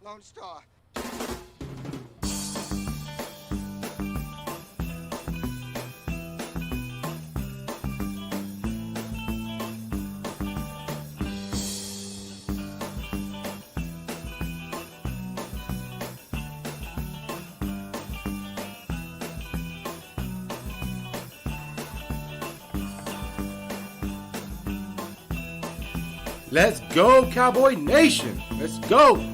Lone Star. Let's go, Cowboy Nation. Let's go.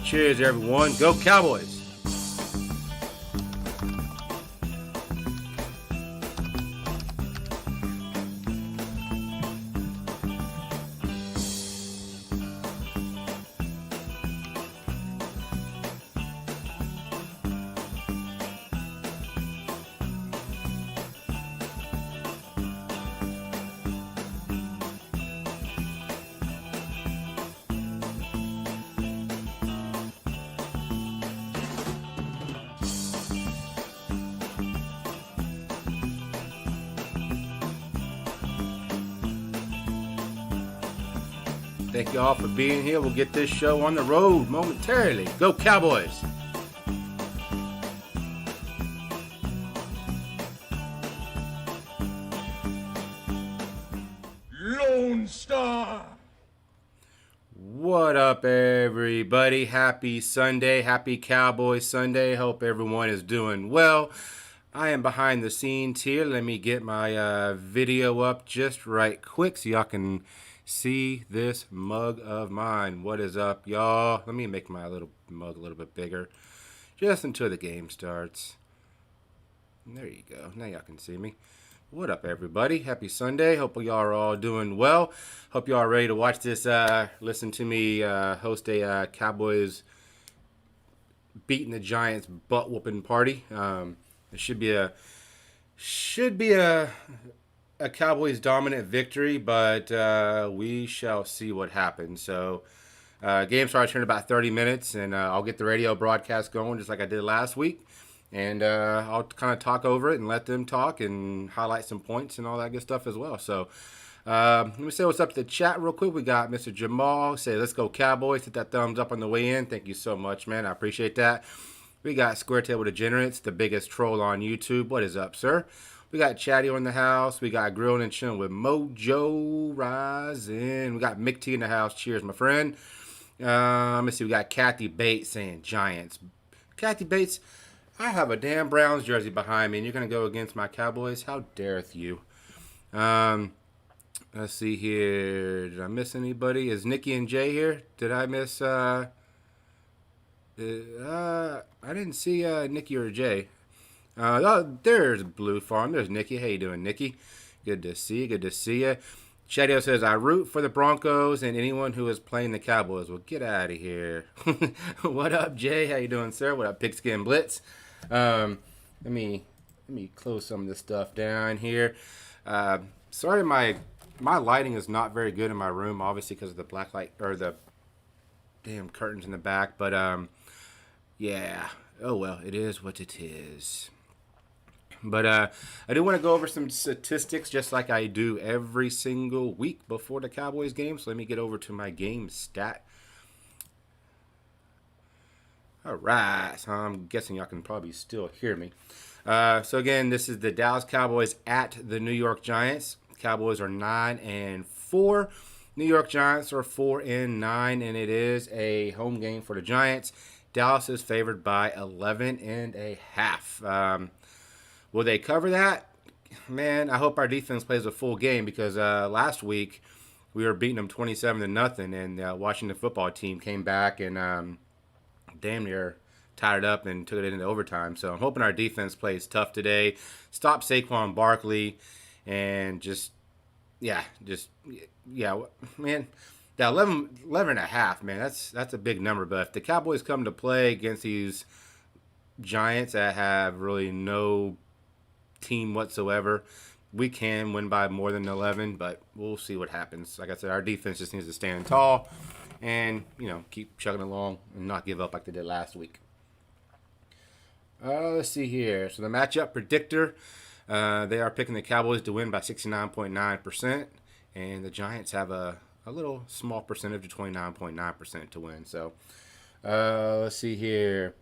Cheers, everyone. Go Cowboys. Thank you all for being here. We'll get this show on the road momentarily. Go Cowboys! Lone Star! What up, everybody? Happy Sunday. Happy Cowboy Sunday. Hope everyone is doing well. I am behind the scenes here. Let me get my video up just right quick so y'all can see this mug of mine. What is up, y'all? Let me make my little mug a little bit bigger just until the game starts. There you go. Now y'all can see me. What up, everybody? Happy Sunday. Hope y'all are all doing well. Hope y'all are ready to watch this, listen to me host a Cowboys beating the Giants butt-whooping party. It should be a Cowboys dominant victory, but we shall see what happens. So, game starts in about 30 minutes, and I'll get the radio broadcast going just like I did last week. And I'll kind of talk over it and let them talk and highlight some points and all that good stuff as well. So, let me say what's up to the chat real quick. We got Mr. Jamal. Say, let's go Cowboys. Hit that thumbs up on the way in. Thank you so much, man. I appreciate that. We got Square Table Degenerates, the biggest troll on YouTube. What is up, sir? We got Chatty in the house. We got Grilling and Chilling with Mojo Rising. We got Mick T in the house. Cheers, my friend. Let's see. We got Kathy Bates saying Giants. Kathy Bates, I have a damn Browns jersey behind me, and you're going to go against my Cowboys? How dareth you? Let's see here. Did I miss anybody? Is Nikki and Jay here? Did I miss... I didn't see Nikki or Jay. Oh, there's Blue Farm. There's Nikki. How you doing, Nikki? Good to see you. Good to see you. Shadio says, I root for the Broncos and anyone who is playing the Cowboys. Well, get out of here. What up, Jay? How you doing, sir? What up, Pigskin Blitz? Let me close some of this stuff down here. Sorry, my lighting is not very good in my room, obviously because of the black light or the damn curtains in the back. But yeah. Oh well, it is what it is. But I do want to go over some statistics just like I do every single week before the Cowboys game. So let me get over to my game stat. All right. So I'm guessing y'all can probably still hear me. So again, this is the Dallas Cowboys at the New York Giants. Cowboys are 9-4. New York Giants are 4-9, and it is a home game for the Giants. Dallas is favored by 11.5. Will they cover that? Man, I hope our defense plays a full game because last week we were beating them 27-0, and the Washington football team came back and damn near tied it up and took it into overtime. So I'm hoping our defense plays tough today. Stop Saquon Barkley and yeah, man. That 11.5, man, that's a big number. But if the Cowboys come to play against these Giants that have really no team whatsoever, we can win by more than 11, but we'll see what happens. Like I said, our defense just needs to stand tall and, keep chugging along and not give up like they did last week. Let's see here. So the matchup predictor, they are picking the Cowboys to win by 69.9%, and the Giants have a little small percentage of 29.9% to win. So let's see here.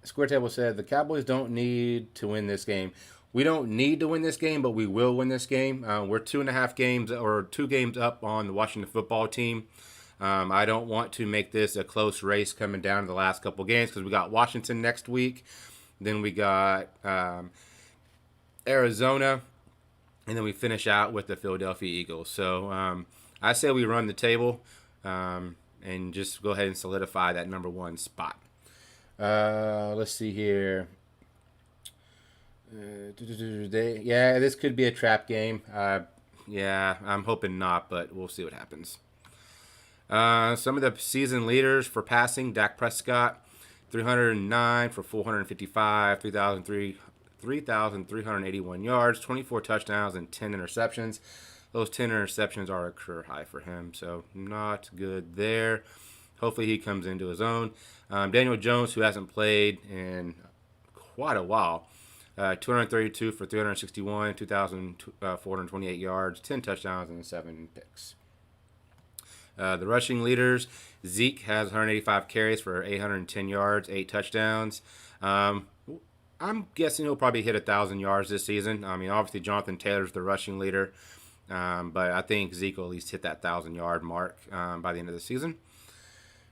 Square Table said the Cowboys don't need to win this game. We don't need to win this game, but we will win this game. We're 2.5 games or 2 games up on the Washington football team. I don't want to make this a close race coming down to the last couple games because we got Washington next week. Then we got Arizona. And then we finish out with the Philadelphia Eagles. So I say we run the table and just go ahead and solidify that number 1 spot. Let's see here. This could be a trap game. I'm hoping not, but we'll see what happens. Some of the season leaders for passing: Dak Prescott, 309 for 455, 3,381 yards, 24 touchdowns, and 10 interceptions. Those 10 interceptions are a career high for him, so not good there. Hopefully he comes into his own. Daniel Jones, who hasn't played in quite a while, 232 for 361, 2,428 yards, 10 touchdowns, and 7 picks. The rushing leaders: Zeke has 185 carries for 810 yards, 8 touchdowns. I'm guessing he'll probably hit 1,000 yards this season. I mean, obviously Jonathan Taylor's the rushing leader, but I think Zeke will at least hit that 1,000-yard mark by the end of the season.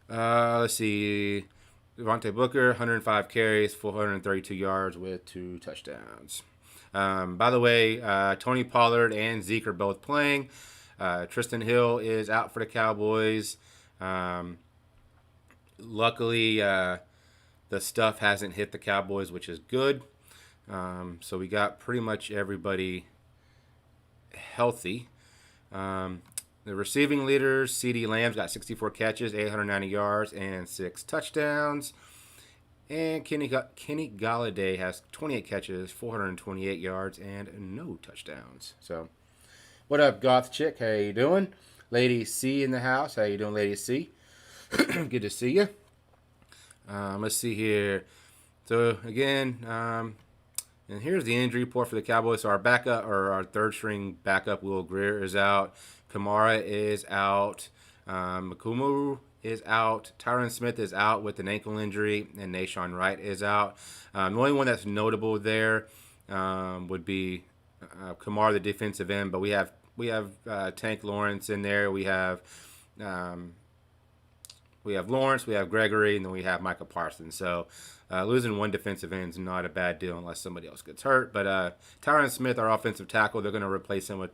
Let's see. Devontae Booker, 105 carries, 432 yards with 2 touchdowns. By the way, Tony Pollard and Zeke are both playing. Tristan Hill is out for the Cowboys. Luckily, the stuff hasn't hit the Cowboys, which is good. So we got pretty much everybody healthy. The receiving leaders: CeeDee Lamb's got 64 catches, 890 yards, and 6 touchdowns. And Kenny Galladay has 28 catches, 428 yards, and no touchdowns. So, what up, Goth Chick? How you doing? Lady C in the house. How you doing, Lady C? Good to see you. Let's see here. So, again, and here's the injury report for the Cowboys. So, our third-string backup, Will Greer, is out. Kamara is out. Makumu is out. Tyron Smith is out with an ankle injury, and Nashawn Wright is out. The only one that's notable there would be Kamara, the defensive end. But we have Tank Lawrence in there. We have Lawrence. We have Gregory, and then we have Michael Parsons. So losing one defensive end is not a bad deal unless somebody else gets hurt. But Tyron Smith, our offensive tackle, they're going to replace him with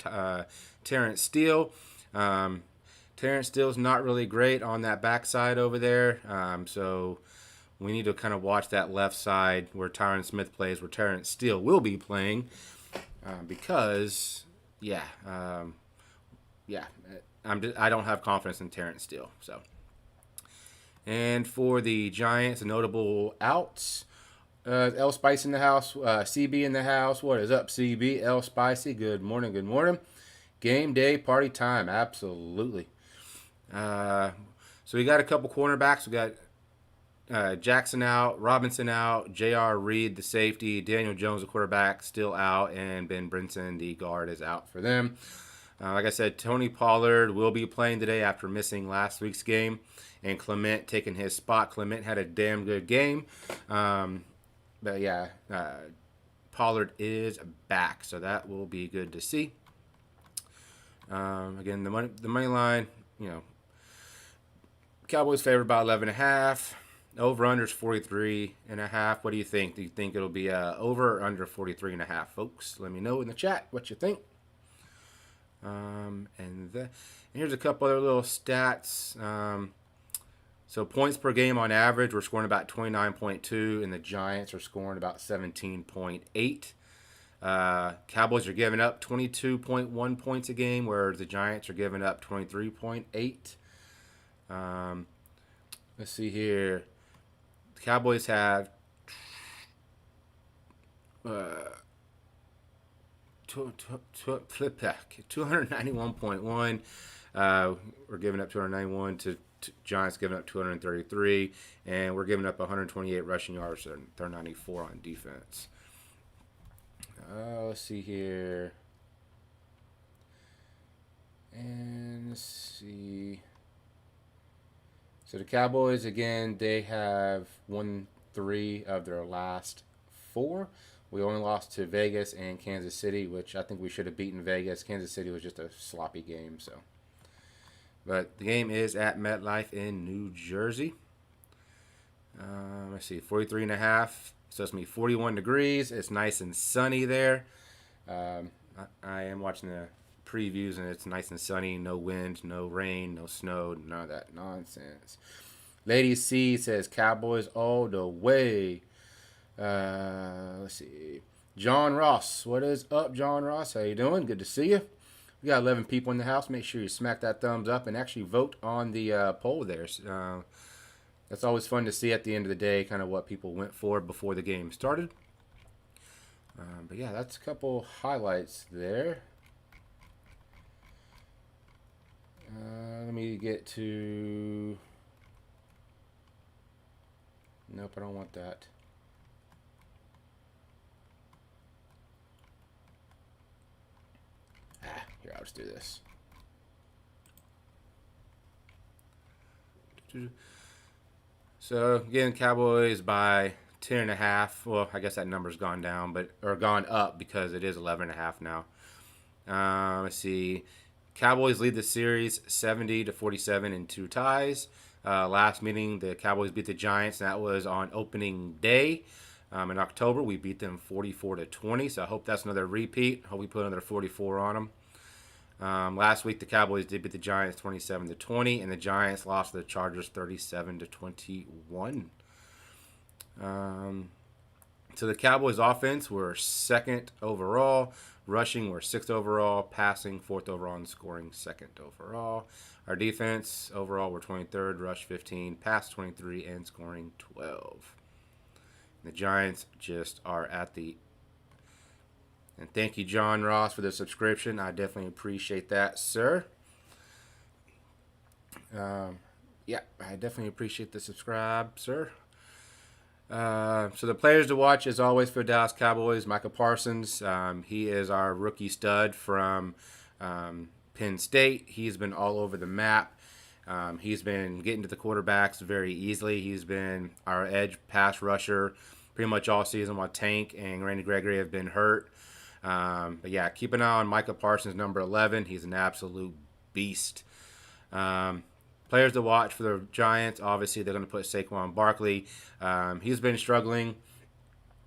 Terrence Steele. Terrence Steele's not really great on that backside over there. So we need to kind of watch that left side where Tyron Smith plays, where Terrence Steele will be playing. Because, I don't have confidence in Terrence Steele. So. And for the Giants, notable outs: L Spice in the house, CB in the house. What is up, CB? L Spicy. Good morning. Good morning. Game day, party time. Absolutely. So we got a couple cornerbacks. We got Jackson out, Robinson out, J.R. Reed, the safety, Daniel Jones, the quarterback, still out, and Ben Brinson, the guard, is out for them. Like I said, Tony Pollard will be playing today after missing last week's game, and Clement taking his spot. Clement had a damn good game. But yeah, Pollard is back, so that will be good to see. Again, the money line, Cowboys favored by 11.5. Over-under is 43.5. What do you think? Do you think it'll be over or under 43.5, folks? Let me know in the chat what you think. And here's a couple other little stats. So points per game on average, we're scoring about 29.2, and the Giants are scoring about 17.8. Cowboys are giving up 22.1 points a game, whereas the Giants are giving up 23.8. Let's see here. The Cowboys have 291.1. We're giving up 291 to Giants giving up 233, and we're giving up 128 rushing yards. They're 94 on defense. Let's see here. And let's see. So the Cowboys, again, they have won 3 of their last 4. We only lost to Vegas and Kansas City, which I think we should have beaten Vegas. Kansas City was just a sloppy game. But the game is at MetLife in New Jersey. Let's see, 43.5. So it's going to be 41 degrees. It's nice and sunny there. I am watching the previews, and it's nice and sunny. No wind, no rain, no snow, none of that nonsense. Lady C says Cowboys all the way. Let's see. John Ross. What is up, John Ross? How you doing? Good to see you. We got 11 people in the house. Make sure you smack that thumbs up and actually vote on the poll there. That's always fun to see at the end of the day, kind of what people went for before the game started. But yeah, that's a couple highlights there. Let me get to... Nope, I don't want that. Here, I'll just do this. So again, Cowboys by 10.5. Well, I guess that number's gone down, or gone up because it is 11.5 now. Let's see. Cowboys lead the series 70-47 in 2 ties. Last meeting, the Cowboys beat the Giants. And that was on opening day in October. We beat them 44-20. So I hope that's another repeat. Hope we put another 44 on them. Last week, the Cowboys did beat the Giants 27-20, and the Giants lost to the Chargers 37-21. So the Cowboys offense were 2nd overall. Rushing were 6th overall. Passing 4th overall. And scoring 2nd overall. Our defense overall were 23rd. Rush 15. Pass 23. And scoring 12. The Giants just are at the... And thank you, John Ross, for the subscription. I definitely appreciate that, sir. Yeah, I definitely appreciate the subscribe, sir. So the players to watch, as always, for Dallas Cowboys, Micah Parsons. He is our rookie stud from Penn State. He's been all over the map. He's been getting to the quarterbacks very easily. He's been our edge pass rusher pretty much all season while Tank and Randy Gregory have been hurt. But yeah, keep an eye on Micah Parsons, number 11. He's an absolute beast. Players to watch for the Giants, obviously they're going to put Saquon Barkley. He's been struggling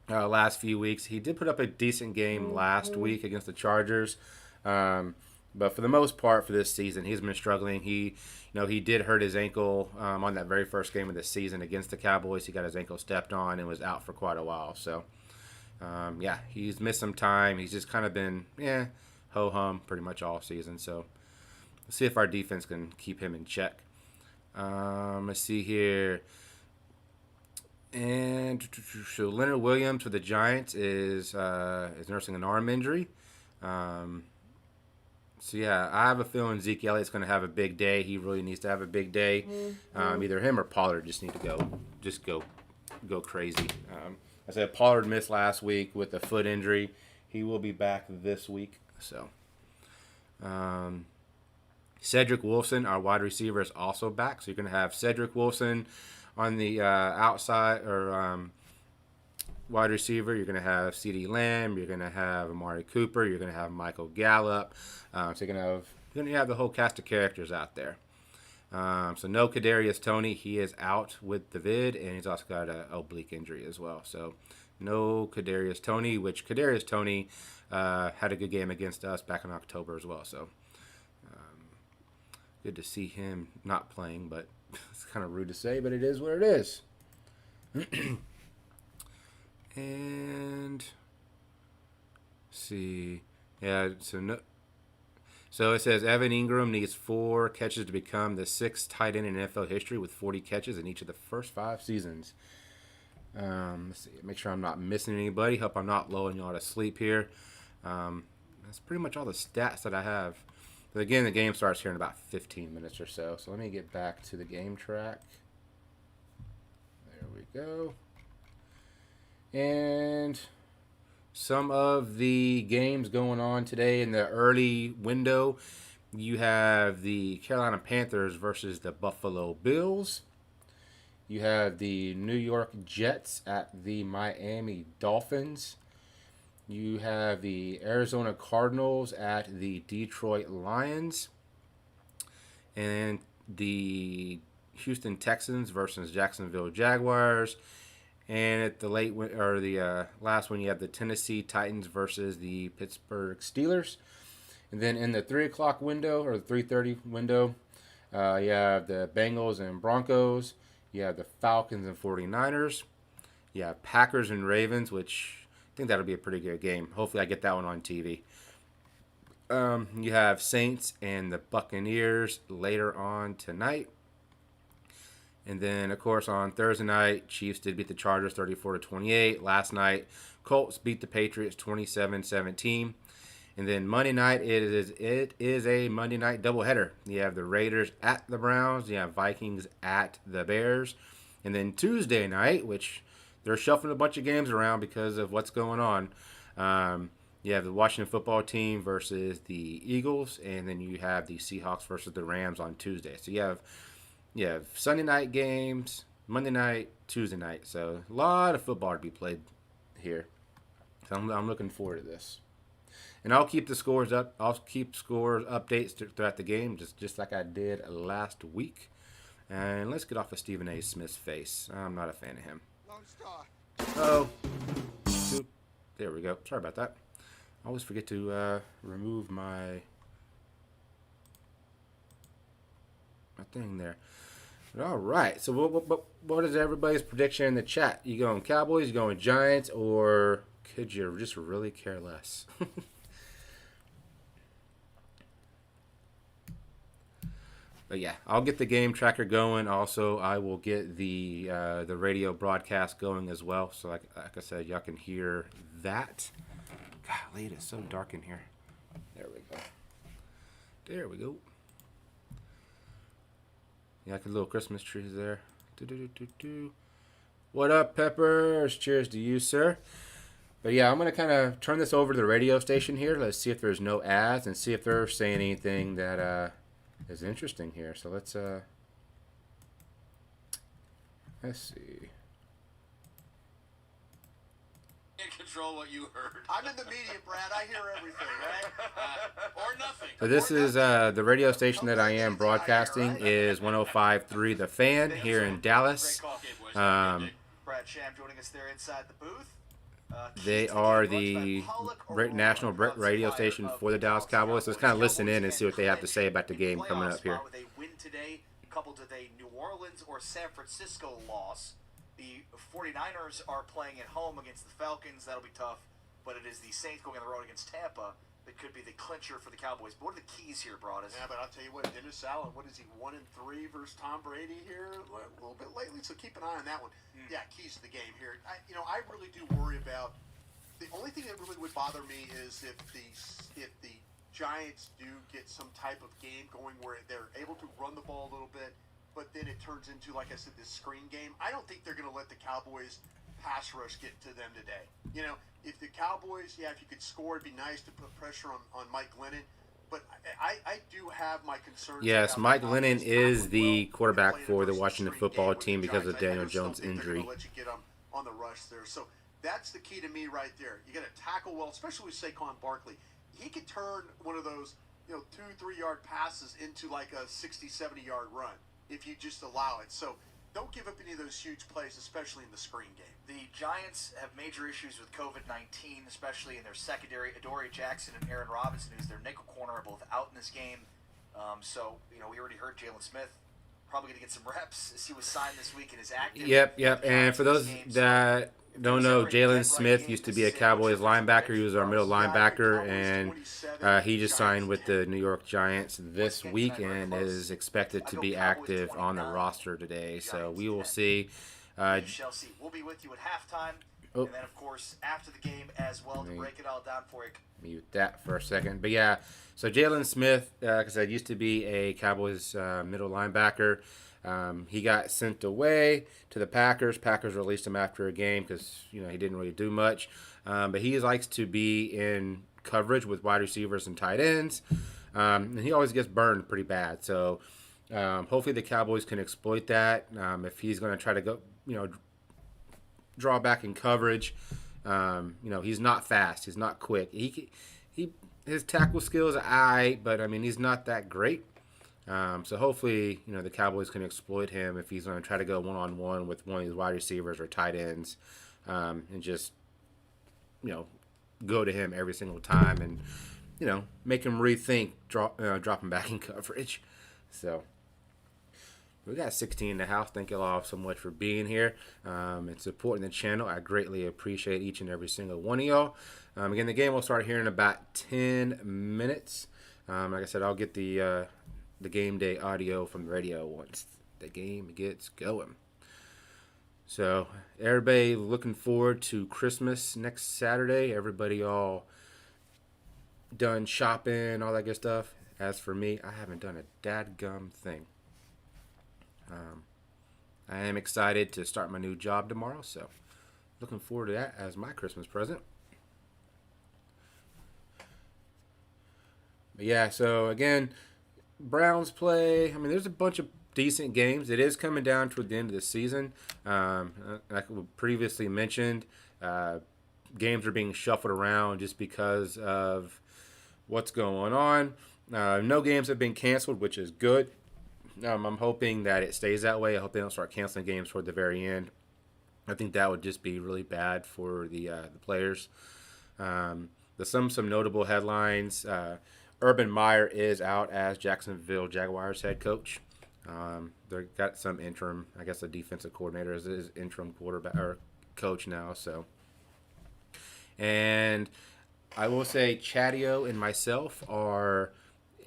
last few weeks. He did put up a decent game last week against the Chargers. But for the most part for this season, he's been struggling. He did hurt his ankle on that very first game of the season against the Cowboys. He got his ankle stepped on and was out for quite a while. So, yeah, he's missed some time. He's just kind of been, ho-hum pretty much all season. So, let's see if our defense can keep him in check. Let's see here. And so Leonard Williams for the Giants is nursing an arm injury. So yeah, I have a feeling Zeke Elliott's going to have a big day. He really needs to have a big day. Either him or Pollard just need to go crazy. I said Pollard missed last week with a foot injury. He will be back this week. So, Cedric Wilson, our wide receiver, is also back. So you're going to have Cedric Wilson on the outside or wide receiver. You're going to have CeeDee Lamb. You're going to have Amari Cooper. You're going to have Michael Gallup. So you're going to have the whole cast of characters out there. So no Kadarius Toney. He is out with the vid, and he's also got an oblique injury as well. So no Kadarius Toney, which Kadarius Toney had a good game against us back in October as well. So good to see him not playing, but it's kind of rude to say, but it is what it is. And see, yeah. So it says Evan Ingram needs 4 catches to become the 6th tight end in NFL history with 40 catches in each of the first 5 seasons. Let's see, make sure I'm not missing anybody. Hope I'm not lulling y'all to sleep here. That's pretty much all the stats that I have. But again, the game starts here in about 15 minutes or so. So let me get back to the game track. There we go. And some of the games going on today in the early window. You have the Carolina Panthers versus the Buffalo Bills. You have the New York Jets at the Miami Dolphins. You have the Arizona Cardinals at the Detroit Lions. And the Houston Texans versus Jacksonville Jaguars. And at the last one, you have the Tennessee Titans versus the Pittsburgh Steelers. And then in the 3 o'clock window, or the 3:30 window, you have the Bengals and Broncos. You have the Falcons and 49ers. You have Packers and Ravens, which I think that'll be a pretty good game. Hopefully I get that one on TV. You have Saints and the Buccaneers later on tonight. And then, of course, on Thursday night, Chiefs did beat the Chargers 34-28. Last night, Colts beat the Patriots 27-17. And then Monday night, it is a Monday night doubleheader. You have the Raiders at the Browns. You have Vikings at the Bears. And then Tuesday night, which they're shuffling a bunch of games around because of what's going on. You have the Washington football team versus the Eagles. And then you have the Seahawks versus the Rams on Tuesday. So you have Sunday night games, Monday night, Tuesday night. So a lot of football to be played here. So I'm looking forward to this. And I'll keep the scores up. I'll keep scores updates throughout the game, just like I did last week. And let's get off of Stephen A. Smith's face. I'm not a fan of him. Lone Star. Oh, there we go. Sorry about that. I always forget to remove my thing there. All right. So what is everybody's prediction in the chat? You going Cowboys? You going Giants? Or could you just really care less? But yeah, I'll get the game tracker going. Also, I will get the radio broadcast going as well. So like I said, y'all can hear that. Golly, it is so dark in here. There we go. There we go. Yeah, like a little Christmas trees there. What up, Peppers? Cheers to you, sir. But yeah, I'm going to kind of turn this over to the radio station here. Let's see if there's no ads and see if they're saying anything that is interesting here. So let's see. Can't control what you heard. I'm in the media, Brad. I hear everything, right? Or nothing. So this is the radio station that I am broadcasting is 105.3 The Fan here in Dallas. Brad Sham joining us there inside the booth. They are the national radio station for the Dallas Cowboys. So let's kind of listen in and see what they have to say about the game coming up here. With a win today, coupled with a New Orleans or San Francisco loss, the 49ers are playing at home against the Falcons. That'll be tough, but it is the Saints going on the road against Tampa that could be the clincher for the Cowboys. But what are the keys here, Broadus? Yeah, but I'll tell you what, Dennis Allen, what is he, 1-3 versus Tom Brady here a little bit lately, so keep an eye on that one. Yeah, keys to the game here. I really do worry about, the only thing that really would bother me is if the Giants do get some type of game going where they're able to run the ball a little bit, but then it turns into, like I said, this screen game. I don't think they're going to let the Cowboys pass rush get to them today. You know, if the Cowboys, if you could score, it'd be nice to put pressure on Mike Glennon. But I do have my concerns. Yes, Mike Glennon is the quarterback for the Washington football team because of Daniel Jones' injury. Let you get on the rush there. So that's the key to me right there. You got to tackle well, especially with Saquon Barkley. He could turn one of those 2-3 yard passes into like a 60-70 yard run if you just allow it. So don't give up any of those huge plays, especially in the screen game. The Giants have major issues with COVID-19, especially in their secondary. Adoree Jackson and Aaron Robinson, who's their nickel corner, are both out in this game. So, we already heard Jalen Smith probably going to get some reps as he was signed this week and is active. Yep. And for those that don't know, Jalen Smith used to be a Cowboys linebacker. He was our middle linebacker, and he just signed with the New York Giants this week and is expected to be active on the roster today. So we will see. We shall see. We'll be with you at halftime. Oh. And then, of course, after the game as well, to break it all down for you. Mute that for a second. But yeah, so Jalen Smith, because I used to be a Cowboys middle linebacker. He got sent away to the Packers. Packers released him after a game because he didn't really do much. But he likes to be in coverage with wide receivers and tight ends, and he always gets burned pretty bad. So hopefully the Cowboys can exploit that. If he's going to try to go, draw back in coverage. He's not fast. He's not quick. His tackle skills are alright, but he's not that great. So hopefully, the Cowboys can exploit him if he's going to try to go one-on-one with one of these wide receivers or tight ends, and just, go to him every single time and, make him rethink dropping back in coverage. So we got 16 in the house. Thank you all so much for being here and supporting the channel. I greatly appreciate each and every single one of y'all. Again, the game will start here in about 10 minutes. Like I said, I'll get the game day audio from the radio once the game gets going. So everybody looking forward to Christmas next Saturday. Everybody all done shopping, all that good stuff. As for me, I haven't done a dadgum thing. I am excited to start my new job tomorrow, so looking forward to that as my Christmas present. But yeah, so again, Browns play. There's a bunch of decent games. It is coming down toward the end of the season. Like we previously mentioned, games are being shuffled around just because of what's going on. No games have been canceled, which is good. I'm hoping that it stays that way. I hope they don't start canceling games toward the very end. I think that would just be really bad for the players. There's some notable headlines. Urban Meyer is out as Jacksonville Jaguars head coach. They got some interim, I guess, a defensive coordinator is his interim quarterback or coach now. So, and I will say, Chadio and myself are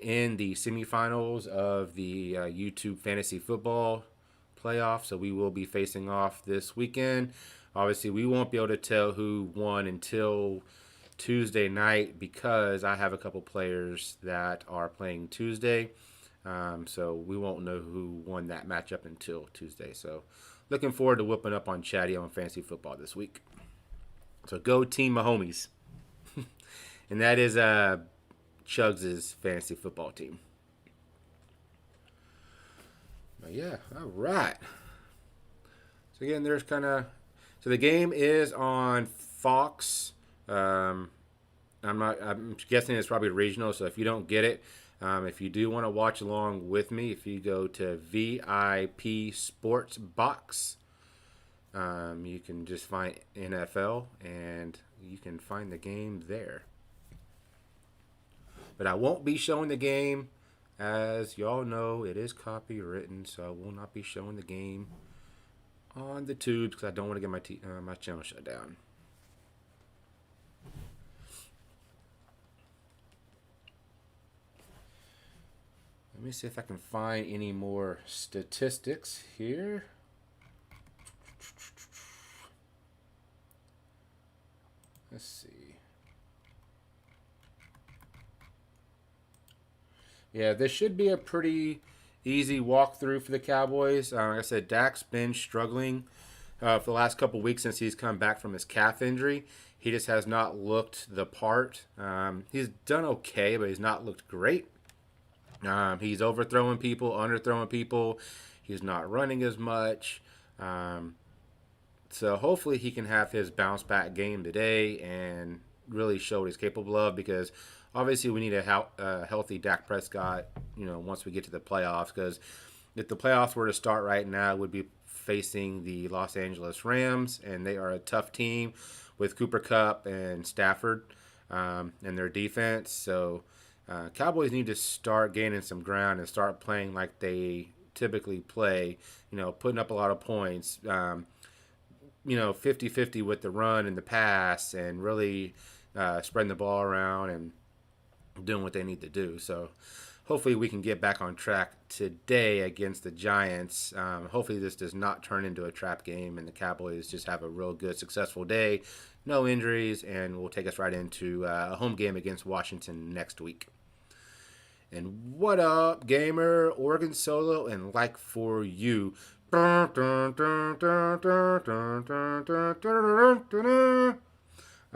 in the semifinals of the YouTube Fantasy Football playoff, so we will be facing off this weekend. Obviously, we won't be able to tell who won until Tuesday night because I have a couple players that are playing Tuesday, so we won't know who won that matchup until Tuesday. So looking forward to whipping up on Chadio on Fantasy Football this week. So go Team Mahomes. And that is Chugs' fantasy football team. But yeah, all right. So again, so the game is on Fox. I'm guessing it's probably regional. So if you don't get it, if you do want to watch along with me, if you go to VIP Sports Box, you can just find NFL and you can find the game there. But I won't be showing the game. As y'all know, it is copywritten, so I will not be showing the game on the tubes because I don't want to get my channel shut down. Let me see if I can find any more statistics here. Let's see. Yeah, this should be a pretty easy walkthrough for the Cowboys. Like I said, Dak's been struggling for the last couple weeks since he's come back from his calf injury. He just has not looked the part. He's done okay, but he's not looked great. He's overthrowing people, underthrowing people. He's not running as much. So hopefully he can have his bounce back game today and really show what he's capable of, because obviously we need a healthy Dak Prescott, once we get to the playoffs, because if the playoffs were to start right now, it would be facing the Los Angeles Rams, and they are a tough team with Cooper Kupp and Stafford and their defense. So Cowboys need to start gaining some ground and start playing like they typically play, putting up a lot of points, 50-50 with the run and the pass, and really spreading the ball around and doing what they need to do. So hopefully we can get back on track today against the Giants. Hopefully this does not turn into a trap game and the Cowboys just have a real good, successful day, no injuries, and will take us right into a home game against Washington next week. And what up, gamer? Oregon Solo and like for you. There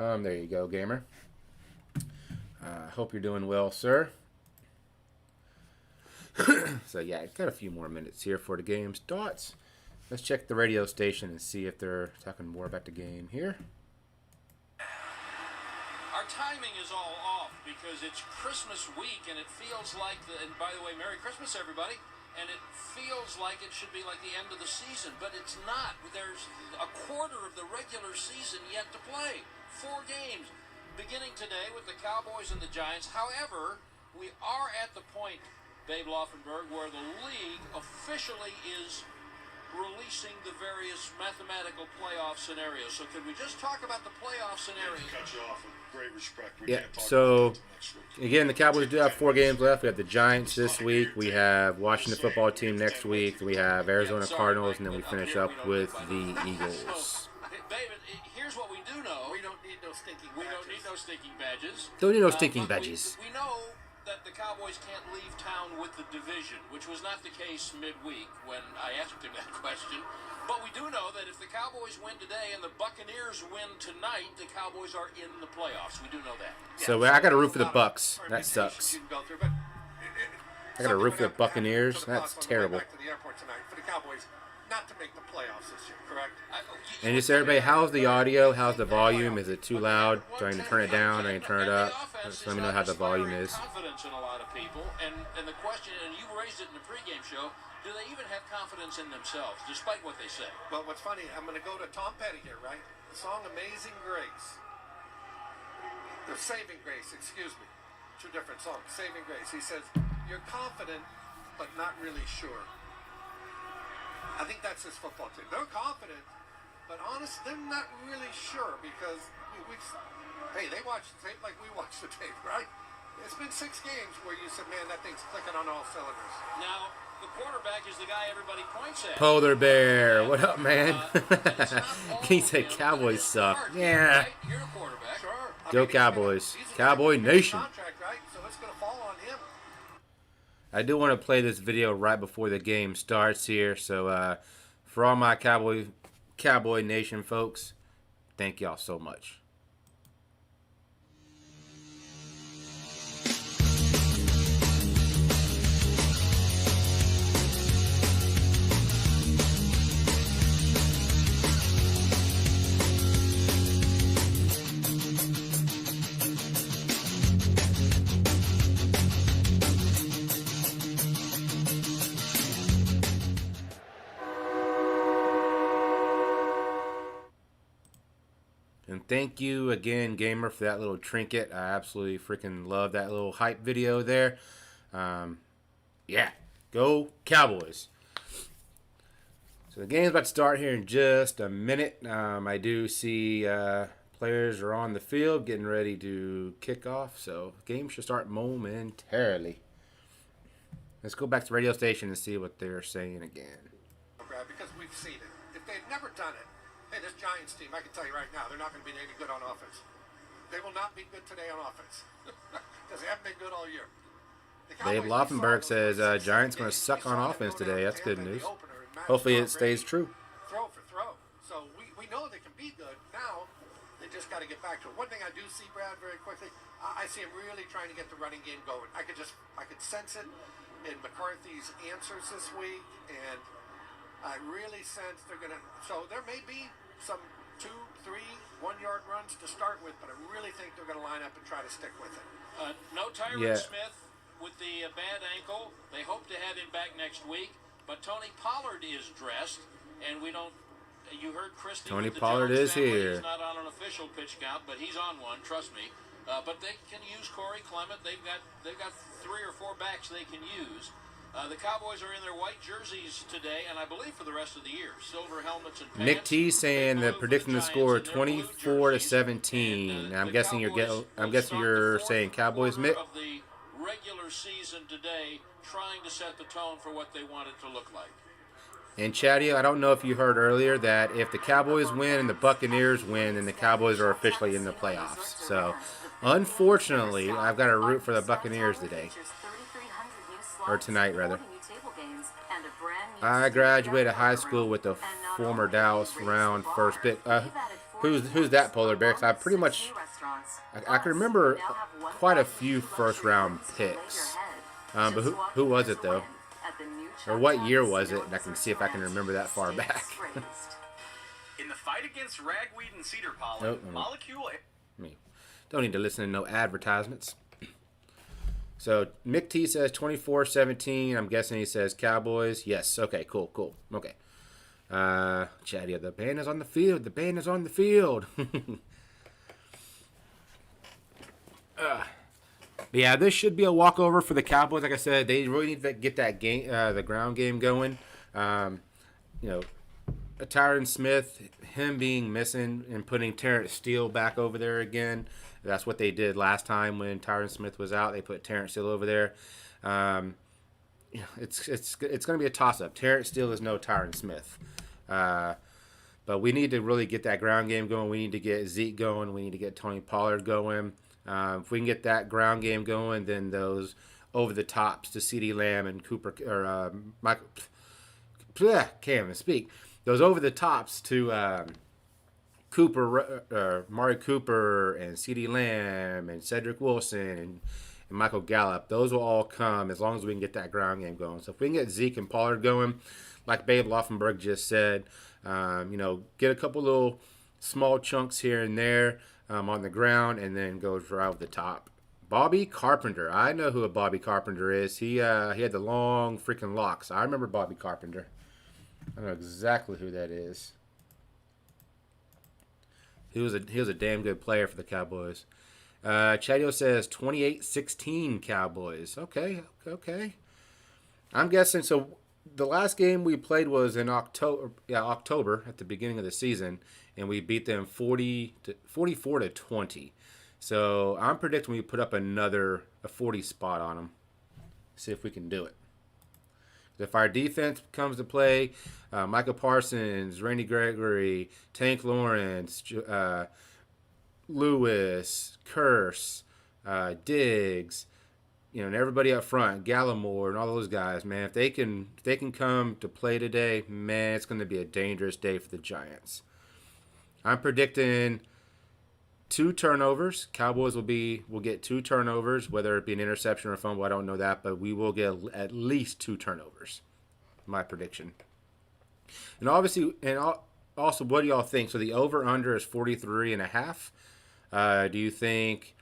you go, gamer. Hope you're doing well, sir. So yeah, got a few more minutes here for the game starts. Let's check the radio station and see if they're talking more about the game here. Our timing is all off because it's Christmas week and it feels like and by the way, Merry Christmas everybody. And it feels like it should be like the end of the season, but it's not. There's a quarter of the regular season yet to play. 4 games beginning today with the Cowboys and the Giants. However, we are at the point, Babe Laufenberg, where the league officially is releasing the various mathematical playoff scenarios. So could we just talk about the playoff scenarios? Cut you off with great respect. We Yeah, can't talk so about that next week. again, the Cowboys do have 4 games left. We have the Giants this week. We have Washington football team next week. We have Arizona Cardinals, and then we finish up with the Eagles. David, here's what we do know. We don't need no stinking We don't need no stinking badges. Don't need no stinking But badges. We know that the Cowboys can't leave town with the division, which was not the case midweek when I asked him that question. But we do know that if the Cowboys win today and the Buccaneers win tonight, the Cowboys are in the playoffs. We do know that. So I got to root for the Bucks. That sucks. You can go through, but I got to root for the Buccaneers. That's terrible. Back to the airport tonight for the Cowboys not to make the playoffs this year, correct? And just everybody, how's the audio? How's the volume? Is it too loud? Do I need to turn it down? Do I need to turn it up? Just let me know how the volume is. Confidence in a lot of people, and the question, and you raised it in the pregame show, do they even have confidence in themselves, despite what they say? Well, what's funny, I'm going to go to Tom Petty here, right? The song Amazing Grace. The Saving Grace, excuse me. 2 different songs. Saving Grace. He says, you're confident, but not really sure. I think that's his football team. They're confident, but honest, they're not really sure because they watch the tape like we watch the tape, right? It's been 6 games where you said, man, that thing's clicking on all cylinders. Now, the quarterback is the guy everybody points at. Polar Bear, what up, man? It's not all He of said them. Cowboys suck. Right? Yeah. You're a quarterback. Sure. Go Cowboys. Cowboy Nation. Contract, right? So it's going to fall on him. I do want to play this video right before the game starts here. So for all my Cowboy Nation folks, thank y'all so much. And thank you again, Gamer, for that little trinket. I absolutely freaking love that little hype video there. Yeah, go Cowboys. So the game's about to start here in just a minute. I do see players are on the field getting ready to kick off. So the game should start momentarily. Let's go back to the radio station and see what they're saying again. Because we've seen it. If they've never done it, hey, this Giants team, I can tell you right now, they're not going to be any good on offense. They will not be good today on offense. Because they haven't been good all year. Dave Laufenberg says Giants going to suck on offense today. That's good news. Hopefully it stays true. Throw for throw. So we know they can be good. Now they just got to get back to it. One thing I do see, Brad, very quickly, I see him really trying to get the running game going. I could sense it in McCarthy's answers this week, and I really sense they're going to. So there may be some 2, 3, 1-yard runs to start with, but I really think they're going to line up and try to stick with it. No Tyron Smith with the bad ankle. They hope to have him back next week. But Tony Pollard is dressed, and we don't. You heard Christie. Tony with the Pollard Jones is family. here. He's not on an official pitch count, but he's on one. Trust me. But they can use Corey Clement. They've got 3 or 4 backs they can use. The Cowboys are in their white jerseys today, and I believe for the rest of the year. Silver helmets and pants. Nick T saying they're predicting the score 24-17. I'm guessing you're saying Cowboys, Mitt. regular season today, trying to set the tone for what they want it to look like. And Chatty, I don't know if you heard earlier that if the Cowboys win and the Buccaneers win, then the Cowboys are officially in the playoffs. So, unfortunately, I've got to root for the Buccaneers today. Or tonight, rather. I graduated high school with the former Dallas round first pick. Who's that, Polar Bear? 'Cause I pretty much, I can remember quite a few first round picks. But who was it, though? Or what year was it? And I can see if I can remember that far back. In the fight against ragweed and cedar pollen, molecule. Don't need to listen to no advertisements. So Mick T says 24-17. I'm guessing he says Cowboys. Yes. Okay. Cool. Okay. Chatty, the band is on the field. The band is on the field. Yeah, this should be a walkover for the Cowboys. Like I said, they really need to get that game, the ground game going. Tyron Smith, him being missing and putting Terrence Steele back over there again. That's what they did last time when Tyron Smith was out. They put Terrence Steele over there. It's going to be a toss-up. Terrence Steele is no Tyron Smith. But we need to really get that ground game going. We need to get Zeke going. We need to get Tony Pollard going. If we can get that ground game going, then those over the tops to CeeDee Lamb and Cooper or Michael, can't even speak. Those over the tops to Mari Cooper and CeeDee Lamb and Cedric Wilson and Michael Gallup. Those will all come as long as we can get that ground game going. So if we can get Zeke and Pollard going, like Babe Laufenberg just said, get a couple little small chunks here and there. On the ground, and then goes right over the top. Bobby Carpenter. I know who a Bobby Carpenter is. He had the long freaking locks. I remember Bobby Carpenter. I know exactly who that is. He was a damn good player for the Cowboys. Chadio says 28-16 Cowboys. Okay. I'm guessing so. The last game we played was in October at the beginning of the season, and we beat them 44-20. So I'm predicting we put up a 40 spot on them. See if we can do it. If our defense comes to play, Michael Parsons, Randy Gregory, Tank Lawrence, Lewis, Curse, Diggs, and everybody up front, Gallimore and all those guys, man, if they can come to play today, man, it's going to be a dangerous day for the Giants. I'm predicting 2 turnovers. Cowboys will get 2 turnovers, whether it be an interception or a fumble, I don't know that, but we will get at least 2 turnovers. My prediction. And obviously, also, what do y'all think? So the over/under is 43.5. Do you think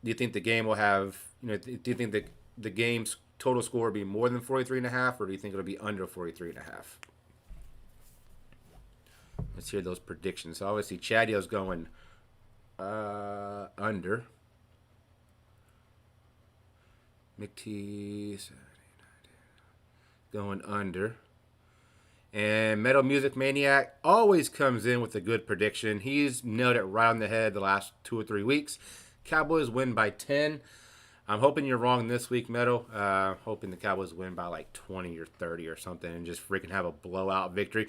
the game will have? Do you think the game's total score will be more than 43.5, or do you think it'll be under 43.5? Let's hear those predictions. So obviously, Chadio's going under. McTee's going under. And Metal Music Maniac always comes in with a good prediction. He's nailed it right on the head the last 2 or 3 weeks. Cowboys win by 10. I'm hoping you're wrong this week, Metal. Hoping the Cowboys win by like 20 or 30 or something and just freaking have a blowout victory.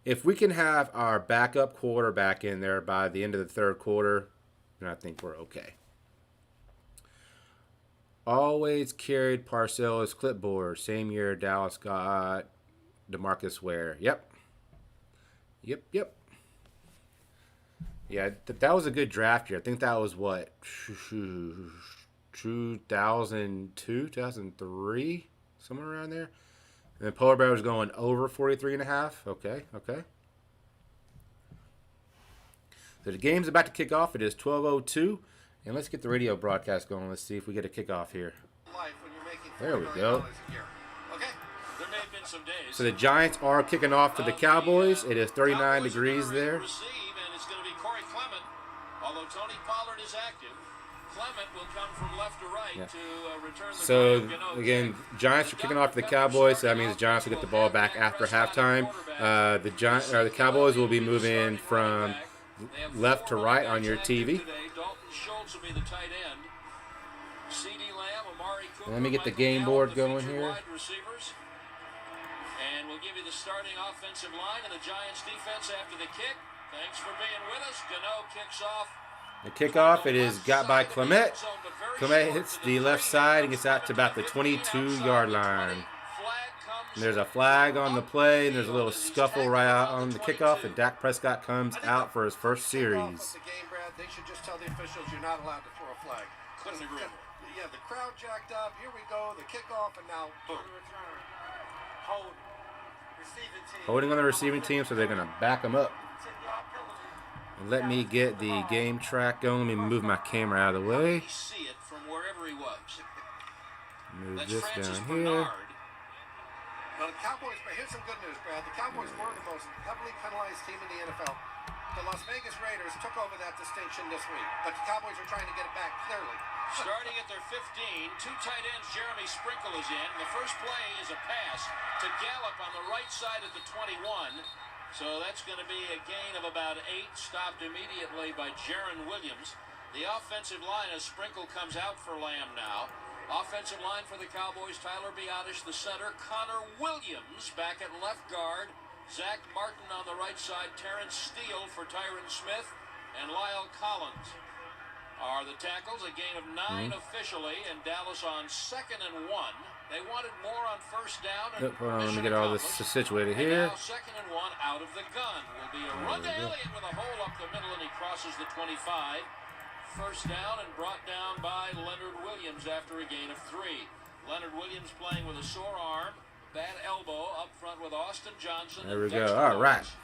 If we can have our backup quarterback in there by the end of the third quarter, then I think we're okay. Always carried Parcells' clipboard. Same year Dallas got DeMarcus Ware. Yep. Yeah, that was a good draft year. I think that was what? 2002, 2003, somewhere around there. And then Polar Bear was going over 43.5. Okay. So the game's about to kick off. It is 12:02. And let's get the radio broadcast going. Let's see if we get a kickoff here. There we go. Okay. There may have been some days. So the Giants are kicking off for the Cowboys. It is 39 degrees there. Receive, and it's going to be Corey Clement. Although Tony Pollard is active, Clement will come from left to right to return the So, drive. again, Giants are kicking off for the Cowboys. So that means the Giants will get the ball back after halftime. The Cowboys will be moving from left to right on your TV. Dalton Schultz will be the tight end. CeeDee Lamb, Amari Cooper, Let me get the Michael game Gallup, board the going featured here. wide receivers. And we'll give you the starting offensive line and the Giants defense after the kick. Thanks for being with us. Gano kicks off. The kickoff, it is got by Clement. Clement hits the left side and gets out to about the 22-yard line. And there's a flag on the play, and there's a little scuffle right out on the kickoff, and Dak Prescott comes out for his first series. The game, Brad, they should just tell the officials you're not allowed to throw a flag. Couldn't agree more. Yeah, the crowd jacked up. Here we go, the kickoff, and now boom. Hold. Receiving team. Holding on the receiving team, so they're going to back him up. And let me get the game track going. Let me move my camera out of the way. See it from wherever he was. Move That's this Francis down here. Bernard. Well, the Cowboys, but here's some good news, Brad. The Cowboys were the most heavily penalized team in the NFL. The Las Vegas Raiders took over that distinction this week, but the Cowboys are trying to get it back clearly. Starting at their 15, two tight ends, Jeremy Sprinkle is in. The first play is a pass to Gallup on the right side at the 21. So that's going to be a gain of about 8, stopped immediately by Jaron Williams. The offensive line as Sprinkle comes out for Lamb now. Offensive line for the Cowboys, Tyler Biadasz, the center. Connor Williams back at left guard. Zach Martin on the right side. Terrence Steele for Tyron Smith. And Lyle Collins are the tackles. A gain of 9 officially, and Dallas on 2nd and 1. They wanted more on first down. And Hold on, let me get all this situated here. and now 2nd and 1 out of the gun. Will be a run to Elliott with a hole up the middle, and he crosses the 25. First down and brought down by Leonard Williams after a gain of 3. Leonard Williams playing with a sore arm, bad elbow up front with Austin Johnson. There we and go. Dexter All right. Lawrence.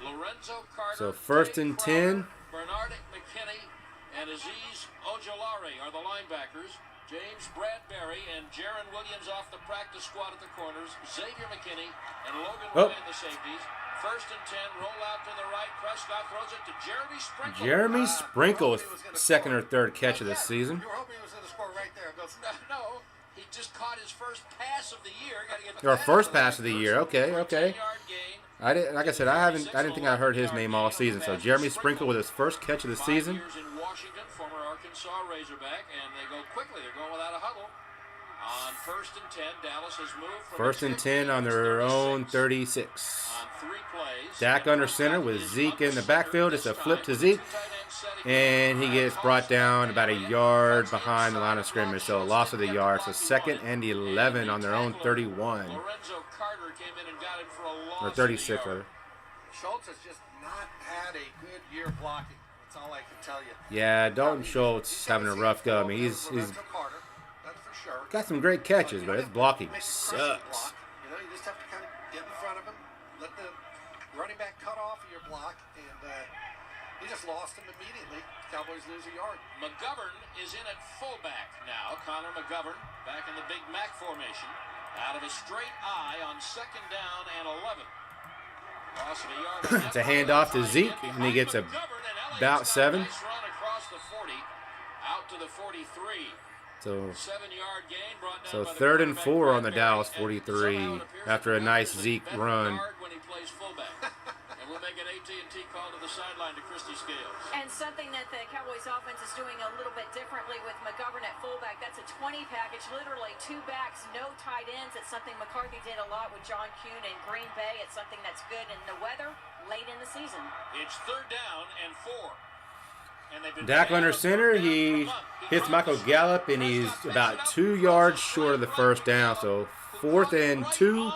Lorenzo Carter. So first Dave and Crowder, 10. Bernard McKinney and Azeez Ojolari are the linebackers. James Bradbury and Jaron Williams off the practice squad at the corners. Xavier McKinney and Logan Ryan the safeties. First and 10, roll out to the right. Prescott throws it to Jeremy Sprinkle. Jeremy Sprinkle's second or third catch of the season. You were hoping he was going to score right there. No, he just caught his first pass of the year. Got to get Or first pass of the year. Okay. 10-yard gain. I didn't, like I said, I didn't think I heard his name all season. So Jeremy Sprinkle with his first catch of the 5 season. years in Washington, former Arkansas Razorback, and they go quickly. They're going without a huddle. On first and 10, Dallas has moved from First and 10 on their own 36. On 3 plays. Dak under center with Zeke in the backfield. It's a flip to Zeke. And he gets brought down about a yard behind the line of scrimmage. So a loss of the yard. So 2nd and 11 on their own 31. Lorenzo Carter came in and got him for a loss Or of 36, the yard. rather. Schultz has just not had a good year blocking. That's all I can tell you. Yeah, Dalton Schultz having a rough go. I mean, he's Carter, that's for sure. got some great catches, but his blocking Make the crescent sucks. block. You know, you just have to kind of get in front of him, let the running back cut off of your block, and he just lost him immediately. Cowboys lose a yard. McGovern is in at fullback now. Connor McGovern back in the Big Mac formation. Out of a straight eye on 2nd down and 11. Loss of a yard. It's a handoff to Zeke, and he gets about 7. Nice run across the 40, out to the 43. So 7-yard gain brought down So by the 3rd and quarterback, 4 on the Bradbury, Dallas and 43 somehow it appears after a that nice Bradbury's Zeke better run. guard when he plays fullback. And we'll make an AT&T call to the sideline to Christy Scales. And something that the Cowboys offense is doing a little bit differently with McGovern at fullback. That's a 20 package, literally 2 backs, no tight ends. It's something McCarthy did a lot with John Kuhn in Green Bay. It's something that's good in the weather late in the season. It's 3rd down and 4. And they've been Dak under center, he hits Michael Gallup, and he's about 2 yards short of the first down. So 4th and 2,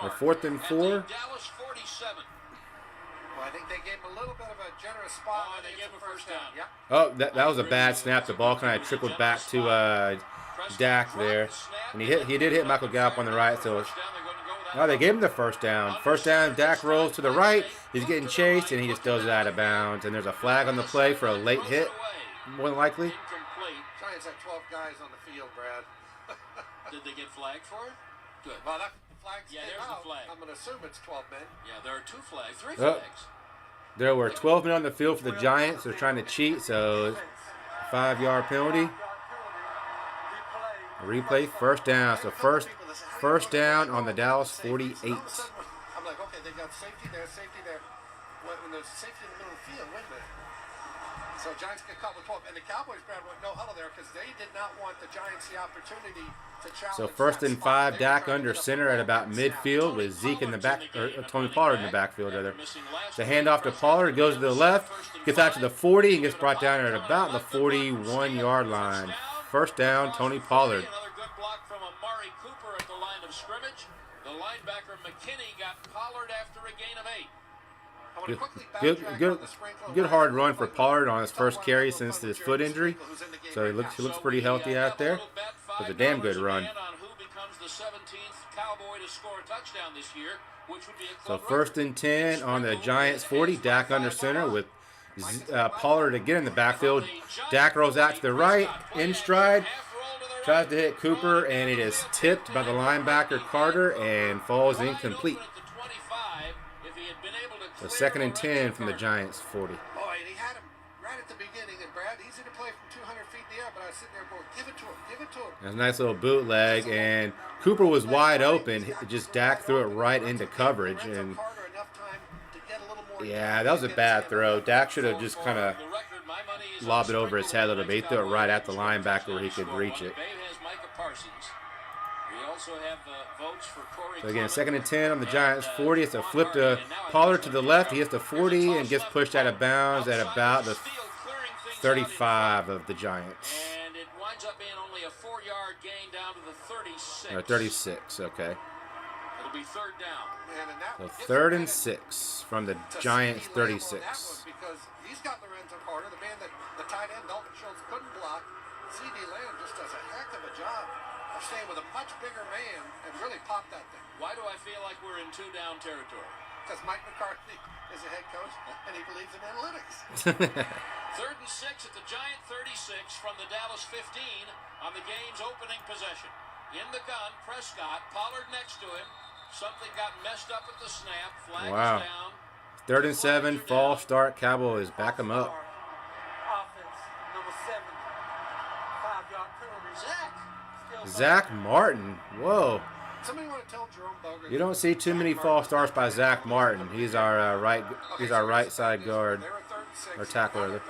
or 4th and 4. Dallas 47. Well, I think they gave him a little bit of a generous spot. Oh, they gave him a first down. Yep. Oh, that was a bad snap. The ball kind of trickled back to Dak there, and he did hit Michael Gallup on the right. So no, they gave him the first down. First down, Dak rolls to the right. He's getting chased, and he just does it out of bounds. And there's a flag on the play for a late hit, more than likely. Incomplete. Giants had 12 guys on the field, Brad. Did they get flagged for it? Good. Well, the flags Yeah, came there's the out. flag. I'm going to assume it's 12 men. Yeah, there are 2 flags, 3 Oh. flags. There were 12 men on the field for the Giants. They're trying to cheat, so 5-yard penalty. Replay, first down. So first down on the Dallas 48. I'm like, okay, they got safety there, safety there. When there's safety in the middle of the field, wait a minute. So Giants get caught with 12. And the Cowboys, Brad, went no huddle there because they did not want the Giants the opportunity to challenge. So first that and spot. 5, They were Dak trying to under get up center the at ball about and snap. midfield with Zeke in the back, or Tony Pollard in the backfield. Rather. The handoff to Pollard goes to the left, gets out to the 40, and gets brought down at about the 41-yard line. First down, Tony Pollard. Another good block from Amari Cooper at the line of scrimmage. The linebacker McKinney got Pollard after a gain of 8. Good hard run for Pollard on his first carry since his foot injury. So he looks pretty healthy out there. It was a damn good run. So first and 10 on the Giants 40. Dak under center with Pollard again in the backfield. Dak rolls out to the right, in stride. Tries to hit Cooper, and it is tipped by the linebacker Carter and falls incomplete. So second and 10 from the Giants 40. Boy, and he had him right at the beginning. And Brad, easy to play from 200 feet in the air, but I was sitting there going, give it to him, give it to him. That's a nice little bootleg, and Cooper was wide open. Just Dak threw it right into coverage, and yeah, that was a bad throw. Dak should have just kind of lobbed it over his head a little bit. He threw it right at the linebacker where he could reach it. So again, second and 10 on the Giants 40. It's a flip to Pollard to the left. He hits the 40 and gets pushed out of bounds at about the 35 of the Giants. And it winds up being only a 4-yard gain down to the 36. Or 36, okay. It'll be third down. So third and 6 from the Giants 36. Because he's got Lorenzo Carter, the man that the tight end Dalton Schultz couldn't block. C.D. Lamb just does a heck of a job of staying with a much bigger man and really pop that thing. Why do I feel like we're in 2-down territory? Because Mike McCarthy is a head coach and he believes in analytics. Third and 6 at the Giant 36 from the Dallas 15 on the game's opening possession. In the gun, Prescott, Pollard next to him. Something got messed up at the snap. Flag is down. Third and 7, false start. Cowboys back them up. Offense, number 7, 5-yard penalty. Zach Martin. Whoa. Somebody want to tell Jerome Boger. You don't see too many false starts by Zach Martin. He's our right side guard or tackler. The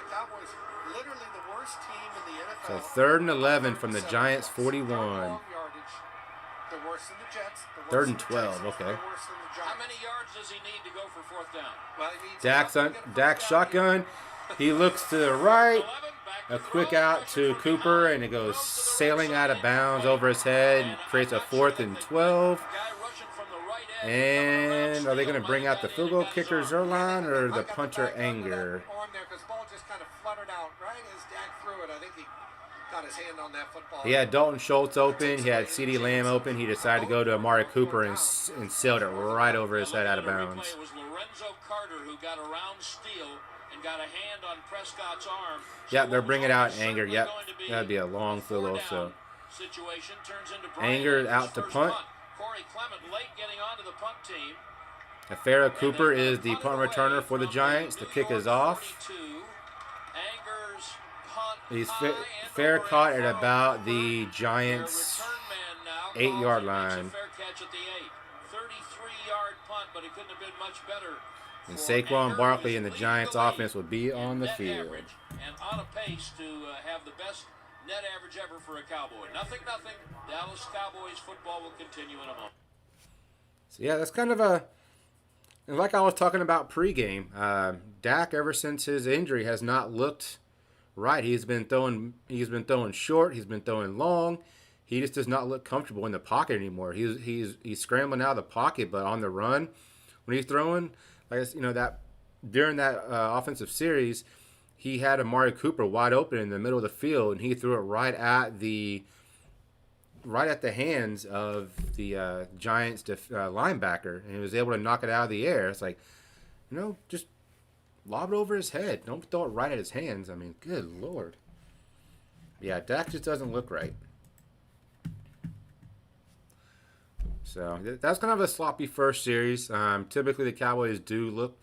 Cowboys, literally the worst team in the NFL. So third and 11 from the Giants 41. They're worse than the Jets. Third and 12. Okay. How many yards does he need to go for fourth down? Well, Dak's shotgun. He looks to the right. A quick out to Cooper, and it goes sailing out of bounds over his head and creates a 4th and 12. And are they going to bring out the field goal kicker Zerline or the punter Anger? He had Dalton Schultz open. He had C.D. Lamb open. He decided to go to Amari Cooper and sailed it right over his head out of bounds. It was Lorenzo Carter who got around Steele and got a hand on Prescott's arm. Yep, they're bringing out Anger. Yep, that'd be a long field goal. So Anger out to punt. Corey Clement late getting onto the punt team. Farrah Cooper is the punt returner for the Giants. The kick is off. He's fair caught at about the Giants' 8-yard line. And Saquon Barkley and the Giants offense will be on the field. And on a pace to have the best net average ever for a Cowboy. Nothing. Dallas Cowboys football will continue in a moment. So yeah, that's kind of like I was talking about pregame. Dak, ever since his injury, has not looked right. He's been throwing short. He's been throwing long. He just does not look comfortable in the pocket anymore. He's scrambling out of the pocket, but on the run, when he's throwing, that during that offensive series, he had Amari Cooper wide open in the middle of the field, and he threw it right at the hands of the Giants linebacker, and he was able to knock it out of the air. It's like, just lob it over his head. Don't throw it right at his hands. I mean, good Lord. Yeah, Dak just doesn't look right. So that's kind of a sloppy first series. Typically, the Cowboys do look,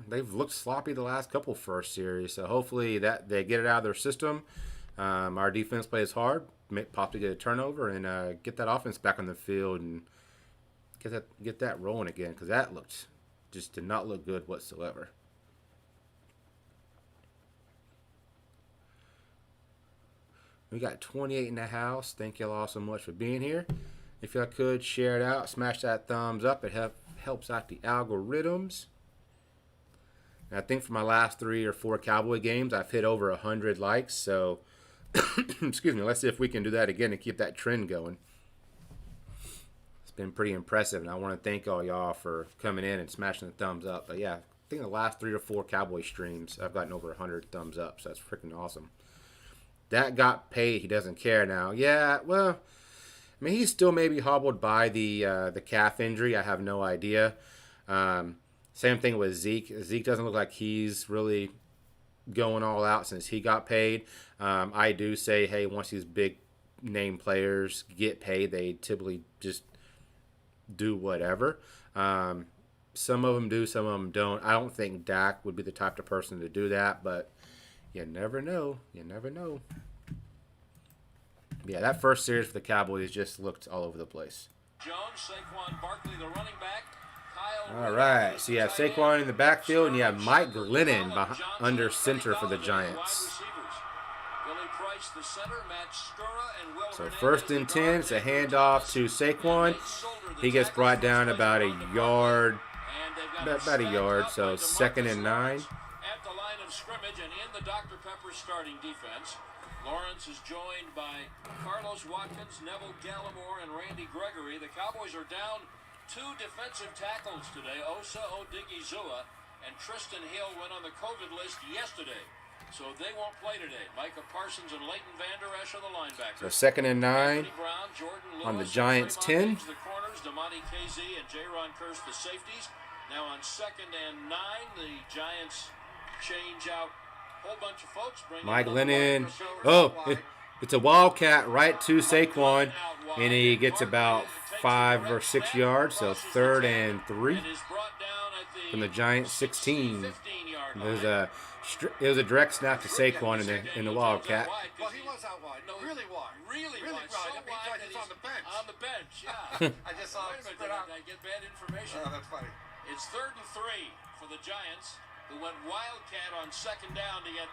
they've looked sloppy the last couple first series. So hopefully that they get it out of their system. Our defense plays hard, pop to get a turnover, and get that offense back on the field and get that rolling again, because that did not look good whatsoever. We got 28 in the house. Thank y'all all so much for being here. If y'all could share it out, smash that thumbs up. It helps out the algorithms. And I think for my last 3 or 4 Cowboy games, I've hit over 100 likes. So, excuse me, let's see if we can do that again and keep that trend going. It's been pretty impressive, and I want to thank all y'all for coming in and smashing the thumbs up. But yeah, I think the last 3 or 4 Cowboy streams, I've gotten over 100 thumbs up. So that's freaking awesome. That got paid. He doesn't care now. Yeah, well, I mean, he's still maybe hobbled by the calf injury. I have no idea. Same thing with Zeke. Zeke doesn't look like he's really going all out since he got paid. I do say, hey, once these big name players get paid, they typically just do whatever. Some of them do, some of them don't. I don't think Dak would be the type of person to do that, but you never know. You never know. Yeah, that first series for the Cowboys just looked all over the place. Jones, Saquon Barkley, the running back. All right, so you have Saquon in the backfield, and you have Mike Glennon under center for the Giants. So 1st and 10, it's a handoff to Saquon. He gets brought down about a yard, so 2nd and 9. At the line of scrimmage and in the Dr. Pepper starting defense. Lawrence is joined by Carlos Watkins, Neville Gallimore, and Randy Gregory. The Cowboys are down 2 defensive tackles today. Osa Odigizua and Tristan Hill went on the COVID list yesterday, so they won't play today. Micah Parsons and Leighton Vander Esch are the linebackers. So 2nd and 9 Brown, Jordan Lewis, on the Giants 10. The corners, DeMonte KZ and J-Ron Kearse, the safeties. Now on 2nd and 9, the Giants change out a whole bunch of folks. Mike Glennon. Oh, it's a wildcat right to Saquon, and he gets about 5 or 6 yards. So 3rd and 3 from the Giants 16. It was a direct snap to Saquon in the wildcat. Well, he was out wide. No, really wide. Really wide. So So wide that he's on the bench. On the bench, yeah. I just saw him Wait a spit minute, out. I get bad information. Oh, that's funny. It's 3rd and 3 for the Giants, who went wildcat on 2nd down to get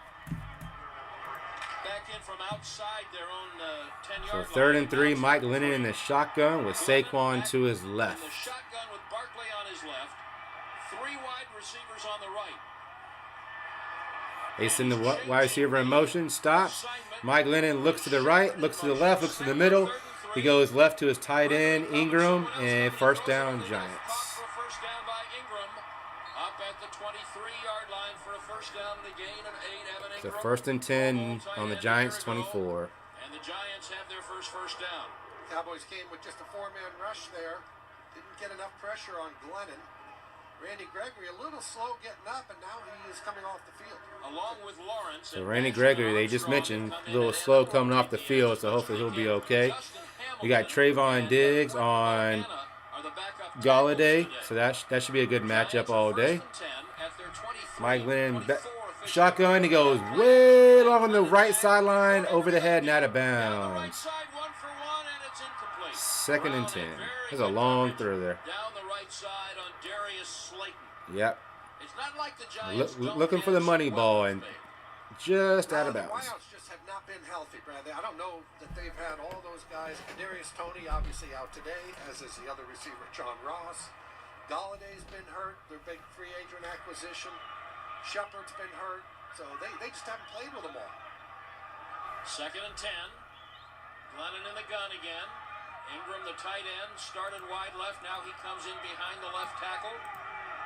back in from outside their own 10-yard line. So 3rd and 3, Mike Glennon in the shotgun with Saquon to his left. In the shotgun with Barkley on his left, 3 wide receivers on the right. They send the wide receiver in motion, stops. Mike Glennon looks to the right, looks to the left, looks to the middle. He goes left to his tight end, Ingram, and 1st down, Giants. First down by Ingram, up at the 23-yard line for a 1st down and a gain of 8. So 1st and 10 on the Giants 24. And the Giants have their first down. Cowboys came with just a 4-man rush there. Didn't get enough pressure on Glennon. Randy Gregory a little slow getting up, and now he is coming off the field. Along with Lawrence. So Randy Gregory, they just mentioned, a little slow coming off the field, so hopefully he'll be okay. We got Trayvon Diggs on Galladay, so that should be a good matchup all day. Mike Glennon, shotgun, he goes way along the right sideline, over the head and out of bounds. 2nd and 10. There's a long throw there. Down the right side on Darius Slayton. Yep. It's not like the Giants Looking for the money ball and just out of The bounds. wideouts just have not been healthy, Bradley. I don't know that they've had all those guys. Darius Toney obviously out today, as is the other receiver, John Ross. Galladay's been hurt. Their big free agent acquisition. Shepard's been hurt. So they just haven't played with them all. 2nd and 10. Glennon in the gun again. Ingram, the tight end, started wide left. Now he comes in behind the left tackle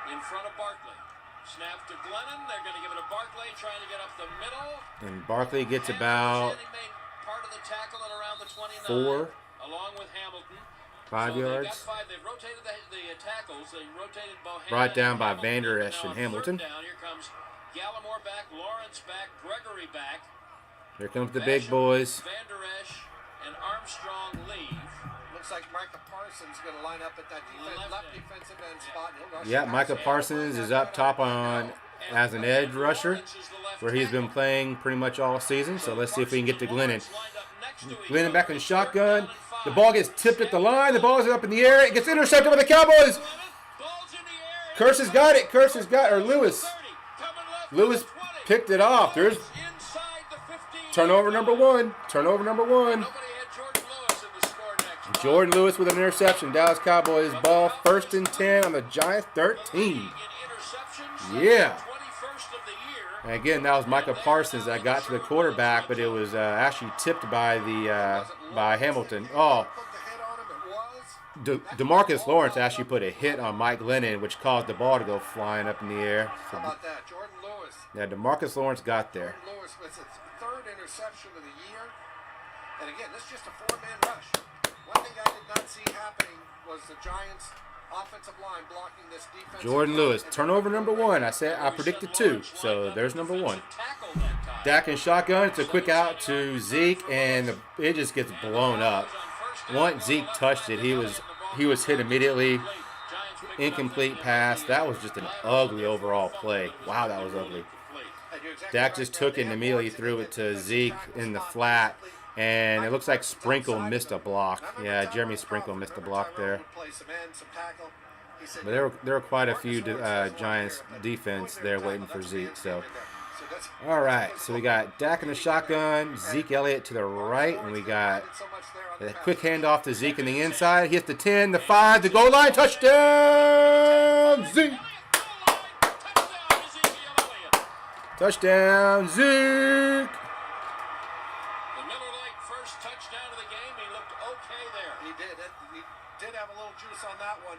in front of Barkley. Snap to Glennon. They're going to give it to Barkley, trying to get up the middle. And Barkley gets about He made part of the tackle at around the 29. 4, along with Hamilton. 5 yards. They got 5. They've rotated the tackles. They rotated Bohannon. Brought down by Hamilton. Vander Esch and Now Hamilton. 3rd down. Here comes Gallimore back, Lawrence back, Gregory back. Here comes the big boys. Vander Esch and Armstrong leave. Looks like Micah Parsons going to line up at that left defensive end spot. And he'll rush Yeah, the Micah outside. Parsons is up top on as an edge rusher, where he's been playing pretty much all season. So let's see if we can get to Glennon. Glennon back in the shotgun. The ball gets tipped at the line. The ball is up in the air. It gets intercepted by the Cowboys. Kearse has got it. Lewis. Lewis picked it off. There's inside the 15 Turnover number one. Turnover number one. Nobody had Jordan Lewis in the score next. Jordan Lewis with an interception. Dallas Cowboys ball 1st and 10 on the Giants 13. Yeah. And again, that was Micah Parsons that got to the quarterback, but it was actually tipped by by Hamilton. Oh, DeMarcus Lawrence actually put a hit on Mike Lennon, which caused the ball to go flying up in the air. So, How about that? Jordan Lewis. yeah, DeMarcus Lawrence got there. Jordan Lewis with his 3rd interception of the year. And again, this is just a 4-man rush. One thing I did not see happening was the Giants' offensive line blocking this defense. Jordan Lewis, turnover number 1. I predicted 2, so there's number 1. Dak in shotgun. It's a quick out to Zeke, and it just gets blown up. Once Zeke touched it, he was hit immediately. Incomplete pass. That was just an ugly overall play. Wow, that was ugly. Dak just took it and immediately threw it to Zeke in the flat, and it looks like Sprinkle missed a block. Yeah, Jeremy Sprinkle missed a block there. But there were quite a few Giants defense there waiting for Zeke. So, all right. So we got Dak in the shotgun, Zeke Elliott to the right, and we got a quick handoff to Zeke in the inside. He hits the 10, the 5, the goal line, touchdown, Zeke. Touchdown, Zeke. The Miller Lite first touchdown of the game. He looked okay there. He did have a little juice on that one.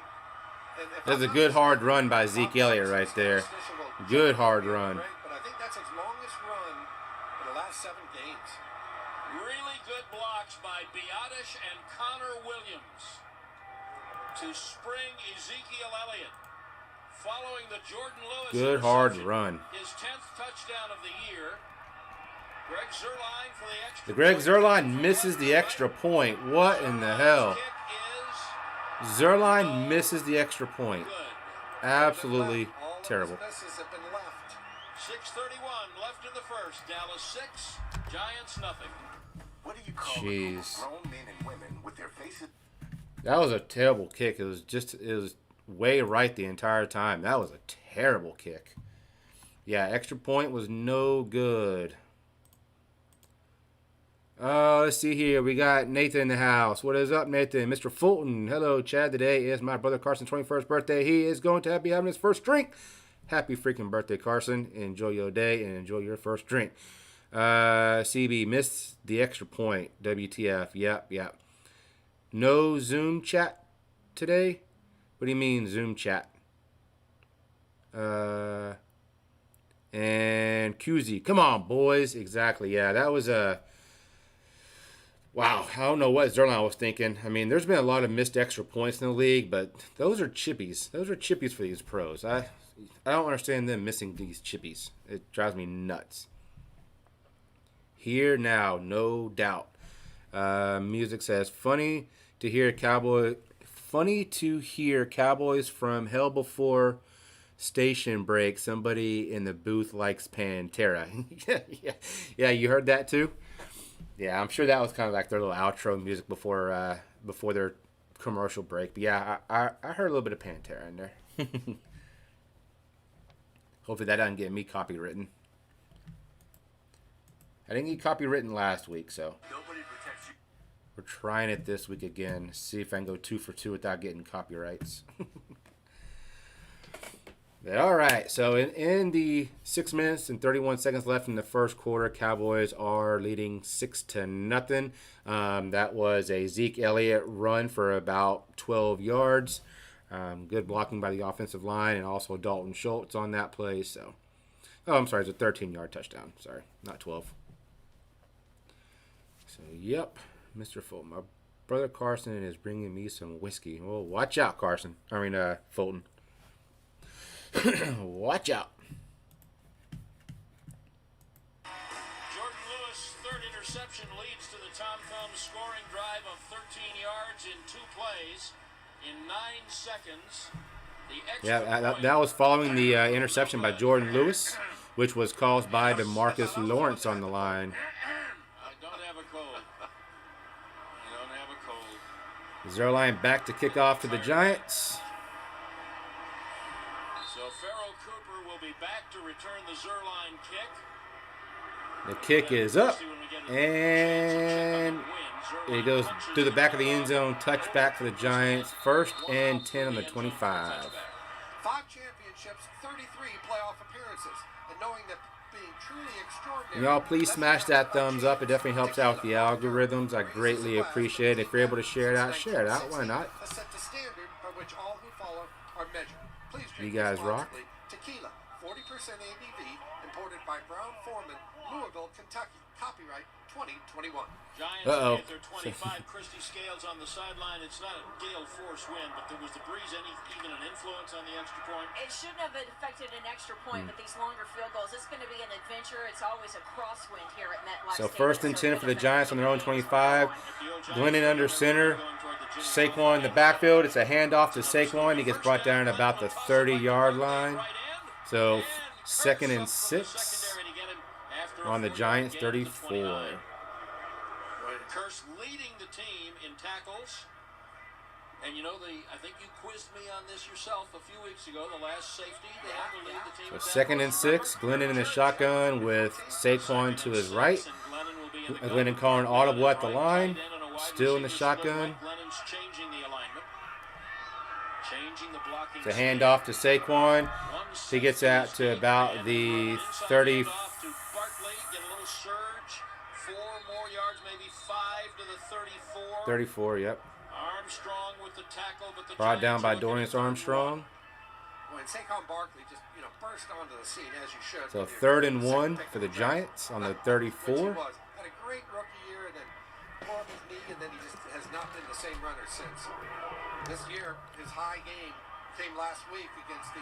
That's a good hard run by Zeke Elliott right there. Good hard run. But I think that's his longest run in the last 7 games. Really good blocks by Biotish and Connor Williams to spring Ezekiel Elliott. Following the Jordan Lewis Good hard run. His 10th touchdown of the year. Greg Zuerlein for the extra. Greg Zuerlein misses the extra point. What in the hell? Zuerlein misses the extra point. Absolutely terrible. 6:31 left in the first. Dallas 6, Giants nothing. What do you call Jeez. grown men and women with their faces? That was a terrible kick. It was way right the entire time. That was a terrible kick. Yeah, extra point was no good. Let's see here. We got Nathan in the house. What is up, Nathan? Mr. Fulton. Hello, Chad. Today is my brother Carson's 21st birthday. He is going to be having his first drink. Happy freaking birthday, Carson. Enjoy your day and enjoy your first drink. CB missed the extra point. WTF. Yep. No Zoom chat today? What do you mean Zoom chat? And QZ. Come on, boys. Exactly. Yeah, that was a... Wow, I don't know what Zuerlein was thinking. I mean, there's been a lot of missed extra points in the league, but those are chippies. Those are chippies for these pros. I don't understand them missing these chippies. It drives me nuts. Here now, no doubt. Music says, funny to hear Cowboys from hell before station break. Somebody in the booth likes Pantera. Yeah, you heard that too? Yeah, I'm sure that was kind of like their little outro music before their commercial break. But yeah, I heard a little bit of Pantera in there. Hopefully that doesn't get me copywritten. I didn't get copywritten last week, so we're trying it this week again. See if I can go 2 for 2 without getting copyrights. But all right, so in the 6 minutes and 31 seconds left in the first quarter, Cowboys are leading 6-0. That was a Zeke Elliott run for about 12 yards. Good blocking by the offensive line, and also Dalton Schultz on that play. So, I'm sorry, it's a 13-yard touchdown. Sorry, not 12. So, yep, Mr. Fulton. My brother Carson is bringing me some whiskey. Well, watch out, Fulton. Watch out. Jordan Lewis' third interception leads to the Tom Thumb scoring drive of 13 yards in 2 plays in 9 seconds. That was following the interception by Jordan Lewis, which was caused by DeMarcus Lawrence on the line. I don't have a cold. Zuerlein back to kick off to the Giants. So Farrell Cooper will be back to return the Zuerlein kick. The kick is up, and it goes through the back of the end zone. Touchback for the Giants. 1st and 10 on the 25. 5 championships, 33 playoff appearances, and knowing that being truly extraordinary. Y'all, please smash that thumbs up. It definitely helps out with the algorithms. I greatly appreciate it. If you're able to share it out, share it out. Why not? Set the standard by which all who follow are measured. Please drink You guys rock. responsibly. Tequila, 40% ABV, imported by Brown-Forman, Louisville, Kentucky. Copyright 2021. Giants Uh-oh. get their 25. Christie Scales on the sideline. It's not a gale force wind, but there was the breeze, even an influence on the extra point? It shouldn't have affected an extra point, but these longer field goals, it's going to be an adventure. It's always a crosswind here at MetLife So Stadium. 1st and 10 for the Giants on their own 25. Glennon under center. Saquon in the backfield. It's a handoff to Saquon. He gets brought down at about the 30-yard line. So 2nd and 6 on the Giants 34. Curse leading the team in tackles. And you know, I think you quizzed me on this yourself a few weeks ago. The last safety, they have to lead the team. So 2nd and 6. Glennon in the shotgun with Saquon to his right. Glennon calling audible at the line. Still in the shotgun. Glennon's changing the alignment. Changing the blocking. It's a handoff to Saquon. He gets out to about the 30. Barkley, get a little surge. 4 more yards, maybe 5 to the 34. 34, yep. Armstrong with the tackle, but the Brought down by Giants are Dorian Armstrong. When Saquon Barkley just, burst onto the scene as you should. So 3rd and 1 for the Giants on the 34. Had a great rookie year and then tore up his knee, and then he just has not been the same runner since. This year, his high game came last week against the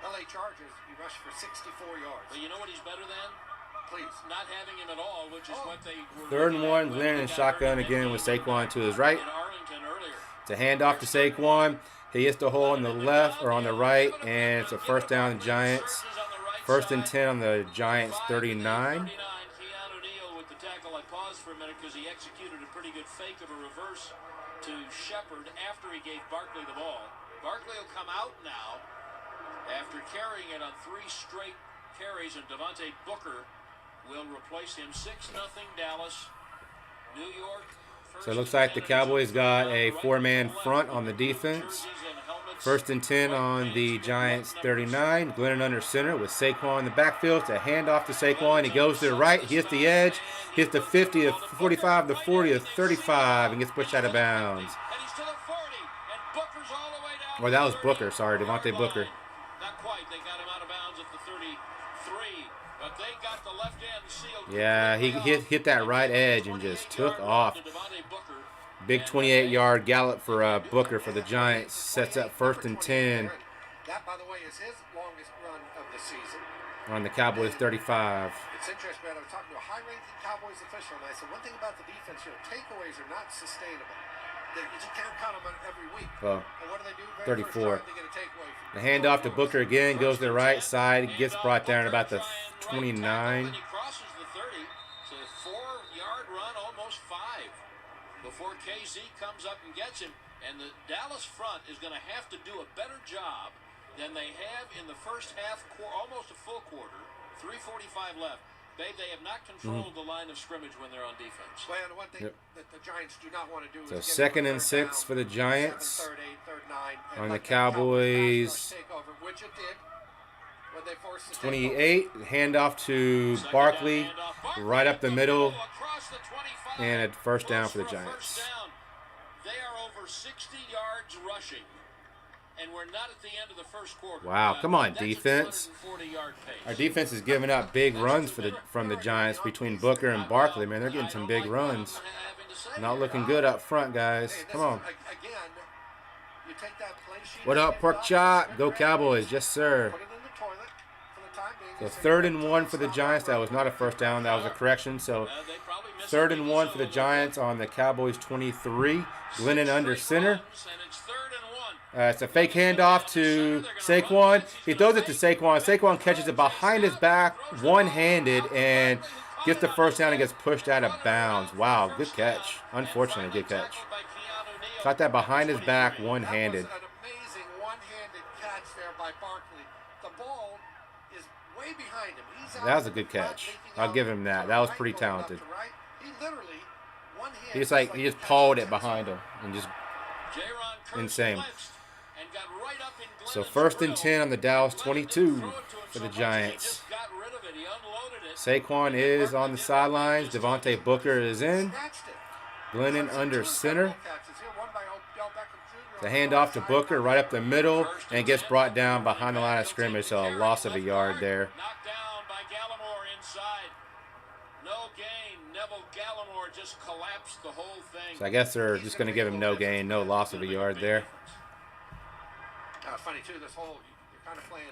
LA Chargers. He rushed for 64 yards. But you know what he's better than? Please. Not having him at all, which is what they were. 3rd and 1. Glennon in shotgun again with Saquon to his right. In Arlington earlier. It's a handoff to Saquon. He hits the hole on the left or on the right, and it's a 1st down the Giants. 1st and 10 on the Giants 39. Keanu Neal with the tackle. I paused for a minute because he executed a pretty good fake of a reverse to Shepard after he gave Barkley the ball. Barkley will come out now after carrying it on 3 straight carries, and Devontae Booker will replace him. 6-0 Dallas. New York. So it looks like the Cowboys got a 4-man front on the defense. 1st and 10 on the Giants 39. Glennon under center with Saquon in the backfield. It's a handoff to Saquon. He goes to the right. He hits the edge. Hits the 50, the 45, the 40, the 35, and gets pushed out of bounds. Well, that was Booker. Sorry, Devontae Booker. Not quite. They got him out of bounds at the 33, but they got the left end sealed. Yeah, he hit that right edge and just took off. Big 28-yard gallop for Booker for the Giants. Sets up 1st and 10 That, by the way, is his longest run of the season. on the Cowboys 35. It's interesting, man. I was talking to a high-ranking Cowboys official, and I said, one thing about the defense, takeaways are not sustainable. You just can't count them every week. Well, And what do they do? Very 34. first time, they get a takeaway from The handoff to Booker again. Goes to the right side. Gets brought down about the 29. And he crosses the 30. It's a 4-yard run, almost 5, before KZ comes up and gets him. And the Dallas front is going to have to do a better job than they have in the first half, almost a full quarter. 3:45 left. They have not controlled the line of scrimmage when they're on defense. Well, and one thing that the Giants do not want to do So is 2nd and 6 for the Giants. 7, 3rd, 8, 3rd, 9, and On the let Cowboys. take over, which it did when they forced the 28. Handoff to Barkley. Right up the middle. And a 1st down for the Giants. They are over 60 yards rushing. And we're not at the end of the first quarter. Wow, come on, That's a defense. 240-yard pace. Our defense is giving up big runs from the Giants between Booker and Barkley. Man, they're getting some big runs. Not looking good up front, guys. Come on. Again, you take that play sheet. What up, Pork Chop? Go Cowboys. Yes, sir. Put it in the toilet for the time being. So 3rd and 1 for the Giants. That was not a 1st down. That was a correction. So 3rd and 1 for the Giants on the Cowboys 23. Glennon under center. It's a fake handoff to Saquon. He throws it to Saquon. Saquon catches it behind his back, one-handed, and gets the 1st down and gets pushed out of bounds. Wow, good catch. Unfortunately, good catch. Caught that behind his back, one-handed. That was an amazing one-handed catch there by Barkley. The ball is way behind him. He's That was a good catch. I'll give him that. That was pretty talented. He literally one hand. He just pawed it behind him and just J-Ron insane. blitzed and got right up in So Glennon's 1st and grill. 10 on the Dallas Glennon didn't 22 throw it to him for so the much, he Giants. just got rid of it. He unloaded it. Saquon is on the sidelines. Devontae Booker is in. Glennon under center. The handoff to Booker right up the middle and gets brought down behind the line of scrimmage. So a loss of a yard there. Knocked down by Gallimore inside. No gain. Neville Gallimore just collapsed the whole thing. So I guess they're just going to give him no gain, no loss of a yard there. Funny too. This whole you're kind of playing.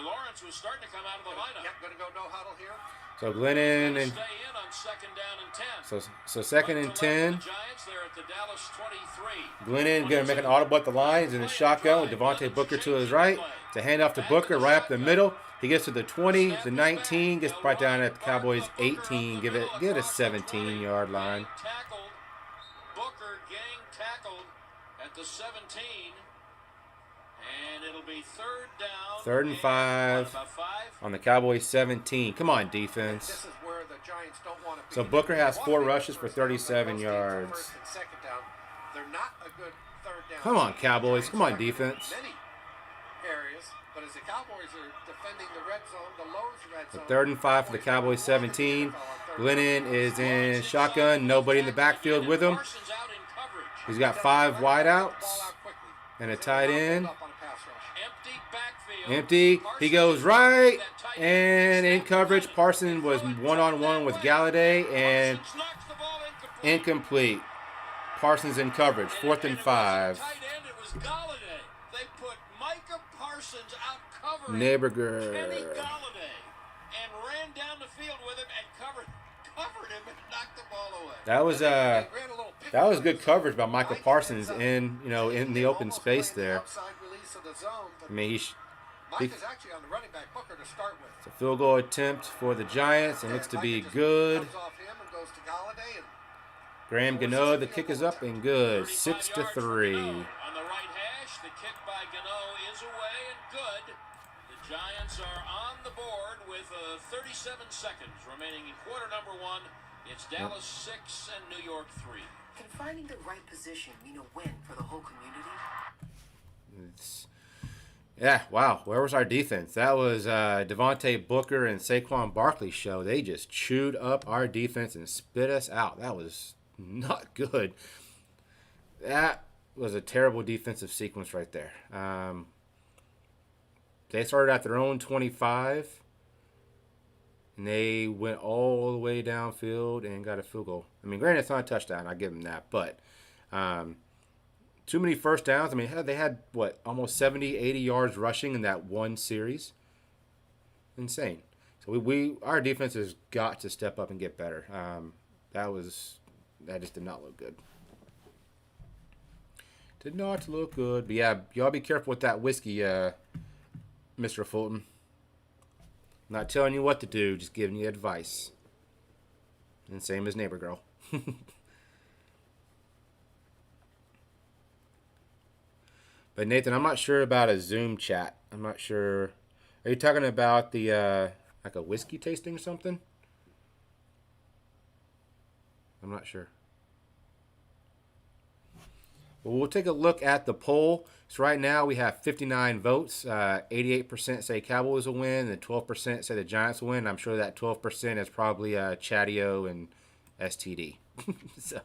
Lawrence was starting to come out of the lineup. Yep, going to go no huddle here. So Glennon and Stay in on 2nd down and 10. so 2nd and 10. Giants, they're at the Dallas 23. Glennon going to make an audible at the lines in the shotgun with Devontae Booker to his right. To hand off to Booker right up the middle. He gets to the 20, the 19, gets brought down at the Cowboys 18. Give it a 17-yard line. Tackled. Booker gang tackled at the 17. And it'll be 3rd down. 3rd and 5 about 5. on the Cowboys 17. Come on, defense. This is where the Giants don't want to be. So Booker has 4 rushes for First down, 37 first yards. and second down. They're not a good 3rd down. Come on, team. Cowboys. Come on, Giants are defense. Many areas, but as the Cowboys are defending the red zone, the Lowe's red zone. 3rd and 5 for the Cowboys 17. Glennon is in shotgun. Nobody in the backfield with him. Parsons out in coverage. He's got 5 wideouts and a tight end. Empty backfield. Empty. He goes right and in coverage. Parsons was one-on-one with Galladay and Parsons knocks the ball incomplete. incomplete. Parsons in coverage. 4th and 5. Tight end, it was Galladay. They put Micah Parsons out covering Neighborger. Kenny Galladay and ran down the field with him and covered him and knocked the ball away. That was good coverage by Michael Parsons in the open space there. I mean, Mike is actually on the running back Booker to start with. it's a field goal attempt for the Giants. It looks to be good. Comes off him and goes to Galladay and Graham Gano, the kick is up and good. 6 to 3. On the right hash, the kick by Gano is away and good. The Giants are on the board with 37 seconds remaining in quarter number 1. It's Dallas 6 and New York 3. Can finding the right position mean a win for the whole community? Yeah, wow. Where was our defense? That was Devontae Booker and Saquon Barkley's show. They just chewed up our defense and spit us out. That was not good. That was a terrible defensive sequence right there. They started at their own 25, and they went all the way downfield and got a field goal. I mean, granted, it's not a touchdown. I give them that. But too many first downs. I mean, they had, almost 70, 80 yards rushing in that one series. Insane. So our defense has got to step up and get better. That just did not look good. Did not look good. But yeah, y'all be careful with that whiskey, Mr. Fulton. I'm not telling you what to do, just giving you advice. And same as neighbor girl. But Nathan, I'm not sure about a Zoom chat. I'm not sure. Are you talking about the like a whiskey tasting or something? I'm not sure. Well, we'll take a look at the poll. So right now we have 59 votes. 88% say Cowboys will win, and 12% say the Giants will win. I'm sure that 12% is probably Chatio and STD. So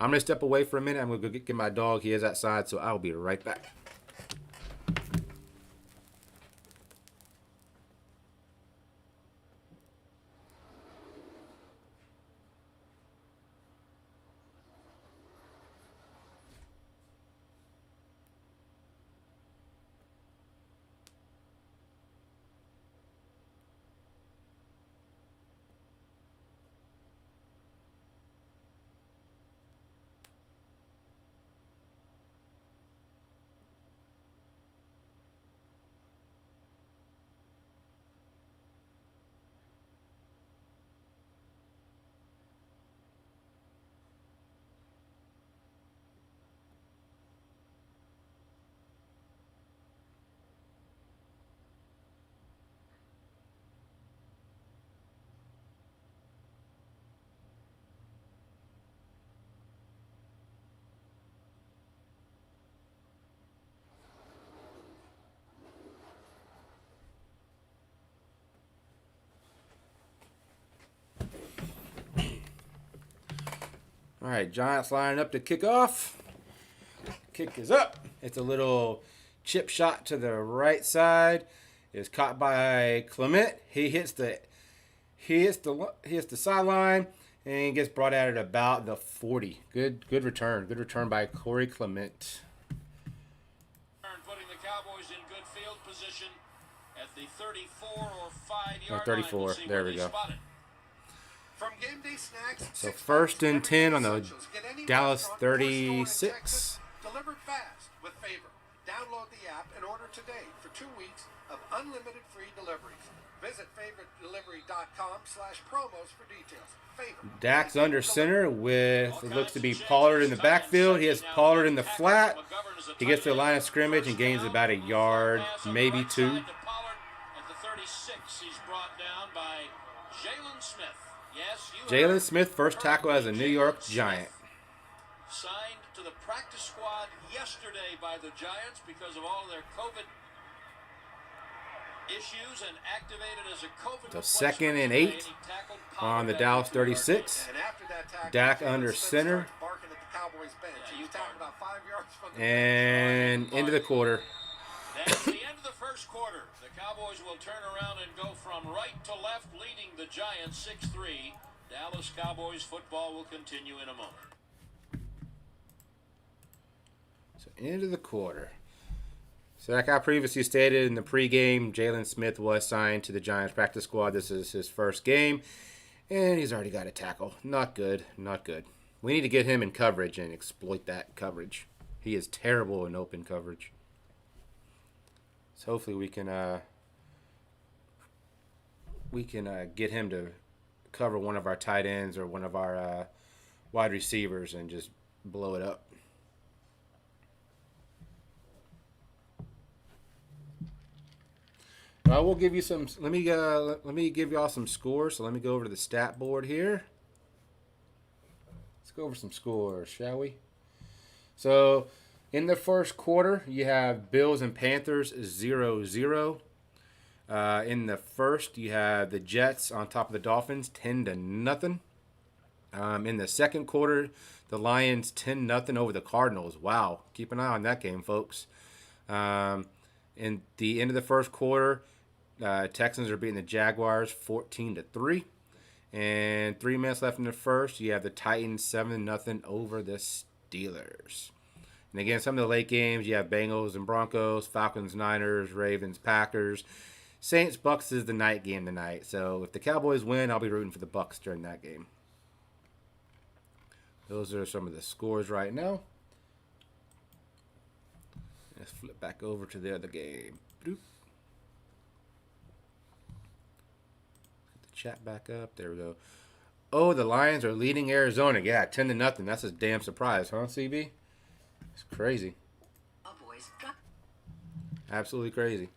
I'm going to step away for a minute. I'm going to go get my dog. He is outside, so I'll be right back. All right, Giants lining up to kick off. Kick is up. It's a little chip shot to the right side. It's caught by Clement. He hits the sideline and gets brought out at about the 40. Good return. Good return by Corey Clement. Putting the Cowboys in good field position at the 34 or 5-yard 34. line. There we go. From game day snacks, So first and 10 on the Dallas 36. Delivered fast with Favor. Download the app and order today for 2 weeks of unlimited free deliveries. Visit favoritedelivery.com/promos for details. Favor. Dak's under center with, it looks to be Pollard in the backfield. He has Pollard in the flat. He gets to the line of scrimmage and gains about a yard, maybe 2. At the 36, he's brought down by Jalen Smith. Yes, Jalen Smith, first tackle as a New York Giant. Signed to the practice squad yesterday by the Giants because of all their COVID issues and activated as a COVID. So second and 8 on the Dallas 36. Dak under center. And into the quarter. That's the end of the first quarter. The Cowboys will turn around and go from right to left, leading the Giants 6-3. Dallas Cowboys football will continue in a moment. So into the quarter. So like I previously stated in the pregame, Jalen Smith was signed to the Giants practice squad. This is his first game, and he's already got a tackle. Not good, not good. We need to get him in coverage and exploit that coverage. He is terrible in open coverage. So hopefully we can get him to cover one of our tight ends or one of our wide receivers and just blow it up. We'll give you some. Let me give y'all some scores. So let me go over to the stat board here. Let's go over some scores, shall we? So in the first quarter, you have Bills and Panthers 0-0. In the first, you have the Jets on top of the Dolphins 10-0. In the second quarter, the Lions 10-0 over the Cardinals. Wow, keep an eye on that game, folks. In the end of the first quarter, Texans are beating the Jaguars 14-3. And 3 minutes left in the first, you have the Titans 7-0 over the Steelers. And again, some of the late games, you have Bengals and Broncos, Falcons, Niners, Ravens, Packers. Saints, Bucks is the night game tonight. So if the Cowboys win, I'll be rooting for the Bucks during that game. Those are some of the scores right now. Let's flip back over to the other game. Bloop. Get the chat back up. There we go. Oh, the Lions are leading Arizona. Yeah, 10-0. That's a damn surprise, huh, CB? It's crazy. Absolutely crazy.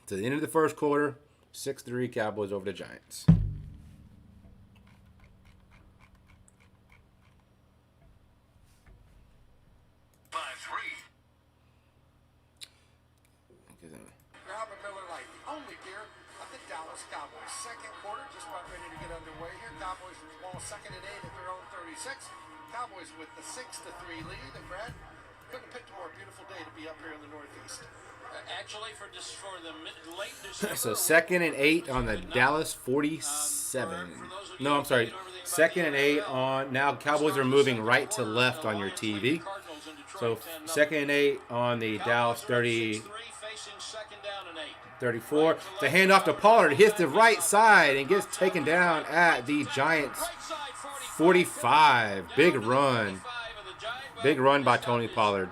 To the end of the first quarter, 6-3 Cowboys over the Giants. Robert Miller Lite, the only beer of the Dallas Cowboys. Second quarter, just about ready to get underway here. Cowboys with the ball second and 8 at their own 36. Cowboys with the 6-3 lead. And Brad, couldn't have picked a more beautiful day to be up here in the Northeast. Actually, for the late December. So second and 8 on the Dallas 47. No, I'm sorry. Second and 8 on. Now Cowboys are moving right to left on your TV. So second and 8 on the Dallas 34. The handoff to Pollard hits the right side and gets taken down at the Giants 45. Big run. Big run by Tony Pollard.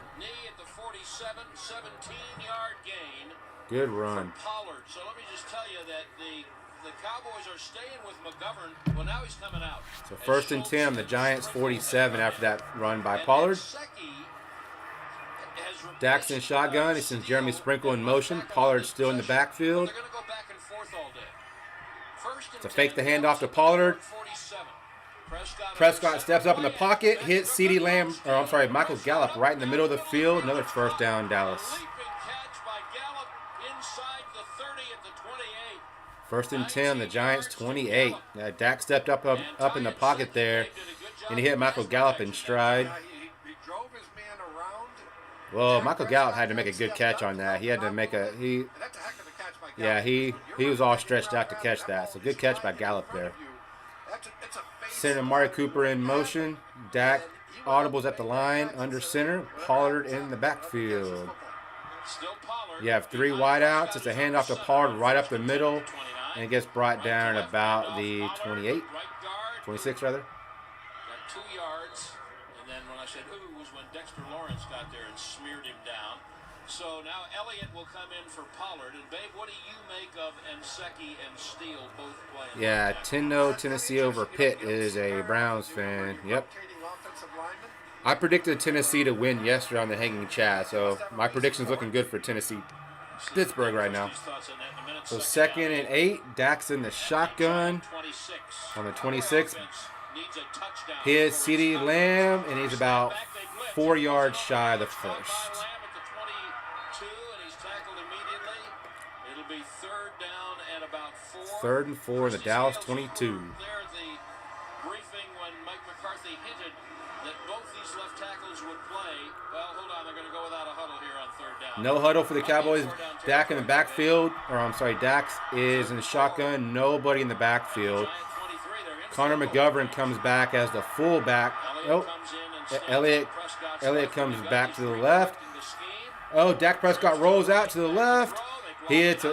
Good run. Pollard. So let me just tell you that the Cowboys are staying with McGovern. Well, now he's coming out. So first and 10, the Giants 47 after that run by Pollard. Dak's in shotgun. He sends Jeremy Sprinkle in motion. Pollard still in the backfield. They're going to go back and forth all day. To fake the handoff to Pollard. Prescott steps up in the pocket, hits CeeDee Lamb, or I'm sorry, Michael Gallup right in the middle of the field. Another first down, Dallas. First and 10, the Giants 28. Dak stepped up in the pocket there, and he hit Michael Gallup in stride. He drove his man around. Well, Michael Gallup had to make a good catch on that. He had to make a he. That's a heck of a catch by Gallup. Yeah, he was all stretched out to catch that. So good catch by Gallup there. Center Amari Cooper in motion. Dak audibles at the line under center. Pollard in the backfield. You have 3 wideouts. It's a handoff to Pollard right up the middle, and it gets brought down at about the 28, 26 rather. Got 2 yards, and then when I said ooh was when Dexter Lawrence got there and smeared him down. So now Elliott will come in for Pollard. And Babe, what do you make of Nseki and Steele both playing? Yeah, 10-0 Tennessee over Pitt is a Browns fan. Yep. I predicted Tennessee to win yesterday on the Hanging Chat, so my prediction's looking good for Tennessee. Pittsburgh right now. So 2nd and 8, Dak's in the shotgun on the 26. He is CeeDee Lamb, and he's about 4 yards shy of the first. It'll be 3rd down and about 4. 3rd and 4 in the Dallas 22. There, the briefing when Mike McCarthy hinted that both these left tackles would play. Well, hold on, they're going to go without a huddle here on 3rd down. No huddle for the Cowboys. Dak in the backfield, or I'm sorry, Dax is in the shotgun. Nobody in the backfield. Connor McGovern comes back as the fullback. Oh, Elliott comes back to the left. Oh, Dak Prescott rolls out to the left. He hits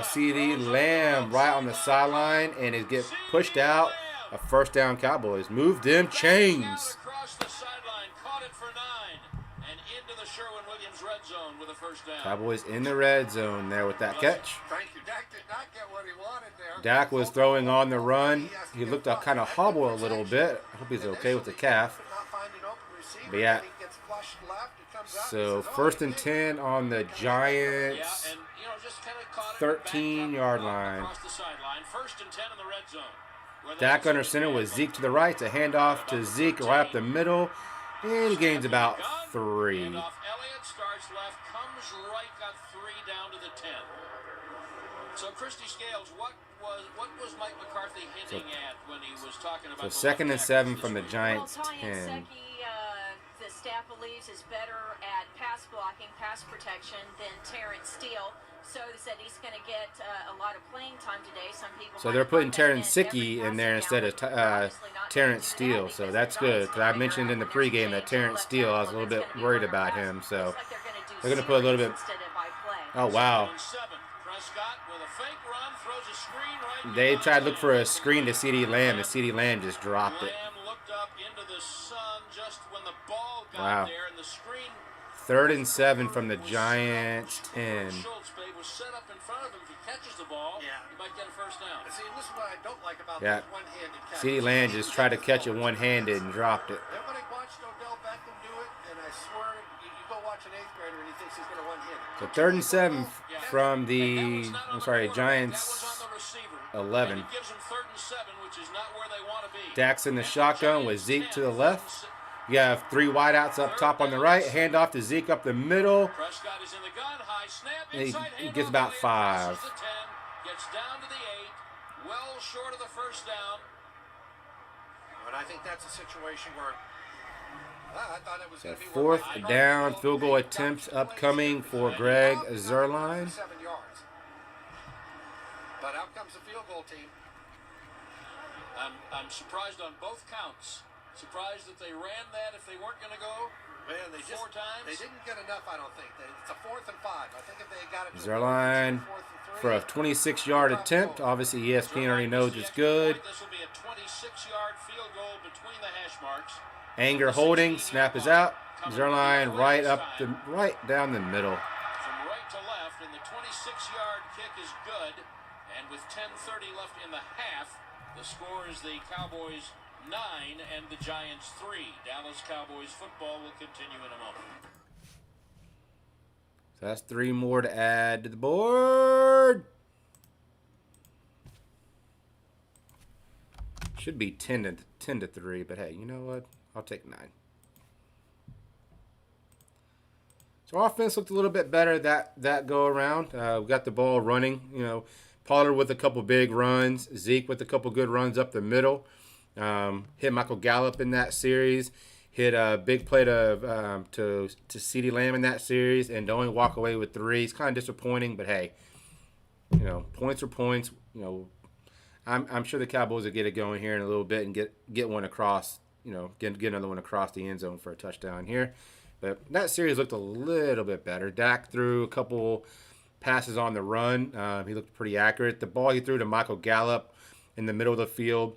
CeeDee Lamb right on the sideline, and it gets pushed out. A 1st down Cowboys. Move them chains. Cowboys in the red zone there with that catch. Thank you. Dak did not get what he wanted there. Dak was throwing on the run. He looked kind of hobble a little bit. I hope he's okay with the calf. But yeah. So 1st and 10 on the Giants 13-yard line. Dak under center with Zeke to the right. It's a handoff to Zeke right up the middle. And he gains about 3. Elliott starts left, comes right, got 3 down to the 10. So Christy Scales, what was Mike McCarthy hinting at when he was talking about? So 2nd and 7 from the Giants 10. The staff believes is better at pass blocking, pass protection than Terrence Steele. So they said he's going to get a lot of playing time today. Some people. So they're putting Terrence Sicky in there instead of Terrence Steele. So that's good, because I mentioned in the pregame that Terrence Steele, I was a little bit worried about him. So they're going to put a little bit. Oh wow. They tried to look for a screen to CeeDee Lamb, and CeeDee Lamb just dropped it. Wow. 3rd and 7 from the Giants 10. Yeah. CeeDee Lamb just tried to catch it one-handed and dropped it. Everybody watched Odell Beckham do it, and I swear, you go watch an 8th grader and he thinks he's going to one-hit it. So 3rd and 7 from the, Giants 11. Dak's in the shotgun with Zeke to the left. You have 3 wideouts up top on the right. Handoff to Zeke up the middle. He gets about 5. Gets down to the 8, well short of the 1st down. And I think that's a situation where I thought it was So going to be 4th down, field goal attempts upcoming for Greg Zuerlein. 7 yards. But out comes the field goal team. I'm surprised on both counts. Surprised that they ran that if they weren't going to go. Man, they 4 times. They didn't get enough, I don't think. It's a 4th and 5. I think if they got it. Zuerlein for a 26-yard attempt. Obviously, ESPN already knows it's good. This will be a 26-yard field goal between the hash marks. Anger holding. Snap is out. Zuerlein right down the middle. From right to left, and the 26-yard kick is good. And with 10:30 left in the half, the score is the Cowboys 9 and the Giants 3. Dallas Cowboys football will continue in a moment. So that's 3 more to add to the board. Should be 10 to 3, but hey, you know what? I'll take 9. So offense looked a little bit better that go around. We got the ball running. Pollard with a couple big runs. Zeke with a couple good runs up the middle. Hit Michael Gallup in that series. Hit a big play to CeeDee Lamb in that series, and to only walk away with 3. It's kind of disappointing, but hey, points are points. I'm sure the Cowboys will get it going here in a little bit and get one across. Get another one across the end zone for a touchdown here. But that series looked a little bit better. Dak threw a couple passes on the run. He looked pretty accurate. The ball he threw to Michael Gallup in the middle of the field,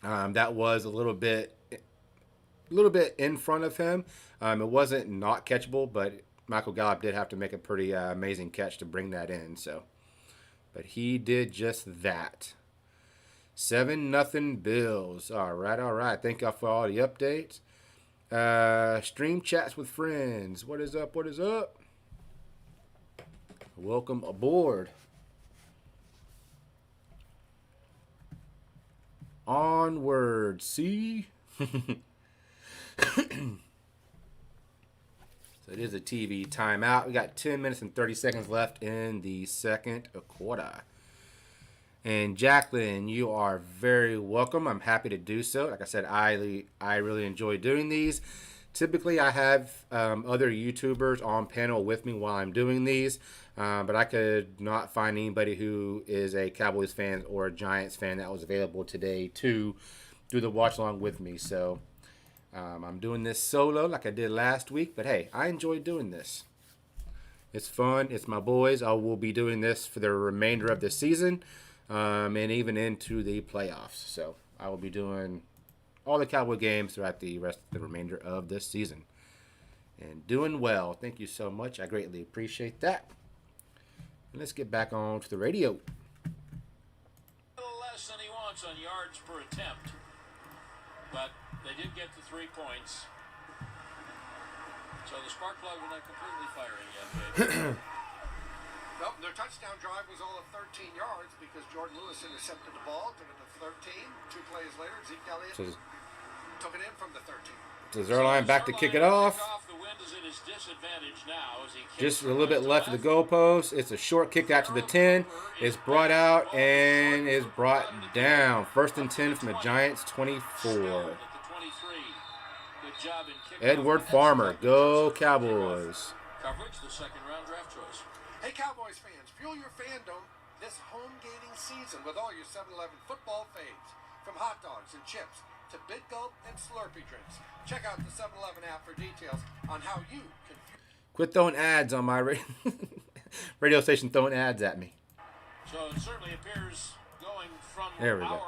that was a little bit in front of him. It wasn't not catchable, but Michael Gallup did have to make a pretty amazing catch to bring that in. But he did just that. 7-0 Bills. All right. Thank y'all for all the updates. Stream chats with friends. What is up? Welcome aboard. Onward, see? So it is a TV timeout. We got 10 minutes and 30 seconds left in the second quarter. And Jacqueline, you are very welcome. I'm happy to do so. Like I said, I really enjoy doing these. Typically, I have other YouTubers on panel with me while I'm doing these, but I could not find anybody who is a Cowboys fan or a Giants fan that was available today to do the watch along with me. So I'm doing this solo like I did last week, but hey, I enjoy doing this. It's fun. It's my boys. I will be doing this for the remainder of the season. And even into the playoffs. So I will be doing all the Cowboy games throughout the rest of the remainder of this season. And doing well. Thank you so much. I greatly appreciate that. And let's get back on to the radio. A little less than he wants on yards per attempt. But they did get the 3 points. So the spark plug was not completely firing yet. Well, their touchdown drive was all of 13 yards because Jordan Lewis intercepted the ball, took it to 13. 2 plays later, Zeke Elliott took it in from the 13. So Zerline back to kick it off. The wind is at his disadvantage now as he Just a little bit left of the goalpost. It's a short kick out to the 10. It's brought out and is brought down. 1st and 10 from the Giants 24. Edward Farmer, go Cowboys. Coverage, the 2nd round draft choice. Hey, Cowboys fans, fuel your fandom this home gating season with all your 7-Eleven football faves. From hot dogs and chips to Big Gulp and Slurpee drinks. Check out the 7-Eleven app for details on how you can... Quit throwing ads on my radio station, throwing ads at me. So it certainly appears going from there we go. Right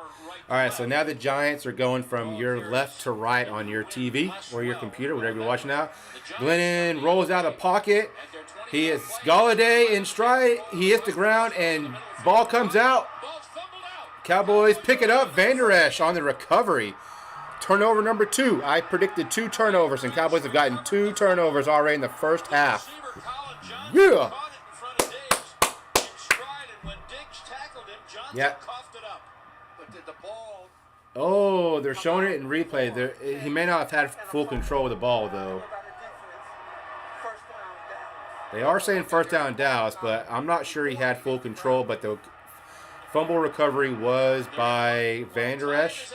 all right, so now the Giants are going from your left to right on your TV or your computer, whatever you're watching now. Glennon rolls out of the pocket. He is Galladay in stride. He hits the ground and ball comes out. Cowboys pick it up. Van Der Esch on the recovery. Turnover number 2. I predicted 2 turnovers, and Cowboys have gotten 2 turnovers already in the first half. Yeah. Yeah. Oh, they're showing it in replay. He may not have had full control of the ball, though. They are saying 1st down Dallas, but I'm not sure he had full control. But the fumble recovery was by Van Der Esch.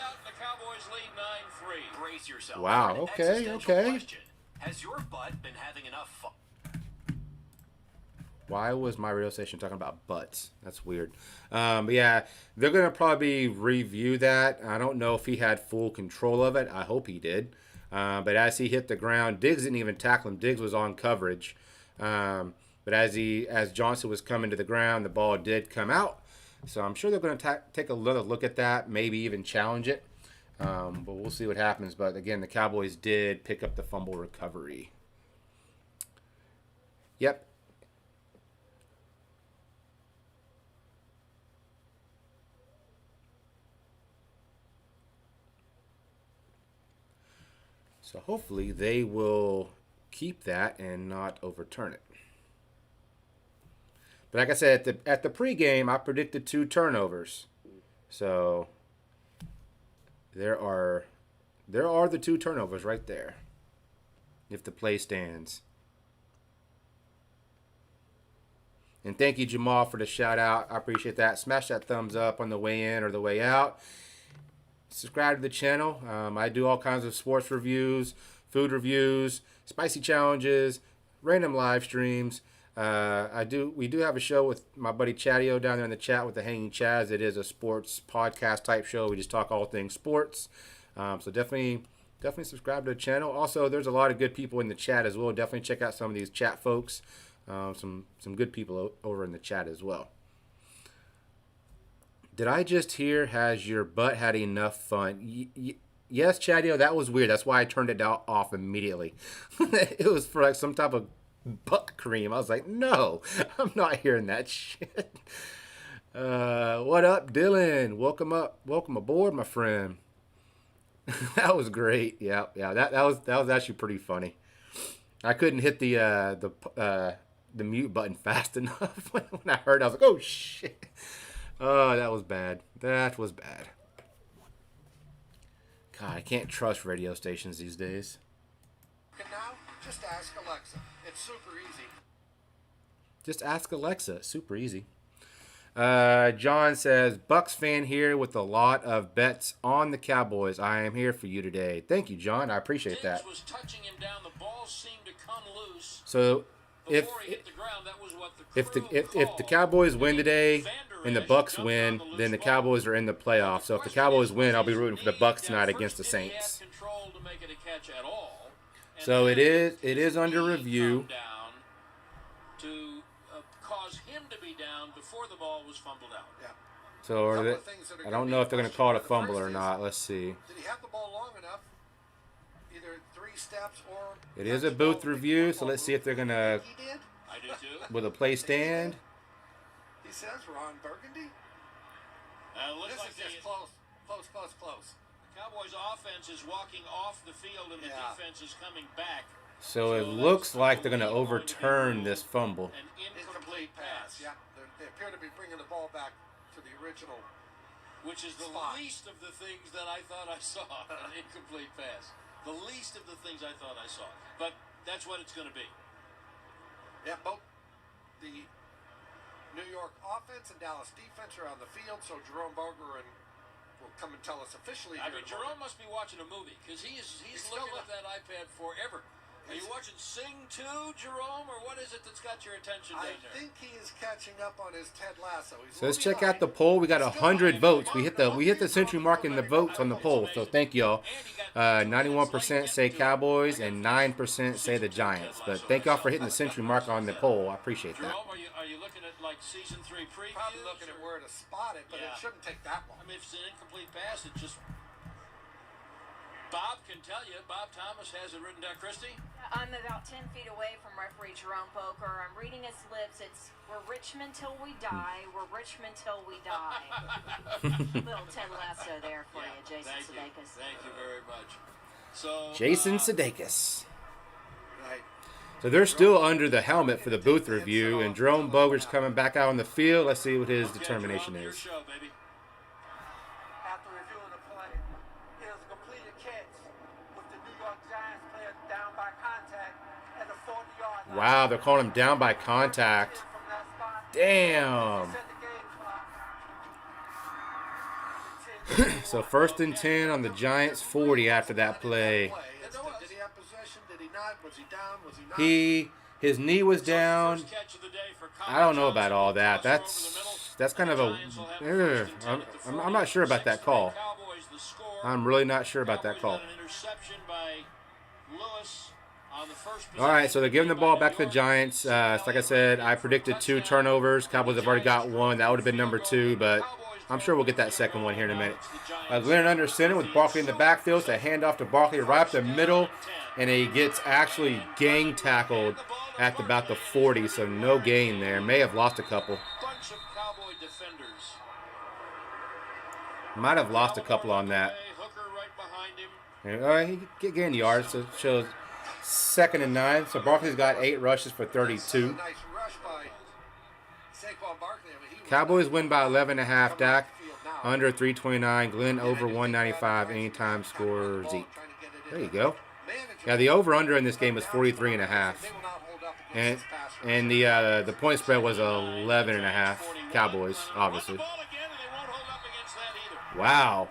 Wow, okay. Has your butt been having enough fun? Why was my radio station talking about butts? That's weird. But yeah, they're going to probably review that. I don't know if he had full control of it. I hope he did. But as he hit the ground, Diggs didn't even tackle him. Diggs was on coverage. But as Johnson was coming to the ground, the ball did come out. So I'm sure they're going to take a look at that, maybe even challenge it. But we'll see what happens. But again, the Cowboys did pick up the fumble recovery. Yep. So hopefully they will keep that and not overturn it. But like I said, at the pregame, I predicted 2 turnovers. So there are the 2 turnovers right there, if the play stands. And thank you, Jamal, for the shout out. I appreciate that. Smash that thumbs up on the way in or the way out. Subscribe to the channel. I do all kinds of sports reviews, food reviews, spicy challenges, random live streams. We do have a show with my buddy Chadio down there in the chat with the Hanging Chaz. It is a sports podcast type show. We just talk all things sports. So definitely subscribe to the channel. Also, there's a lot of good people in the chat as well. Definitely check out some of these chat folks. Some good people over in the chat as well. Did I just hear, has your butt had enough fun? Yes, Chadio, that was weird. That's why I turned it off immediately. It was for like some type of butt cream. I was like, no, I'm not hearing that shit. What up, Dylan? Welcome aboard, my friend. That was great. Yeah. That was actually pretty funny. I couldn't hit the mute button fast enough when I heard it. I was like, oh shit. Oh, that was bad. That was bad. God, I can't trust radio stations these days. And now, just ask Alexa. It's super easy. Just ask Alexa. Super easy. John says, Bucks fan here with a lot of bets on the Cowboys. I am here for you today. Thank you, John. I appreciate that. Was touching him down. The ball seemed to come loose. So if the Cowboys win today and the Bucks win, then the Cowboys are in the playoffs. So if the Cowboys win, I'll be rooting for the Bucks tonight against the Saints. So it is under review. To cause him to be down before the ball was fumbled out. Yeah. So I don't know if they're going to call it a fumble or not. Let's see. Did he have the ball long enough? Either 3 steps or... It is a booth review, so let's see if they're going to... He did? I do too. With a play stand. He says Ron Burgundy. This is just close. The Cowboys' offense is walking off the field and the defense is coming back. So it looks like they're going to overturn this fumble. An incomplete pass. Yeah, they appear to be bringing the ball back to the original. Which is the least of the things that I thought I saw. An incomplete pass. The least of the things I thought I saw. But that's what it's going to be. Yeah, both the New York offense and Dallas defense are on the field, so Jerome Boger will come and tell us officially. I mean, Jerome must be watching a movie because he's looking at that iPad forever. Are you watching Sing 2, Jerome, or what is it that's got your attention down there? I think he is catching up on his Ted Lasso. So let's check out the poll. We got 100 votes. We hit the century mark in the votes on the poll. So thank y'all. 91% say Cowboys and 9% say the Giants. But thank y'all for hitting the century mark on the poll. I appreciate that. Jerome, are you looking at like season 3 previews? Probably looking at where to spot it, but it shouldn't take that long. I mean, if it's an incomplete pass, it just... Bob can tell you. Bob Thomas has it written down. Christy? I'm about 10 feet away from referee Jerome Boker. I'm reading his lips. It's, we're Richmond till we die. We're Richmond till we die. Little Ted Lasso there for you, Jason Sudeikis. Thank you very much. So Jason Sudeikis. Right. So they're still under the helmet for the booth review, and Jerome Boger's coming back out on the field. Let's see what his determination Jerome, is. your show, baby. After reviewing the play, it was a completed catch with the New York Giants player down by contact at the 40-yard line. Wow, they're calling him down by contact. From that spot, Damn. set the game clock. So 1st and 10 on the Giants 40 after that play. Did he have possession? Did he not? Was he down? Was he not? His knee was down. I don't know about all that. That's kind of a... I'm not sure about that call. I'm really not sure about that call. All right, so they're giving the ball back to the Giants. Like I said, I predicted 2 turnovers. Cowboys have already got 1. That would have been number 2, but I'm sure we'll get that second one here in a minute. Glenn under center with Barkley in the backfield. So a handoff to Barkley right up the middle, and he gets actually gang tackled at about the 40, so no gain there. May have lost a couple. Might have lost a couple on that. He gained yards, so it shows 2nd and 9. So Barkley's got 8 rushes for 32. Nice rush by Saquon Barkley. Cowboys win by 11.5. Dak under 329. Glenn over 195. Anytime score Zeke. There you go. Yeah, the over-under in this game is 43.5. And the point spread was 11.5. Cowboys, obviously. Wow.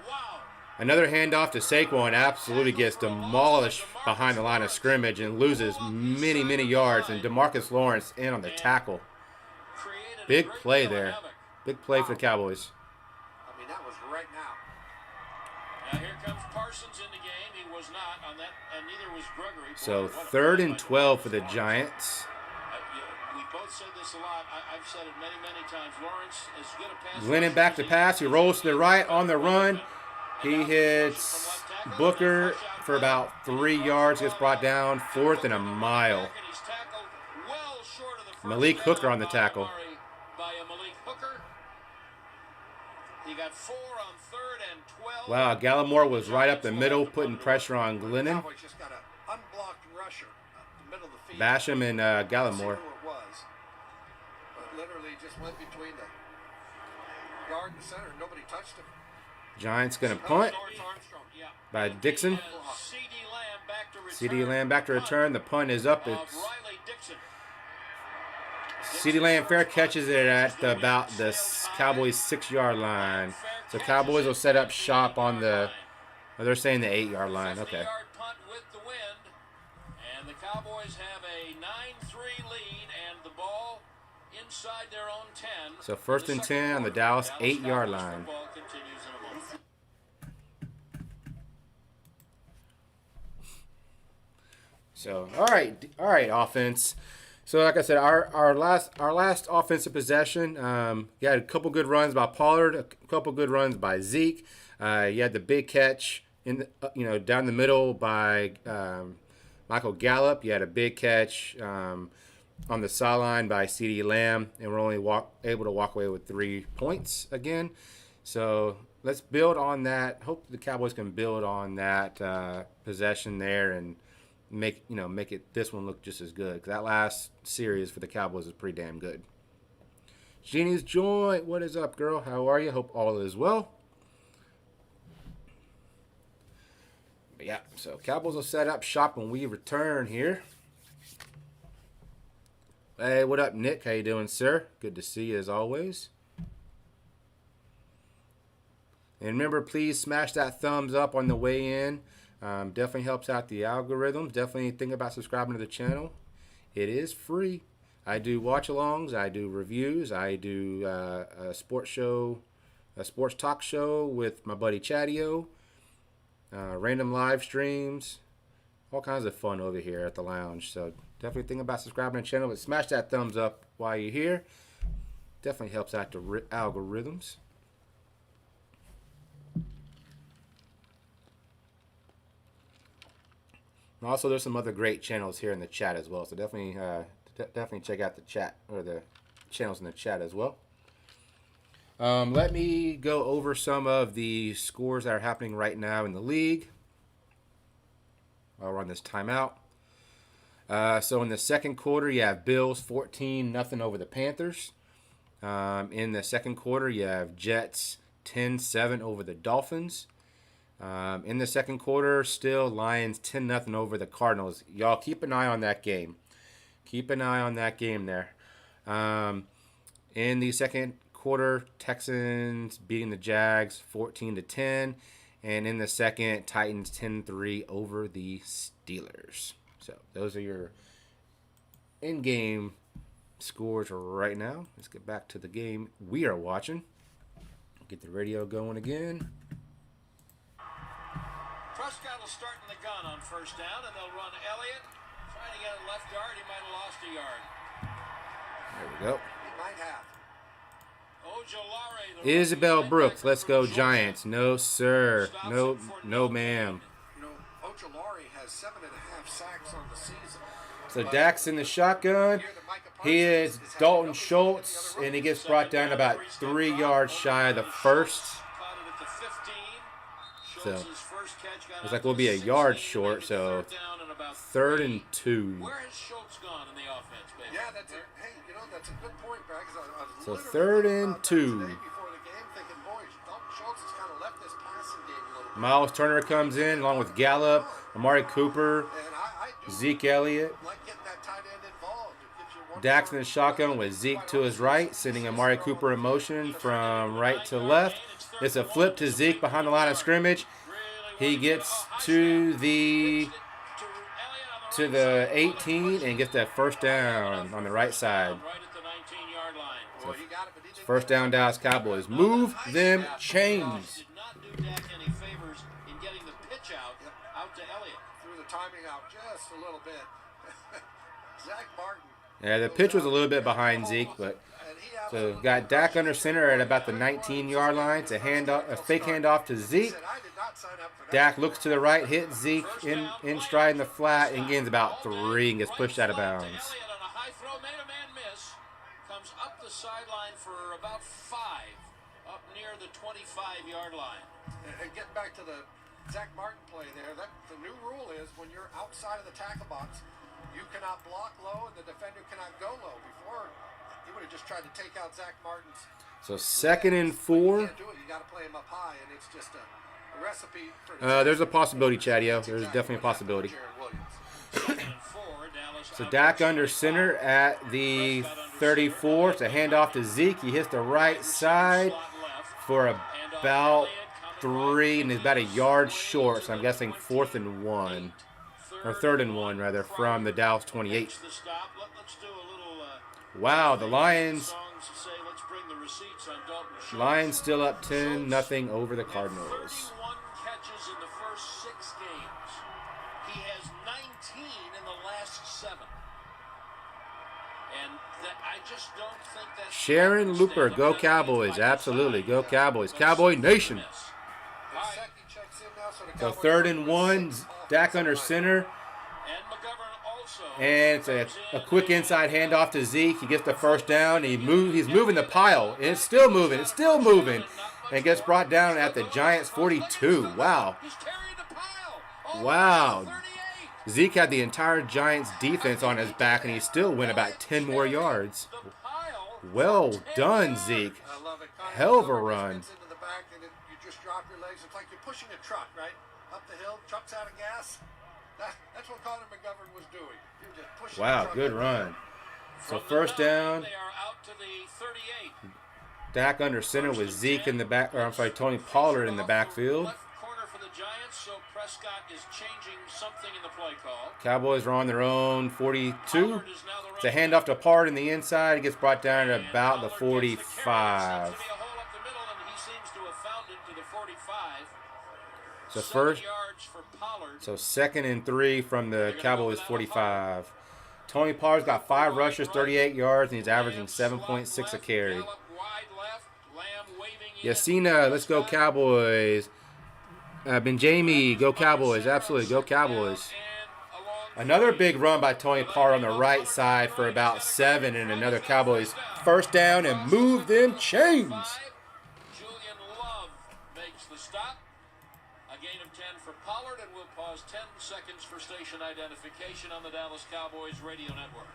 Another handoff to Saquon, absolutely gets demolished behind the line of scrimmage and loses many, many yards. And DeMarcus Lawrence in on the tackle. Big play there. Big play for the Cowboys. I mean, that was right now. Now here comes Parsons in the game. He was not on that, and neither was Gregory. So 3rd and 12 for the Giants. We both said this a lot. I've said it many, many times. Lawrence is good at passing. Glennon back to pass. He rolls to the right on the run. He hits Booker for about 3 yards. Gets brought down. 4th and a mile. Malik Hooker on the tackle. He got 4 on 3rd and 12. Wow, Gallimore was right up the middle, putting pressure on Glennon. Cowboys just got an unblocked rusher the middle of the field. Basham and Gallimore. Who it was. But literally just went between the guard and center. Nobody touched him. Giants going to punt by Dixon. CeeDee Lamb back to return. The punt is up. It's CeeDee Lamb fair catches it at about the Cowboys 6-yard line. So Cowboys will set up shop on the, they're saying the 8-yard line. Okay. And the Cowboys have a 9-3 lead and the ball inside their own 10. So 1st and 10 on the Dallas 8-yard line. So all right, offense. So like I said, our last offensive possession, you had a couple good runs by Pollard, a couple good runs by Zeke. You had the big catch in the, down the middle by Michael Gallup. You had a big catch on the sideline by CeeDee Lamb, and we're only able to walk away with 3 points again. So let's build on that. Hope the Cowboys can build on that possession there and make it this one look just as good, because that last series for the Cowboys is pretty damn good. Jeannie's Joint, what is up, girl? How are you? Hope all is well. But yeah, so Cowboys will set up shop when we return here. Hey, what up, Nick? How you doing, sir? Good to see you as always. And remember, please smash that thumbs up on the way in. Definitely helps out the algorithms. Definitely think about subscribing to the channel. It is free. I do watch-alongs. I do reviews. I do a sports talk show with my buddy Chadio. Random live streams. All kinds of fun over here at the lounge. So definitely think about subscribing to the channel. But smash that thumbs up while you're here. Definitely helps out the algorithms. Also, there's some other great channels here in the chat as well, so definitely check out the chat, or the channels in the chat as well. Let me go over some of the scores that are happening right now in the league. I'll run this timeout. So in the second quarter, you have Bills 14-0 over the Panthers. In the second quarter, you have Jets 10-7 over the Dolphins. In the second quarter, still Lions 10-0 over the Cardinals. Y'all keep an eye on that game. Keep an eye on that game there. In the second quarter, Texans beating the Jags 14-10. And in the second, Titans 10-3 over the Steelers. So those are your in-game scores right now. Let's get back to the game we are watching. Get the radio going again. Prescott will start in the gun on first down, and they'll run Elliott. Trying to get a left guard. He might have lost a yard. There we go. He might have. Isabel Brooks, let's go Giants. No, sir. No, ma'am. Ojolari has 7.5 sacks on the season. So Dak's in the shotgun. He is Dalton Schultz, and he gets brought down about 3 yards shy of the first. So looks like we'll be a yard short. So 3rd and 2. Where has Schultz gone in the offense, baby? Yeah, that's a that's a good point, Brad. So 3rd and 2. Miles Turner comes in along with Gallup, Amari Cooper, Zeke Elliott. Like getting that tight end involved. Dak's in the shotgun with Zeke to his right, sending Amari Cooper in motion from right to left. It's a flip to Zeke behind the line of scrimmage. He gets to the 18 and gets that first down on the right side. So first down, Dallas Cowboys. Move them chains. Did not do Dak any favors in getting the pitch out to Elliott. Threw the timing out just a little bit. Zach Martin. Yeah, the pitch was a little bit behind Zeke, but so got Dak under center at about the 19-yard line. It's a fake handoff to Zeke. Dak looks to the right, hits Zeke in stride in the flat, and gains about 3 and gets pushed out of bounds. Elliott on a high throw, made a man miss. Comes up the sideline for about 5, up near the 25-yard line. And getting back to the Zach Martin play there, the new rule is when you're outside of the tackle box, you cannot block low and the defender cannot go low. Before, he would have just tried to take out Zach Martin's. So 2nd and 4. You can't do it. You got to play him up high, and it's just a recipe for. There's a possibility, Chadio. There's definitely a possibility. So Dak under center at the 34. It's a handoff to Zeke. He hits the right side for about 3, and he's about a yard short. So I'm guessing 4th and 1. Or 3rd and 1, rather, from the Dallas 28. Wow, the Lions still up 10-0 over the Cardinals. 31 catches in the first 6 games. He has 19 in the last 7. And I just don't think that's... Sharon Looper, go Cowboys. Absolutely, go Cowboys. Cowboy Nation. So 3rd and 1, Dak under center. And it's a quick inside handoff to Zeke. He gets the first down. He's moving the pile. And it's still moving. It's still moving. And gets brought down at the Giants 42. Wow. Wow. Zeke had the entire Giants defense on his back, and he still went about 10 more yards. Well done, Zeke. Hell of a run. You just drop your legs. It's like you're pushing a truck, right? Up the hill, truck's out of gas. That's what Connor McGovern was doing. Wow, good run. So first down. Dak under center with Zeke in the back, or I'm sorry, Tony Pollard in the backfield. Cowboys are on their own 42. It's a handoff to Pollard in the inside. He gets brought down at about the 45. So 2nd and 3 from the Cowboys 45. Tony Pollard's got 5 rushes, 38 yards, and he's averaging 7.6 a carry. Yasina, let's go Cowboys. Benjamie, go Cowboys. Absolutely, go Cowboys. Another big run by Tony Pollard on the right side for about 7, and another Cowboys first down and move them chains. Julian Love makes the stop. A gain of 10 for Pollard, and we'll pause 10 seconds for station identification on the Dallas Cowboys radio network.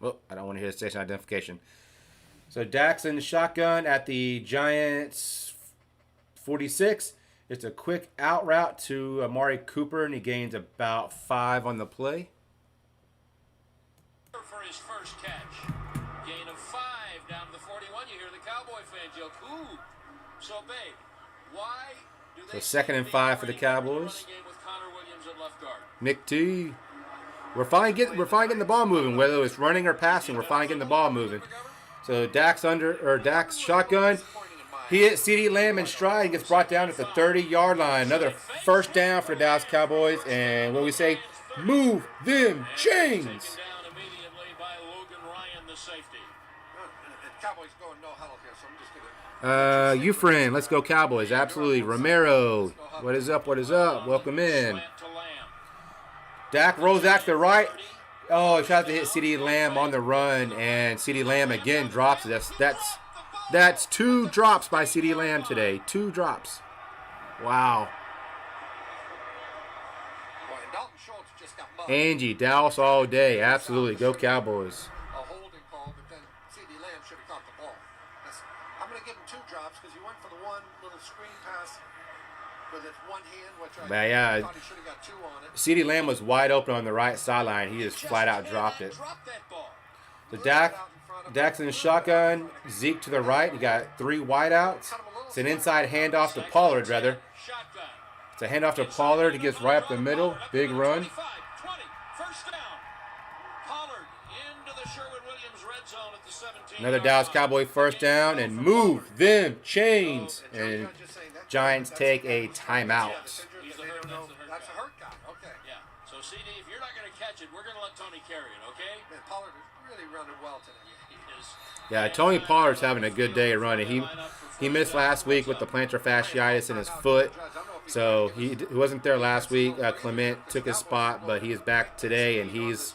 Well, I don't want to hear the station identification. So Dak's in the shotgun at the Giants 46. It's a quick out route to Amari Cooper, and he gains about 5 on the play. For his first catch. Gain of 5 down to the 41. You hear the Cowboy fans yell, ooh. So, babe, why do they... So 2nd and 5 for the Cowboys. With Connor Williams at left guard? Nick T. We're finally getting the ball moving. Whether it's running or passing, we're finally getting the ball moving. So Dak's shotgun. He hits CeeDee Lamb in stride. He gets brought down at the 30-yard line. Another first down for the Dallas Cowboys. And what we say, move them chains. Friend, let's go Cowboys. Absolutely. Romero, what is up? What is up? Welcome in. Dak rolls out to the right. Oh, he tries to hit CeeDee Lamb on the run, and CeeDee Lamb again drops it. That's 2 drops by CeeDee Lamb today. 2 drops. Wow. Angie, Dallas all day. Absolutely. Go Cowboys. A holding call, but then CeeDee Lamb should have caught the ball. I'm going to give him 2 drops because he went for the one little screen pass with his one hand, which I But yeah, thought he should have got 2 on it. CeeDee Lamb was wide open on the right sideline. He just flat out dropped it. Drop that ball. So Dak's in the shotgun. Zeke to the right. You got 3 wideouts. It's an inside handoff to Pollard, rather. Shotgun. It's a handoff to Pollard. He gets right up the middle. Big run. 25, 20, first down. Pollard into the Sherwin-Williams red zone at the 17. Another Dallas Cowboy first down and move them chains. And Giants take a timeout. He's the hurt, That's a hurt guy. Okay. Yeah. So, CD, if you're not going to catch it, we're going to let Tony carry it, okay? Man, Pollard is really running well today. He is. Yeah, Tony Pollard's having a good day running. He missed last week with the plantar fasciitis in his foot, so he wasn't there last week. Clement took his spot, but he is back today, and he's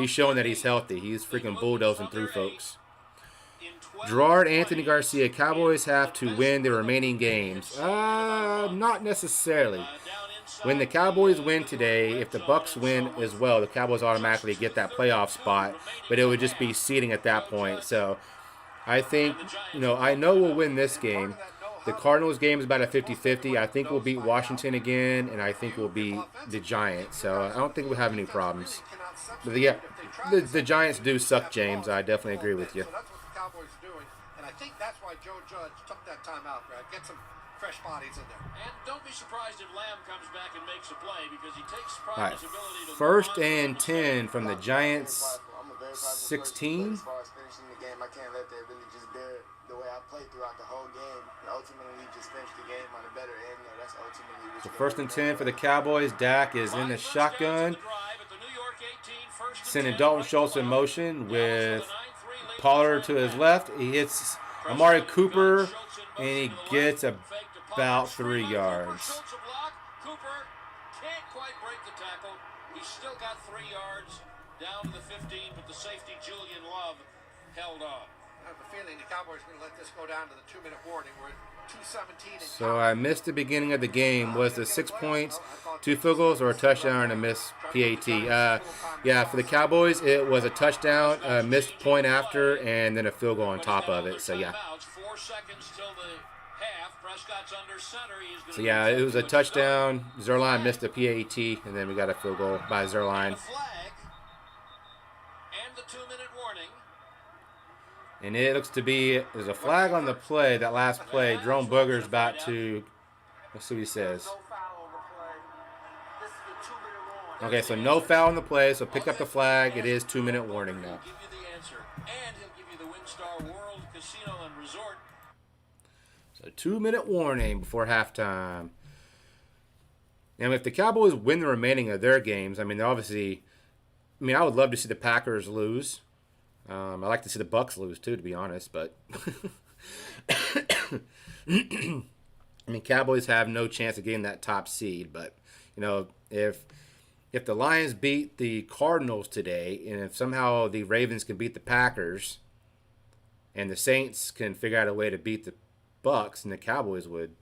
showing that he's healthy. He's freaking bulldozing through folks. Gerard Anthony Garcia, Cowboys have to win the remaining games. Not necessarily. When the Cowboys win today, if the Bucks win as well, the Cowboys automatically get that playoff spot, but it would just be seeding at that point. So I think, I know we'll win this game. The Cardinals game is about a 50-50. I think we'll beat Washington again, and I think we'll beat the Giants. So I don't think we'll have any problems. But yeah, the Giants do suck, James. I definitely agree with you. So that's what the Cowboys are doing, and I think that's why Joe Judge took that timeout, Brad. Get some fresh bodies in there. And don't be surprised if Lamb comes back and makes a play because he takes pride All in right, his ability to first and 10 from the Giants 16. As far as finishing the game, I can't let that really just bear the way I played throughout the whole game. And ultimately, just finish the game on a better end. That's ultimately So first and 10 for the Cowboys. Dak is in the shotgun, sending Dalton Schultz in motion with Pollard to his left. He hits Amari Cooper, and he gets about 3 yards. Cooper can't quite break the tackle. He's still got 3 yards down to the 15, but the safety Julian Love held on. I have a feeling the Cowboys are going to let this go down to the 2-minute warning. We're at 2:17. So I missed the beginning of the game. Was it 6 points, 2 field goals, or a touchdown and a missed PAT? Yeah, for the Cowboys, it was a touchdown, a missed point after, and then a field goal on top of it. So yeah. 4 seconds till the half. Prescott's under center. So yeah, it was a touchdown. Zerline missed a PAT, and then we got a field goal by Zerline. The flag and the 2-minute warning. And it looks to be, there's a flag on the play, that last play. Jerome Booger's about to, let's see what he says. No foul on the play. This is the 2-minute warning. Okay, so no foul on the play, so pick up the flag. It is 2-minute warning now. He'll give you the answer, and he'll give you the WinStar World Casino and Resort. So 2-minute warning before halftime. And if the Cowboys win the remaining of their games, I mean, obviously, I would love to see the Packers lose. I like to see the Bucks lose too, to be honest. But Cowboys have no chance of getting that top seed. But if the Lions beat the Cardinals today, and if somehow the Ravens can beat the Packers, and the Saints can figure out a way to beat the Bucks, and the Cowboys would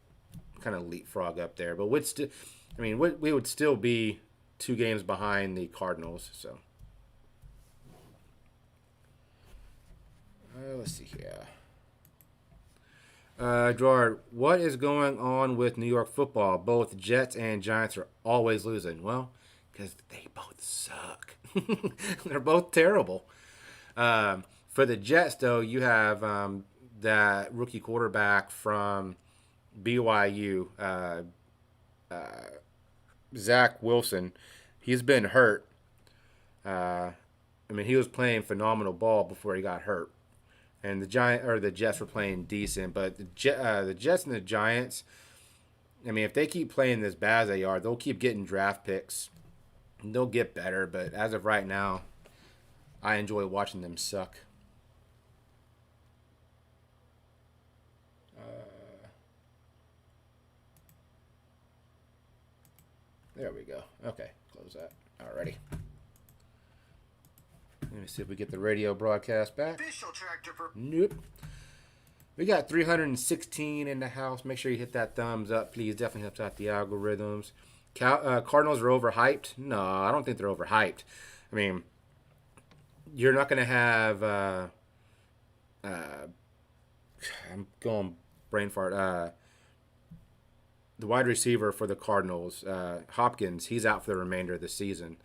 kind of leapfrog up there. But we would still be 2 games behind the Cardinals. So. Let's see here. Gerard, what is going on with New York football? Both Jets and Giants are always losing. Well, because they both suck. They're both terrible. For the Jets, though, you have that rookie quarterback from BYU, Zach Wilson. He's been hurt. He was playing phenomenal ball before he got hurt. And the Jets were playing decent, but the Jets and the Giants, if they keep playing as bad as they are, they'll keep getting draft picks. And they'll get better, but as of right now, I enjoy watching them suck. There we go. Okay, close that. Alrighty. Let me see if we get the radio broadcast back. Nope. We got 316 in the house. Make sure you hit that thumbs up, please. Definitely helps out the algorithms. Cardinals are overhyped? No, I don't think they're overhyped. You're not going to have... I'm going brain fart. the wide receiver for the Cardinals, Hopkins, he's out for the remainder of the season.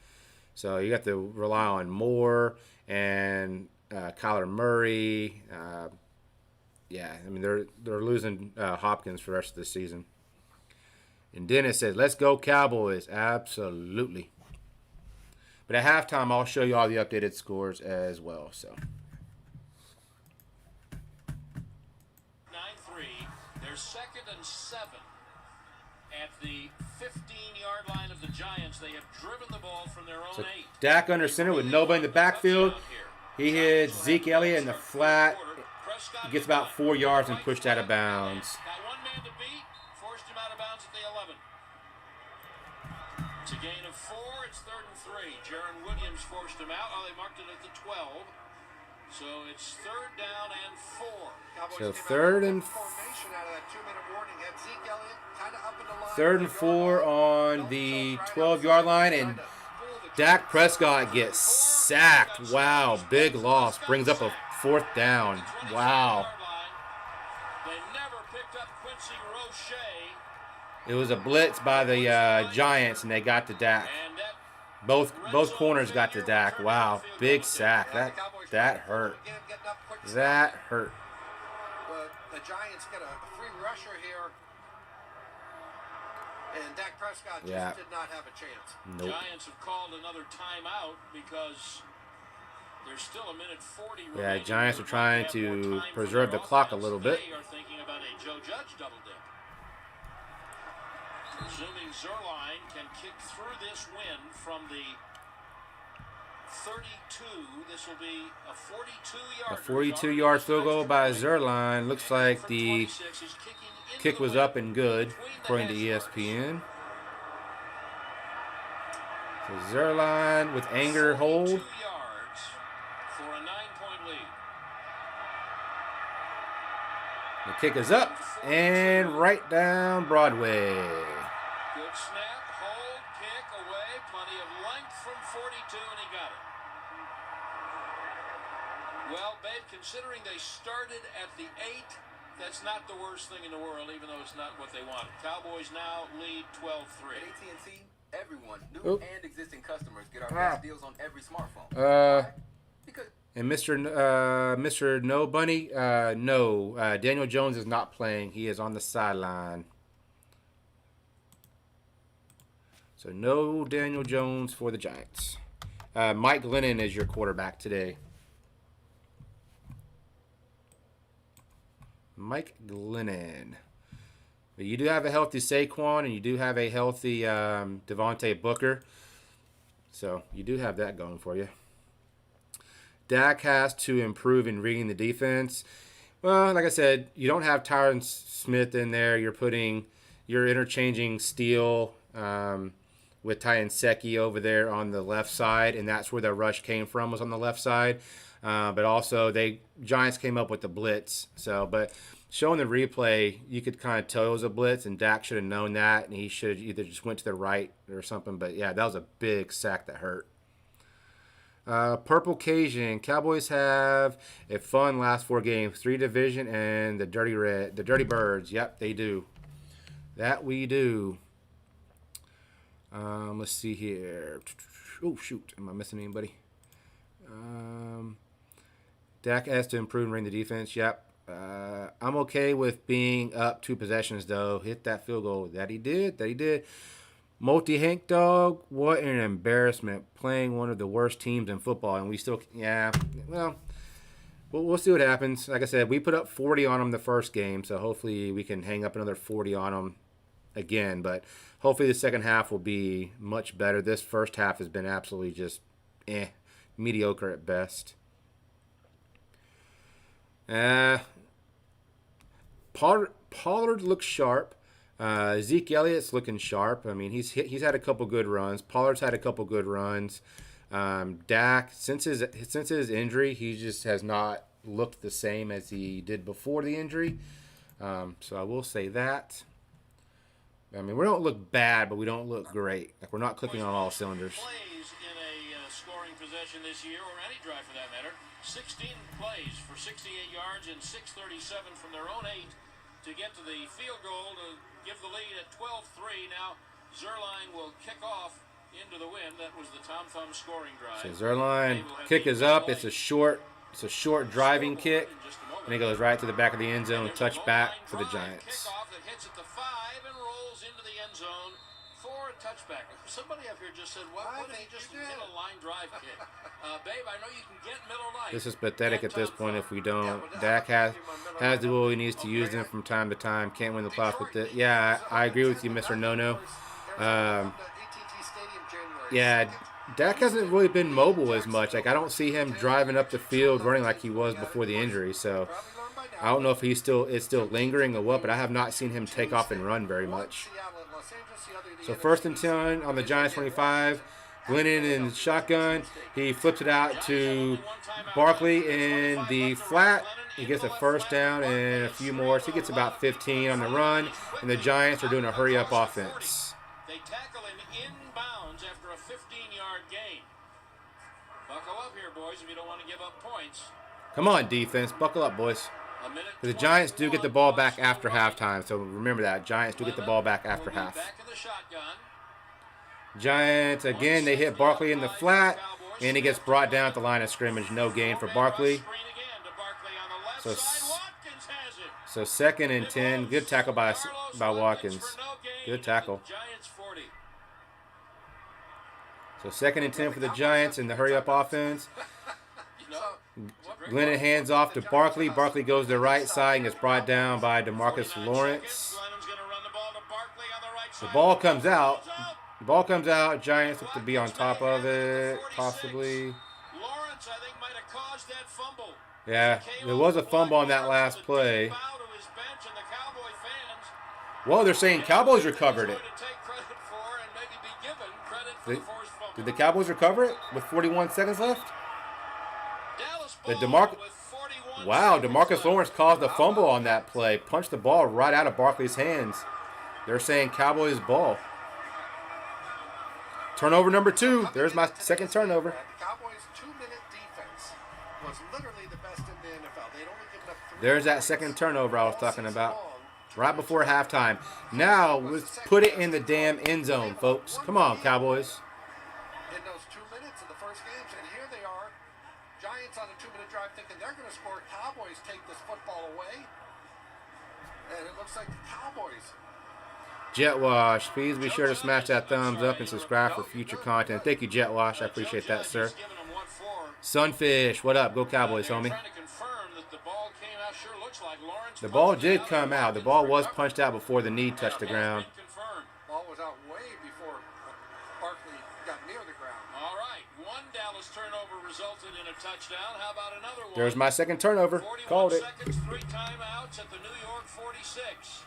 So you got to rely on Moore and Kyler Murray. Yeah, I mean they're losing Hopkins for the rest of the season. And Dennis says, "Let's go Cowboys!" Absolutely. But at halftime, I'll show you all the updated scores as well. So 9-3. They're 2nd and 7 at the 15-yard line of the Giants. They have driven the ball from their own 8. Dak under center with nobody in the backfield. He hits Zeke Elliott in the flat. He gets about 4 yards and pushed out of bounds. Got one man to beat, forced him out of bounds at the 11. It's a gain of 4. It's 3rd and 3. Jaron Williams forced him out. Oh, they marked it at the 12. So it's 3rd down and 4. So 3rd and 4 on the 12-yard line, and Dak Prescott gets sacked. Wow, big loss. Brings up a 4th down. Wow. They never picked up Quincy Roche. It was a blitz by the Giants, and they got to Dak. Both corners got to Dak. Wow, big sack. That hurt. That hurt. But the Giants get a free rusher here, and Dak Prescott just did not have a chance. Nope. Giants have called another timeout because there's still a minute 40 remaining. Yeah, Giants are trying to preserve the clock a little bit. They are thinking about a Joe Judge double dip. Presuming Zerline can kick through this win from the 32. This will be a 42-yard. A 42-yard field goal by Zerline. Looks like the kick was up and good, according to ESPN. So Zerline with anger hold. 42 yards for a 9-point lead. The kick is up and right down Broadway. Good snap, hold, kick, away. Plenty of length from 42, and he got it. Well, babe, considering they started at the 8, that's not the worst thing in the world, even though it's not what they wanted. Cowboys now lead 12-3. At AT&T, everyone, new and existing customers, get our best deals on every smartphone. And Mr. No Bunny, no. Daniel Jones is not playing. He is on the sideline. So no Daniel Jones for the Giants. Mike Glennon is your quarterback today. Mike Glennon. But you do have a healthy Saquon, and you do have a healthy Devontae Booker. So you do have that going for you. Dak has to improve in reading the defense. Well, like I said, you don't have Tyron Smith in there. You're interchanging Steele with Ty Nsekhe over there on the left side, and that's where the rush came from, was on the left side. But also, Giants came up with the blitz. So, but showing the replay, you could kind of tell it was a blitz, and Dak should have known that, and he should have either just went to the right or something. But yeah, that was a big sack that hurt. Purple Cajun. Cowboys have a fun last 4 games. 3 division and the Dirty Birds. Yep, they do. That we do. Let's see here. Oh, shoot. Am I missing anybody? Dak has to improve and ring the defense. Yep. I'm okay with being up 2 possessions, though. Hit that field goal. That he did. Multi-Hank Dog, what an embarrassment, playing one of the worst teams in football, and we still, well, we'll see what happens. Like I said, we put up 40 on them the first game, so hopefully we can hang up another 40 on them again, but hopefully the second half will be much better. This first half has been absolutely just, mediocre at best. Pollard looks sharp. Zeke Elliott's looking sharp. I mean, he's had a couple good runs. Pollard's had a couple good runs. Dak, since his injury, he just has not looked the same as he did before the injury. So I will say that. I mean, we don't look bad, but we don't look great. Like, we're not clicking on all cylinders. Plays in a scoring possession this year, or any drive for that matter. 16 plays for 68 yards and 637 from their own 8 to get to the field goal to give the lead at 12-3. Now Zerline will kick off into the wind. That was the Tom Thumb scoring drive. So Zerline kick is up. It's a short driving kick, and it goes right to the back of the end zone. Touchback for the Giants. Kickoff that hits at the 5 and rolls into the end zone for a touchback. Somebody up here just said, "What did he just hit a line drive kick?" Babe, I know you can get middle night. This is pathetic at this point if we don't. Dak has the will he needs to use them from time to time. Can't win the playoffs with it. Yeah, I agree with you, Mr. No-No. Yeah, Dak hasn't really been mobile as much. Like, I don't see him driving up the field running like he was before the injury. So I don't know if it's still lingering or what, but I have not seen him take off and run very much. So 1st and 10 on the Giants 25. Glennon in shotgun. He flips it out to Barkley in the flat. He gets a first down and a few more. So he gets about 15 on the run. And the Giants are doing a hurry-up offense. They tackle him inbounds after a 15-yard gain. Buckle up here, boys, if you don't want to give up points. Come on, defense. Buckle up, boys. The Giants do get the ball back after halftime, so remember that. Giants do get the ball back after half. Giants, again, they hit Barkley in the flat, and he gets brought down at the line of scrimmage. No gain for Barkley. So 2nd and 10. Good tackle by Watkins. Good tackle. So 2nd and 10 for the Giants in the hurry-up offense. Glennon hands off to Barkley. Barkley goes to the right side and gets brought down by DeMarcus Lawrence. The ball comes out. Giants look to be on top of it, possibly. Yeah, there was a fumble on that last play. Well, they're saying Cowboys recovered it. Did the Cowboys recover it with 41 seconds left? DeMarcus Lawrence caused a fumble on that play. Punched the ball right out of Barkley's hands. They're saying Cowboys ball. Turnover number 2. There's my second turnover. The Cowboys' 2-minute defense was literally the best in the NFL. They'd only given up 3. There's that second turnover I was talking about. Right before halftime. Now, let's put it in the damn end zone, folks. Come on, Cowboys. In those 2 minutes of the first games, and here they are. Giants on a 2-minute drive thinking they're going to score. Cowboys take this football away. And it looks like the Cowboys. Jet Wash, please be sure to smash that thumbs up and subscribe for future content. Thank you, Jet Wash. I appreciate that, sir. Sunfish, what up? Go Cowboys, homie. The ball did come out. The ball was punched out before the knee touched the ground. Ball was out way before Barkley got near the ground. All right, one Dallas turnover resulted in a touchdown. How about another one? There's my second turnover. Called it. 41 seconds, 3 timeouts at the New York 46.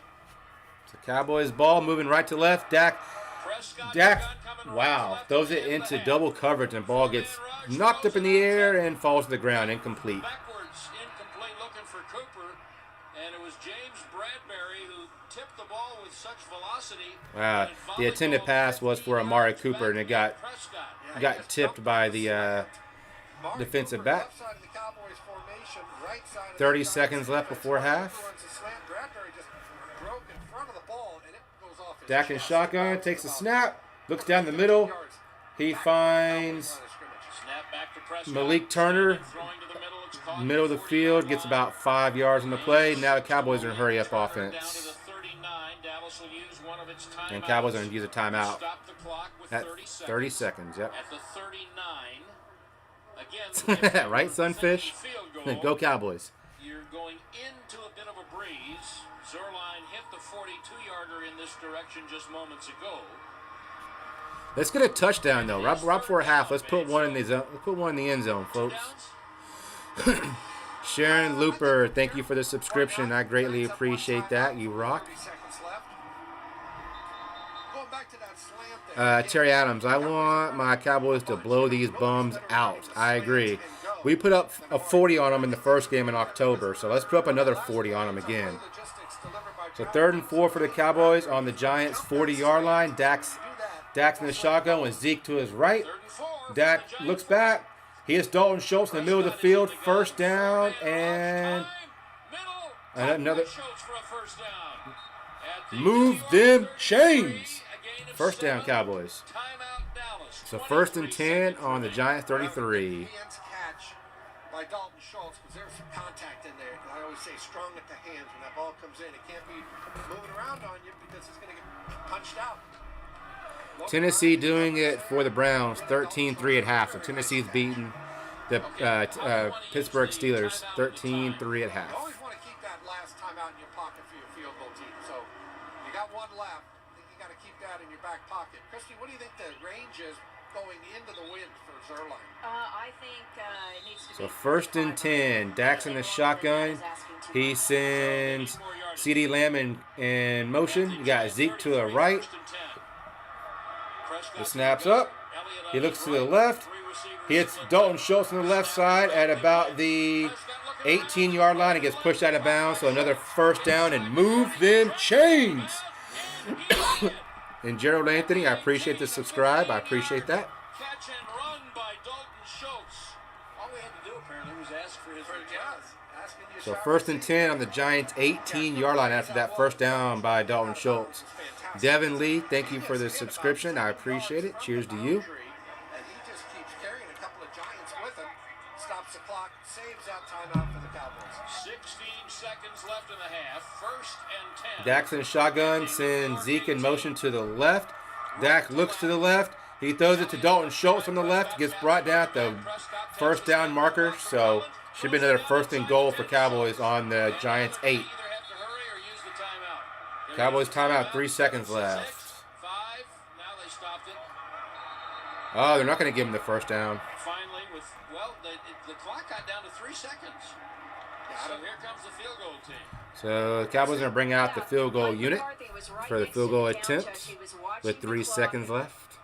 The Cowboys ball moving right to left. Dak, wow, throws it into double coverage and ball gets knocked up in the air and falls to the ground, incomplete. Backwards, incomplete, looking for Cooper, and it was James Bradbury who tipped the ball with such velocity. Wow, the intended pass was for Amari Cooper, and it got tipped by the defensive back. 30 seconds left before half. Dak in shotgun, takes a snap, looks down the middle. He finds Malik Turner, middle of the field, gets about 5 yards on the play. Now the Cowboys are in hurry-up offense. And Cowboys are going to use a timeout at 30 seconds, yep. At the 39, again, right, Sunfish? Go Cowboys. You're going into a bit of a breeze. Zerline hit the 42-yarder in this direction just moments ago. Let's get a touchdown though. Right before half. Let's put one in the zone. Let's put one in the end zone, folks. Sharon Looper, thank you for the subscription. I greatly appreciate that. You rock. Terry Adams, I want my Cowboys to blow these bums out. I agree. We put up a 40 on them in the first game in October, so let's put up another 40 on them again. So 3rd and 4 for the Cowboys on the Giants' 40-yard line. Dak's in the shotgun with Zeke to his right. Dak looks back. He hits Dalton Schultz in the middle of the field. First down and another. Move them chains. First down, Cowboys. So first and 10 on the Giants 33. Hands catch by Dalton Schultz, because there's some contact in there. I always say strong at the hands when that ball comes in. It can't be moving around on you because it's going to get punched out. Tennessee doing it for the Browns, 13-3 at half. So Tennessee's beating the Pittsburgh Steelers, 13-3 at half. You always want to keep that last time out in your pocket for your field goal team. So you got one left. I think you got to keep that in your back pocket. Christy, what do you think the range is going into the wind for Zerline? I think it needs to be. So first and 10, Dak's in the shotgun. He sends CeeDee Lamb in motion. You got Zeke to the right. The snap's up. He looks to the left. He hits Dalton Schultz on the left side at about the 18-yard line. He gets pushed out of bounds. So another first down and move them chains. And Gerald Anthony, I appreciate the subscribe. I appreciate that. Catch and run by Dalton Schultz. All we had to do apparently was ask for his return. So first and 10 on the Giants' 18-yard line after that first down by Dalton Schultz. Devin Lee, thank you for the subscription. I appreciate it. Cheers to you. And he just keeps carrying a couple of Giants with him. Stops the clock, saves that timeout for the Cowboys. 16 seconds left in the half. First and 10. Dak's in shotgun, sends Zeke in motion to the left. Dak looks to the left. He throws it to Dalton Schultz on the left. Gets brought down at the first down marker. So should be another first and goal for Cowboys on the Giants' 8. Cowboys timeout, 3 seconds left. 5. Now they stopped it. Oh, they're not going to give him the first down. Finally, the clock got down to 3 seconds. So here comes the field goal team. So the Cowboys are going to bring out the field goal unit for the field goal attempt with 3 seconds left.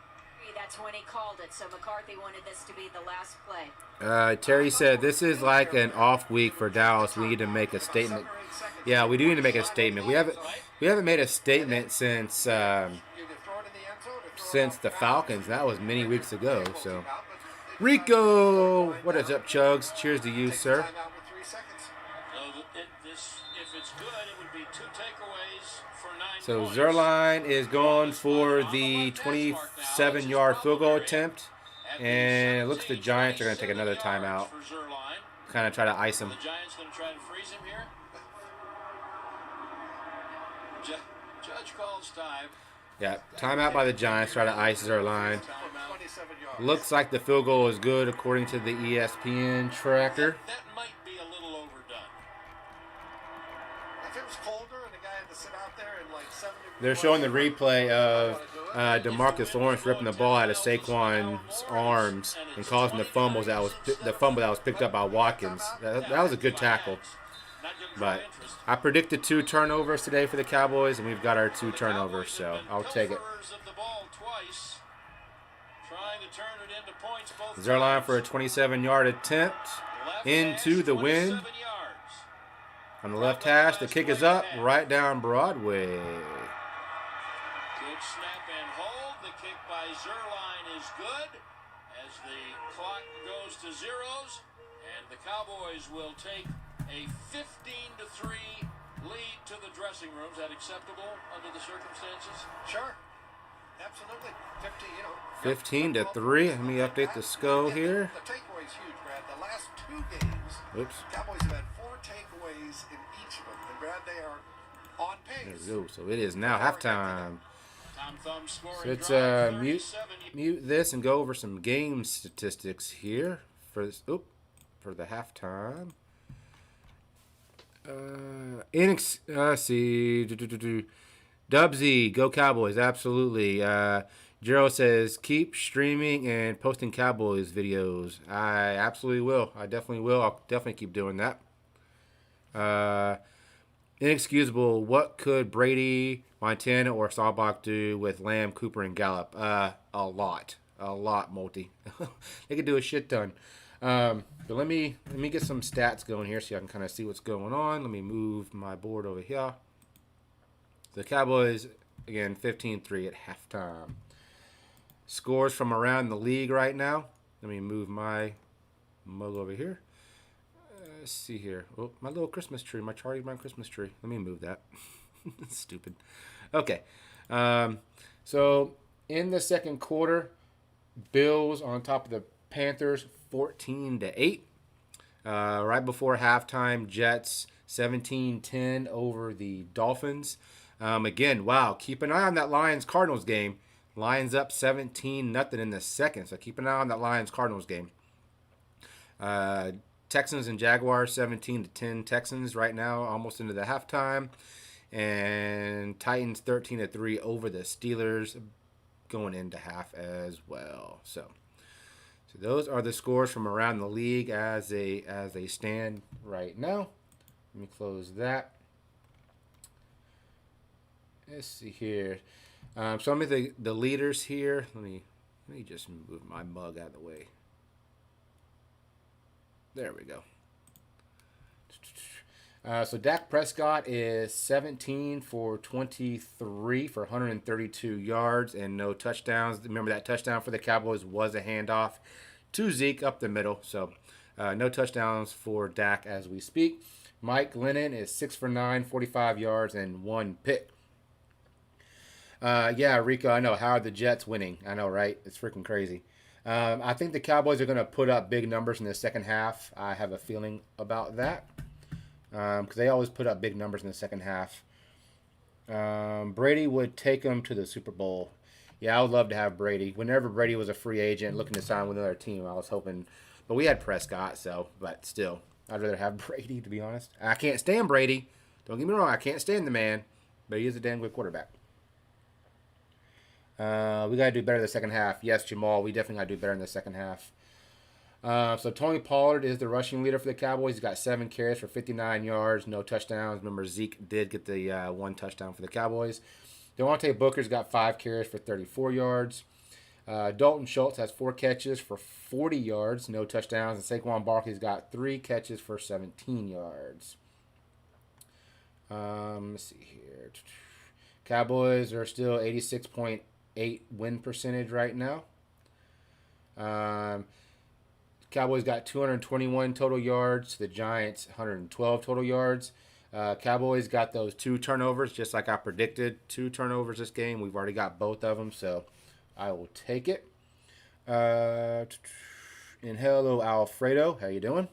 That's when he called it. So McCarthy wanted this to be the last play. Terry said, this is like an off week for Dallas. We need to make a statement. Yeah, we do need to make a statement. We haven't made a statement since the Falcons. That was many weeks ago. So, Rico, what is up, Chugs? Cheers to you, sir. If it's good, it would be 2 takeaways for 9 So points. Zerline is going for the 27-yard field goal attempt, and it looks the Giants are going to take another timeout. Kind of try to ice him. The Giants going to try to freeze him here. Judge calls time. Yeah, timeout by the Giants. Try to ice Zerline. Looks like the field goal is good according to the ESPN tracker. That might be a little overdone. If it was colder and the guy had to sit out there and like 7 degrees. They're showing the replay of DeMarcus Lawrence ripping the ball out of Saquon's arms and causing the fumble that was picked up by Watkins. That was a good tackle. But I predicted 2 turnovers today for the Cowboys, and we've got our 2 turnovers, so I'll take it. Zerline for a 27-yard attempt into the wind. On the left hash, the kick is up, right down Broadway. Good snap and hold. The kick by Zerline is good as the clock goes to zeros, and the Cowboys will take a 15-3 lead to the dressing room. Is that acceptable under the circumstances? Sure. Absolutely. 15-3. Let me update the SCO here. The takeaway's huge, Brad. The last 2 games, Cowboys have had 4 takeaways in each of them. And Brad, they are on pace. There we go. So it is now halftime. So let's mute this and go over some game statistics here for this. For the halftime. Let's see. Dubsy, go Cowboys, absolutely. Gerald says, keep streaming and posting Cowboys videos. I absolutely will. I definitely will. I'll definitely keep doing that. Inexcusable, what could Brady, Montana, or Staubach do with Lamb, Cooper, and Gallup? A lot. A lot, Multi. They could do a shit ton. But let me get some stats going here so I can kind of see what's going on. Let me move my board over here. The Cowboys, again, 15-3 at halftime. Scores from around the league right now. Let me move my mug over here. Let's see here. Oh, my little Christmas tree, my Charlie Brown Christmas tree. Let me move that. Stupid. Okay. So in the second quarter, Bills on top of the Panthers 14-8. Right before halftime, Jets 17-10 over the Dolphins. Again, wow, keep an eye on that Lions-Cardinals game. Lions up 17-0 in the second, so keep an eye on that Lions-Cardinals game. Texans and Jaguars 17-10 Texans right now, almost into the halftime. And Titans 13-3 over the Steelers going into half as well. So those are the scores from around the league as they stand right now. Let me close that. Let's see here. So I'm at the leaders here. Let me just move my mug out of the way. There we go. So Dak Prescott is 17 for 23 for 132 yards and no touchdowns. Remember that touchdown for the Cowboys was a handoff to Zeke up the middle. So no touchdowns for Dak as we speak. Mike Glennon is 6 for 9, 45 yards and 1 pick. Yeah, Rico, I know. How are the Jets winning? I know, right? It's freaking crazy. I think the Cowboys are going to put up big numbers in the second half. I have a feeling about that. Because they always put up big numbers in the second half. Brady would take them to the Super Bowl. Yeah, I would love to have Brady. Whenever Brady was a free agent looking to sign with another team, I was hoping. But we had Prescott, but still, I'd rather have Brady, to be honest. I can't stand Brady. Don't get me wrong, I can't stand the man. But he is a damn good quarterback. We got to do better in the second half. Yes, Jamal, we definitely got to do better in the second half. So Tony Pollard is the rushing leader for the Cowboys. He's got 7 carries for 59 yards, no touchdowns. Remember, Zeke did get the 1 touchdown for the Cowboys. Devontae Booker's got 5 carries for 34 yards. Dalton Schultz has 4 catches for 40 yards, no touchdowns. And Saquon Barkley's got 3 catches for 17 yards. Let's see here. Cowboys are still 86.8 win percentage right now. Cowboys got 221 total yards. The Giants 112 total yards. Cowboys got those 2 turnovers, just like I predicted. 2 turnovers this game. We've already got both of them, so I will take it. And hello, Alfredo. How you doing?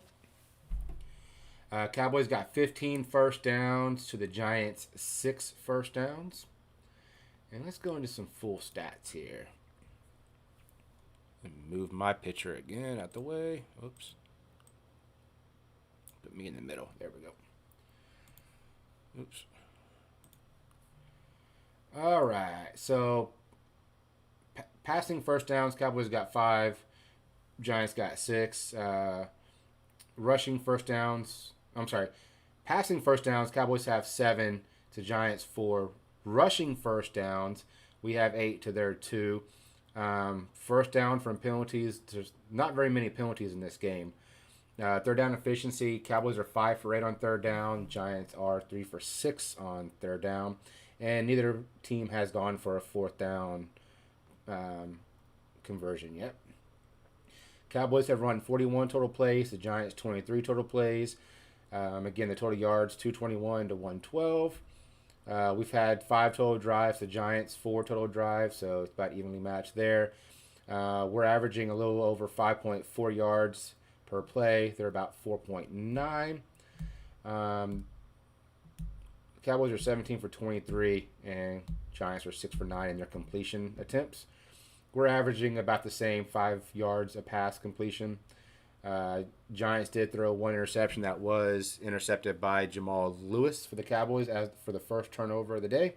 Cowboys got 15 first downs to the Giants 6 first downs. And let's go into some full stats here. Move my picture again out the way. Oops. Put me in the middle. There we go. Oops. All right. So, passing first downs, Cowboys got 5. Giants got 6. Rushing first downs. Passing first downs, Cowboys have 7 to Giants 4. Rushing first downs, we have 8 to their 2. First down from penalties. There's not very many penalties in this game. Third down efficiency. Cowboys are 5 for 8 on third down. Giants are 3 for 6 on third down. And neither team has gone for a fourth down conversion yet. Cowboys have run 41 total plays. The Giants 23 total plays. Again, the total yards 221 to 112. We've had 5 total drives. The Giants 4 total drives, so it's about evenly matched there. We're averaging a little over 5.4 yards per play. They're about 4.9. Cowboys are 17 for 23, and Giants are 6 for 9 in their completion attempts. We're averaging about the same, 5 yards a pass completion. Giants did throw 1 interception that was intercepted by Jamal Lewis for the Cowboys as for the first turnover of the day.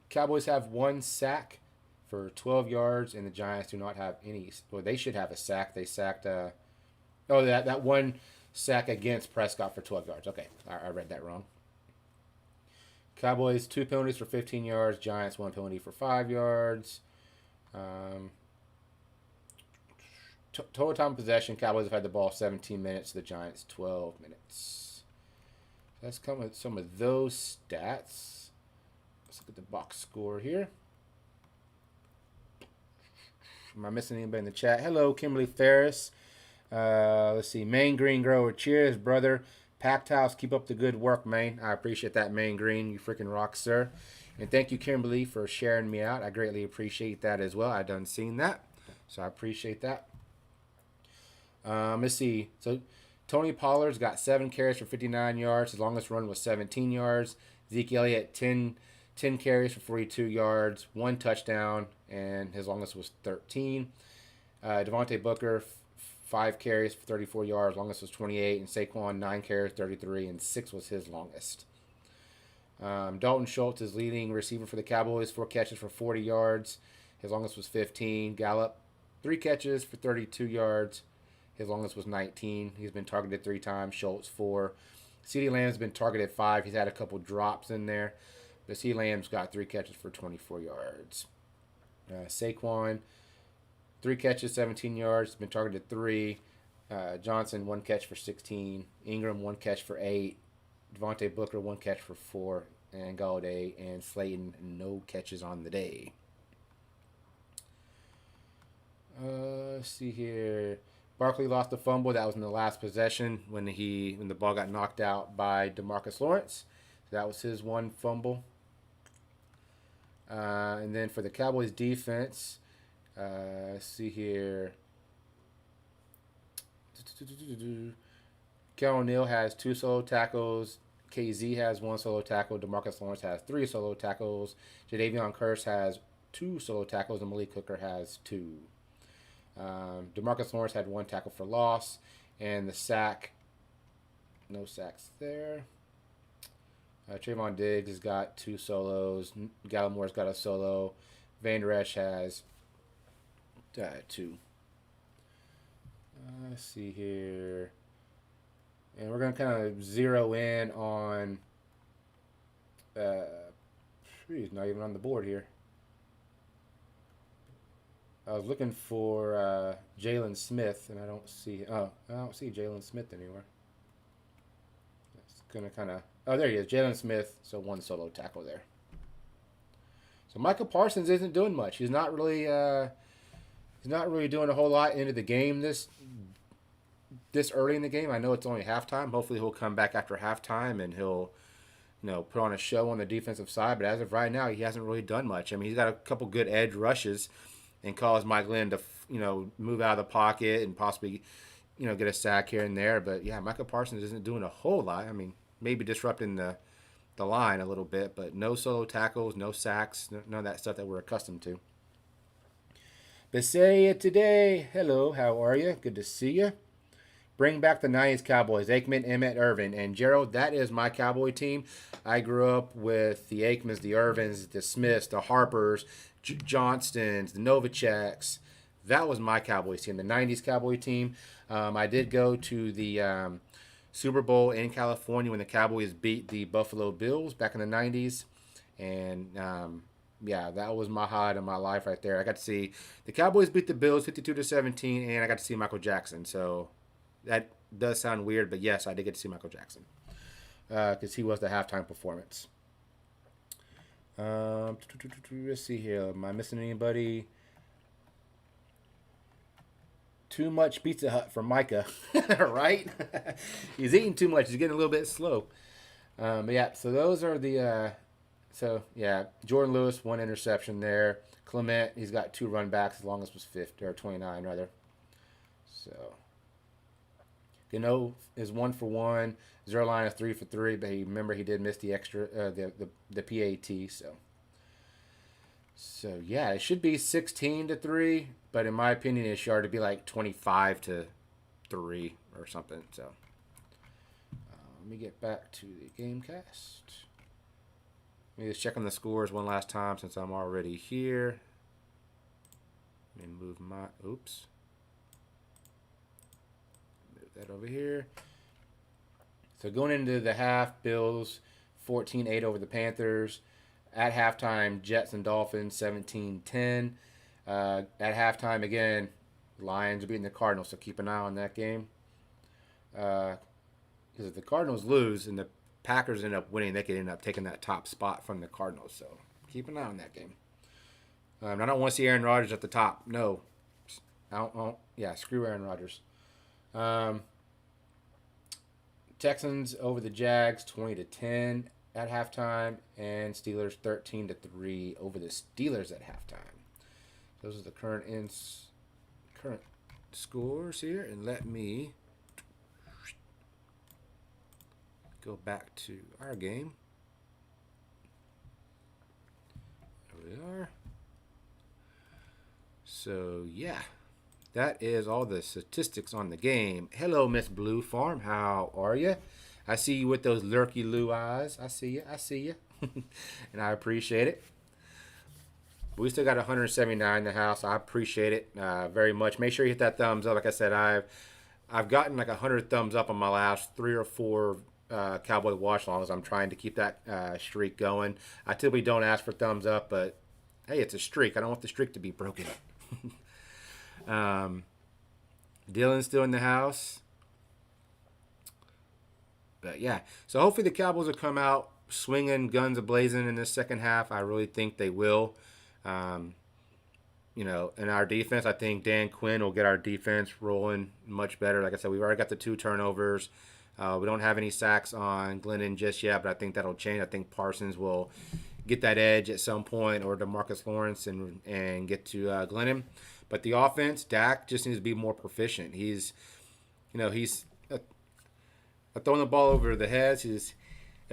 Cowboys have 1 sack for 12 yards, and the Giants do not have any. Well, they should have a sack. They sacked. That 1 sack against Prescott for 12 yards. Okay, I read that wrong. Cowboys 2 penalties for 15 yards. Giants 1 penalty for 5 yards. Total time of possession, Cowboys have had the ball 17 minutes, the Giants 12 minutes. Let's come with some of those stats. Let's look at the box score here. Am I missing anybody in the chat? Hello, Kimberly Ferris. Let's see. Main Green Grower, cheers, brother. Packed house, keep up the good work, man. I appreciate that, man Green. You freaking rock, sir. And thank you, Kimberly, for sharing me out. I greatly appreciate that as well. I done seen that, so I appreciate that. Let's see. So Tony Pollard's got 7 carries for 59 yards. His longest run was 17 yards. Zeke Elliott, 10 carries for 42 yards, 1 touchdown, and his longest was 13. Devontae Booker, 5 carries for 34 yards, longest was 28, and Saquon, 9 carries, 33, and 6 was his longest. Dalton Schultz is leading receiver for the Cowboys, 4 catches for 40 yards. His longest was 15. Gallup, 3 catches for 32 yards. His longest was 19. He's been targeted 3 times. Schultz, 4. CeeDee Lamb's been targeted 5. He's had a couple drops in there. But CeeDee Lamb's got 3 catches for 24 yards. Saquon, 3 catches, 17 yards. Been targeted 3. Johnson, 1 catch for 16. Ingram, 1 catch for 8. Devontae Booker, 1 catch for 4. And Galladay and Slayton, no catches on the day. Let's see here. Barkley lost a fumble. That was in the last possession when the ball got knocked out by DeMarcus Lawrence. So that was his 1 fumble. And then for the Cowboys defense, let's see here. Kel O'Neill has 2 solo tackles. KZ has 1 solo tackle. DeMarcus Lawrence has 3 solo tackles. Jadeveon Kearse has 2 solo tackles, and Malik Hooker has 2. DeMarcus Lawrence had 1 tackle for loss, and the sack, no sacks there. Trayvon Diggs has got 2 solos. Gallimore's got a solo. Van Der Esch has 2. Let's see here. And we're going to kind of zero in on... he's not even on the board here. I was looking for Jalen Smith, and I don't see... Oh, I don't see Jalen Smith anywhere. It's going to kind of... Oh, there he is. Jalen Smith, so 1 solo tackle there. So Micah Parsons isn't doing much. He's not really doing a whole lot into the game this early in the game. I know it's only halftime. Hopefully he'll come back after halftime and he'll, put on a show on the defensive side. But as of right now, he hasn't really done much. I mean, he's got a couple good edge rushes and caused Mike Glenn to, move out of the pocket and possibly, get a sack here and there. But yeah, Micah Parsons isn't doing a whole lot. I mean, maybe disrupting the line a little bit, but no solo tackles, no sacks, none of that stuff that we're accustomed to. Bisaya today. Hello, how are you? Good to see you. Bring back the 90s Cowboys. Aikman, Emmett, Irvin. And Gerald, that is my Cowboy team. I grew up with the Aikmans, the Irvins, the Smiths, the Harpers, Johnstons, the Novaceks. That was my Cowboys team, the 90s Cowboy team. I did go to the Super Bowl in California when the Cowboys beat the Buffalo Bills back in the 90s. And, yeah, that was my highlight of my life right there. I got to see the Cowboys beat the Bills 52-17, and I got to see Michael Jackson. So that does sound weird, but yes, I did get to see Michael Jackson because he was the halftime performance. Let's see here. Am I missing anybody? Too much Pizza Hut for Micah, right? He's eating too much. He's getting a little bit slow. But yeah, so those are the... So, yeah, Jordan Lewis, 1 interception there. Clement, he's got 2 run backs. His longest was 50, or 29, rather. So, Gano is 1 for 1. Zerline is 3 for 3, but remember he did miss the extra, the PAT, So, yeah, it should be 16-3, but in my opinion, it should be like 25-3 or something. So, let me get back to the Gamecast. Let me just check on the scores one last time since I'm already here. Let me move my... Oops. Move that over here. So going into the half, Bills 14-8 over the Panthers. At halftime, Jets and Dolphins 17-10. At halftime, again, Lions are beating the Cardinals, so keep an eye on that game. Because if the Cardinals lose and the Packers end up winning, they could end up taking that top spot from the Cardinals. So keep an eye on that game. I don't want to see Aaron Rodgers at the top. No. I don't, yeah, screw Aaron Rodgers. Texans over the Jags 20-10 at halftime, and Steelers 13-3 over the Steelers at halftime. Those are the current scores here, and let me go back to our game. There we are. So yeah, that is all the statistics on the game. Hello, Miss Blue Farm. How are you? I see you with those lurky blue eyes. I see you. I see you. And I appreciate it. We still got 179 in the house. I appreciate it very much. Make sure you hit that thumbs up. Like I said, I've gotten like 100 thumbs up on my last 3 or 4 Cowboy watch-alongs. I'm trying to keep that streak going. I typically don't ask for thumbs up, but hey, it's a streak. I don't want the streak to be broken. Dylan's still in the house. But yeah, so hopefully the Cowboys will come out swinging, guns a-blazing in the second half. I really think they will. You know, in our defense, I think Dan Quinn will get our defense rolling much better. Like I said, we've already got the 2 turnovers. We don't have any sacks on Glennon just yet, but I think that'll change. I think Parsons will get that edge at some point, or DeMarcus Lawrence, and get to Glennon. But the offense, Dak just needs to be more proficient. He's throwing the ball over the heads. He's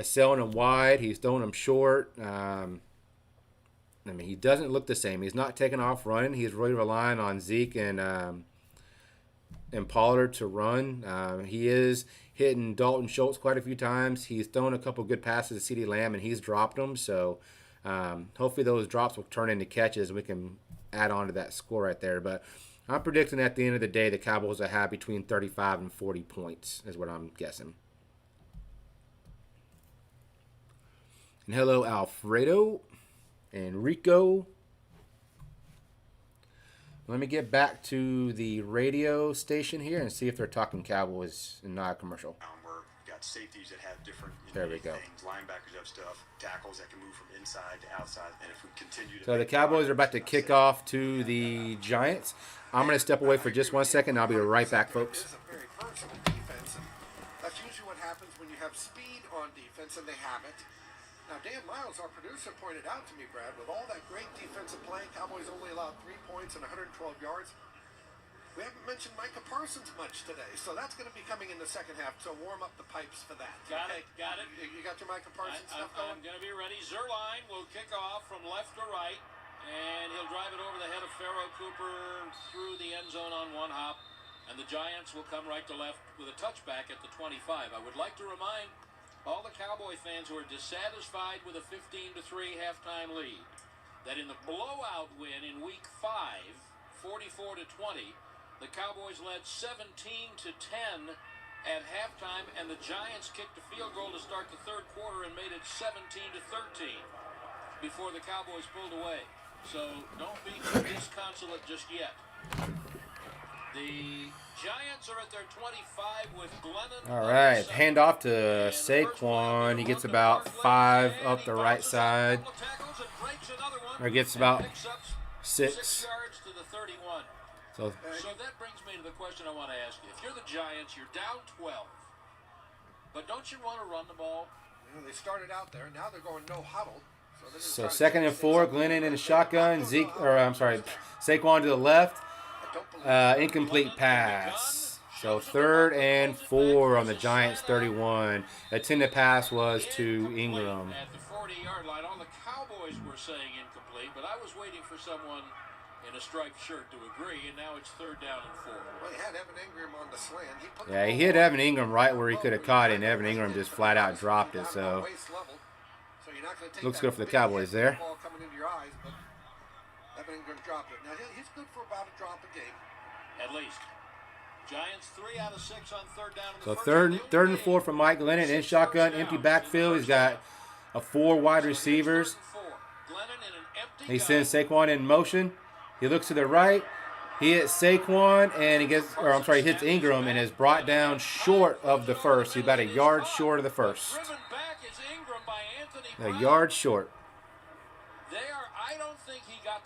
selling them wide. He's throwing them short. He doesn't look the same. He's not taking off running. He's really relying on Zeke and Pollard to run. He is hitting Dalton Schultz quite a few times. He's thrown a couple good passes to CeeDee Lamb, and he's dropped them. So hopefully those drops will turn into catches, and we can add on to that score right there. But I'm predicting at the end of the day the Cowboys will have between 35 and 40 points is what I'm guessing. And hello, Alfredo and Rico. Let me get back to the radio station here and see if they're talking Cowboys and not a commercial. Where you got safeties that have different there we go. things, linebackers have stuff, tackles that can move from inside to outside, and if we continue to... So the Cowboys are about to kick off to the Giants. I'm going to step away for just 1 second. I'll be right back, folks. It's a very versatile defense, and that's usually what happens when you have speed on defense, and they have it. Now, Dan Miles, our producer, pointed out to me, Brad, with all that great defensive play, Cowboys only allowed 3 points and 112 yards. We haven't mentioned Micah Parsons much today, so that's going to be coming in the second half, so warm up the pipes for that. Got it. You got your Micah Parsons stuff going? I'm going to be ready. Zerline will kick off from left to right, and he'll drive it over the head of Pharaoh Cooper through the end zone on one hop, and the Giants will come right to left with a touchback at the 25. I would like to remind all the Cowboy fans who are dissatisfied with a 15-3 halftime lead that in the blowout win in Week 5, 44-20, the Cowboys led 17-10 at halftime, and the Giants kicked a field goal to start the third quarter and made it 17-13 before the Cowboys pulled away. So don't be disconsolate just yet. The Giants are at their 25 with Glennon. All right, hand off to Saquon. He gets about 5 up the right side. Or gets about 6. Yards to the 31. So that brings me to the question I want to ask you. If you're the Giants, you're down 12. But don't you want to run the ball? Well, they started out there. Now they're going no huddle. So 2nd and 4, Glennon in the shotgun. Saquon to the left. Incomplete pass. So 3rd and 4 on the Giants 31. Intended pass was to Ingram. At the 40-yard line, all the Cowboys were saying incomplete, but I was waiting for someone in a striped shirt to agree, and now it's 3rd down and 4. Well, he had Evan Ingram on the slant. He hit Evan Ingram right where he could have caught it, and Evan Ingram just flat out dropped it. So looks good for the Cowboys there. Coming into your eyes, but Evan Ingram dropped it. Now he's good for about a drop a game. At least. Giants 3 out of 6 on 3rd down. So 3rd and 4 for Mike Glennon in shotgun, empty backfield. He's got 4 wide receivers. He sends Saquon in motion. He looks to the right. He hits Saquon, and he hits Ingram, and is brought down short of the first. He's about a yard short of the first. A yard short.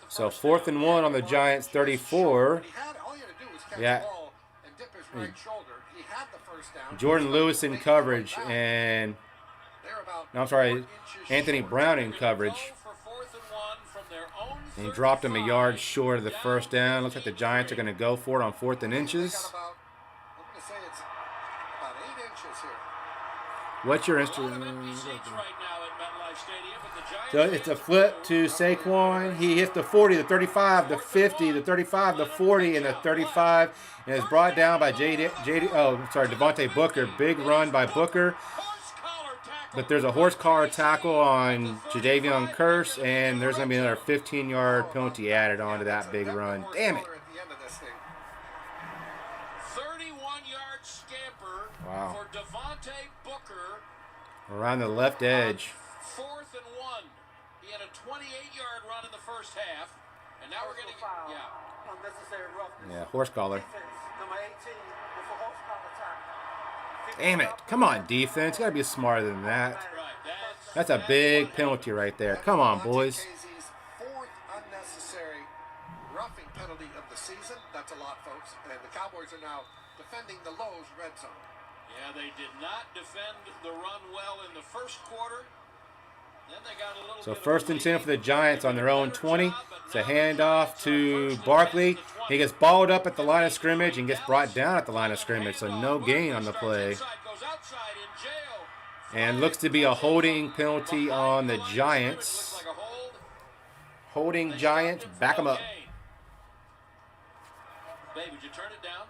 So 4th and 1 on the Giants 34. Yeah. right shoulder. He had the first down. Jordan Lewis in coverage, and no, I'm sorry, Anthony Brown in coverage. And he dropped him a yard short of the first down. Looks like the Giants are going to go for it on 4th and inches. I'm going to say it's about 8 inches here. What's your Instagram? So it's a flip to Saquon. He hits the 40, the 35, the 50, the 35, the 40, and the 35. And it's brought down by Devontae Booker. Big run by Booker. But there's a horse collar tackle on Jadeveon Curse, and there's going to be another 15-yard penalty added onto that big run. Damn it. 31-yard scamper for Devontae Booker. Around the left edge. 4th and 1. He had a 28-yard run in the first half, and now we're going to get unnecessary roughness. Yeah, horse collar. Defense, number 18 with a horse collar tackle. Damn it. Come on, defense. Got to be smarter than that. That's a big penalty right there. Come on, boys. 4th unnecessary roughing penalty of the season. That's a lot, folks. And the Cowboys are now defending the Lowe's red zone. Yeah, they did not defend the run well in the first quarter. Then they got a little So 1st and 10 for the Giants on their own 20. It's a handoff to Barkley. He gets balled up at the line of scrimmage and gets brought down at the line of scrimmage. So no gain on the play. And looks to be a holding penalty on the Giants. Holding Giants. Back them up. Babe, would you turn it down?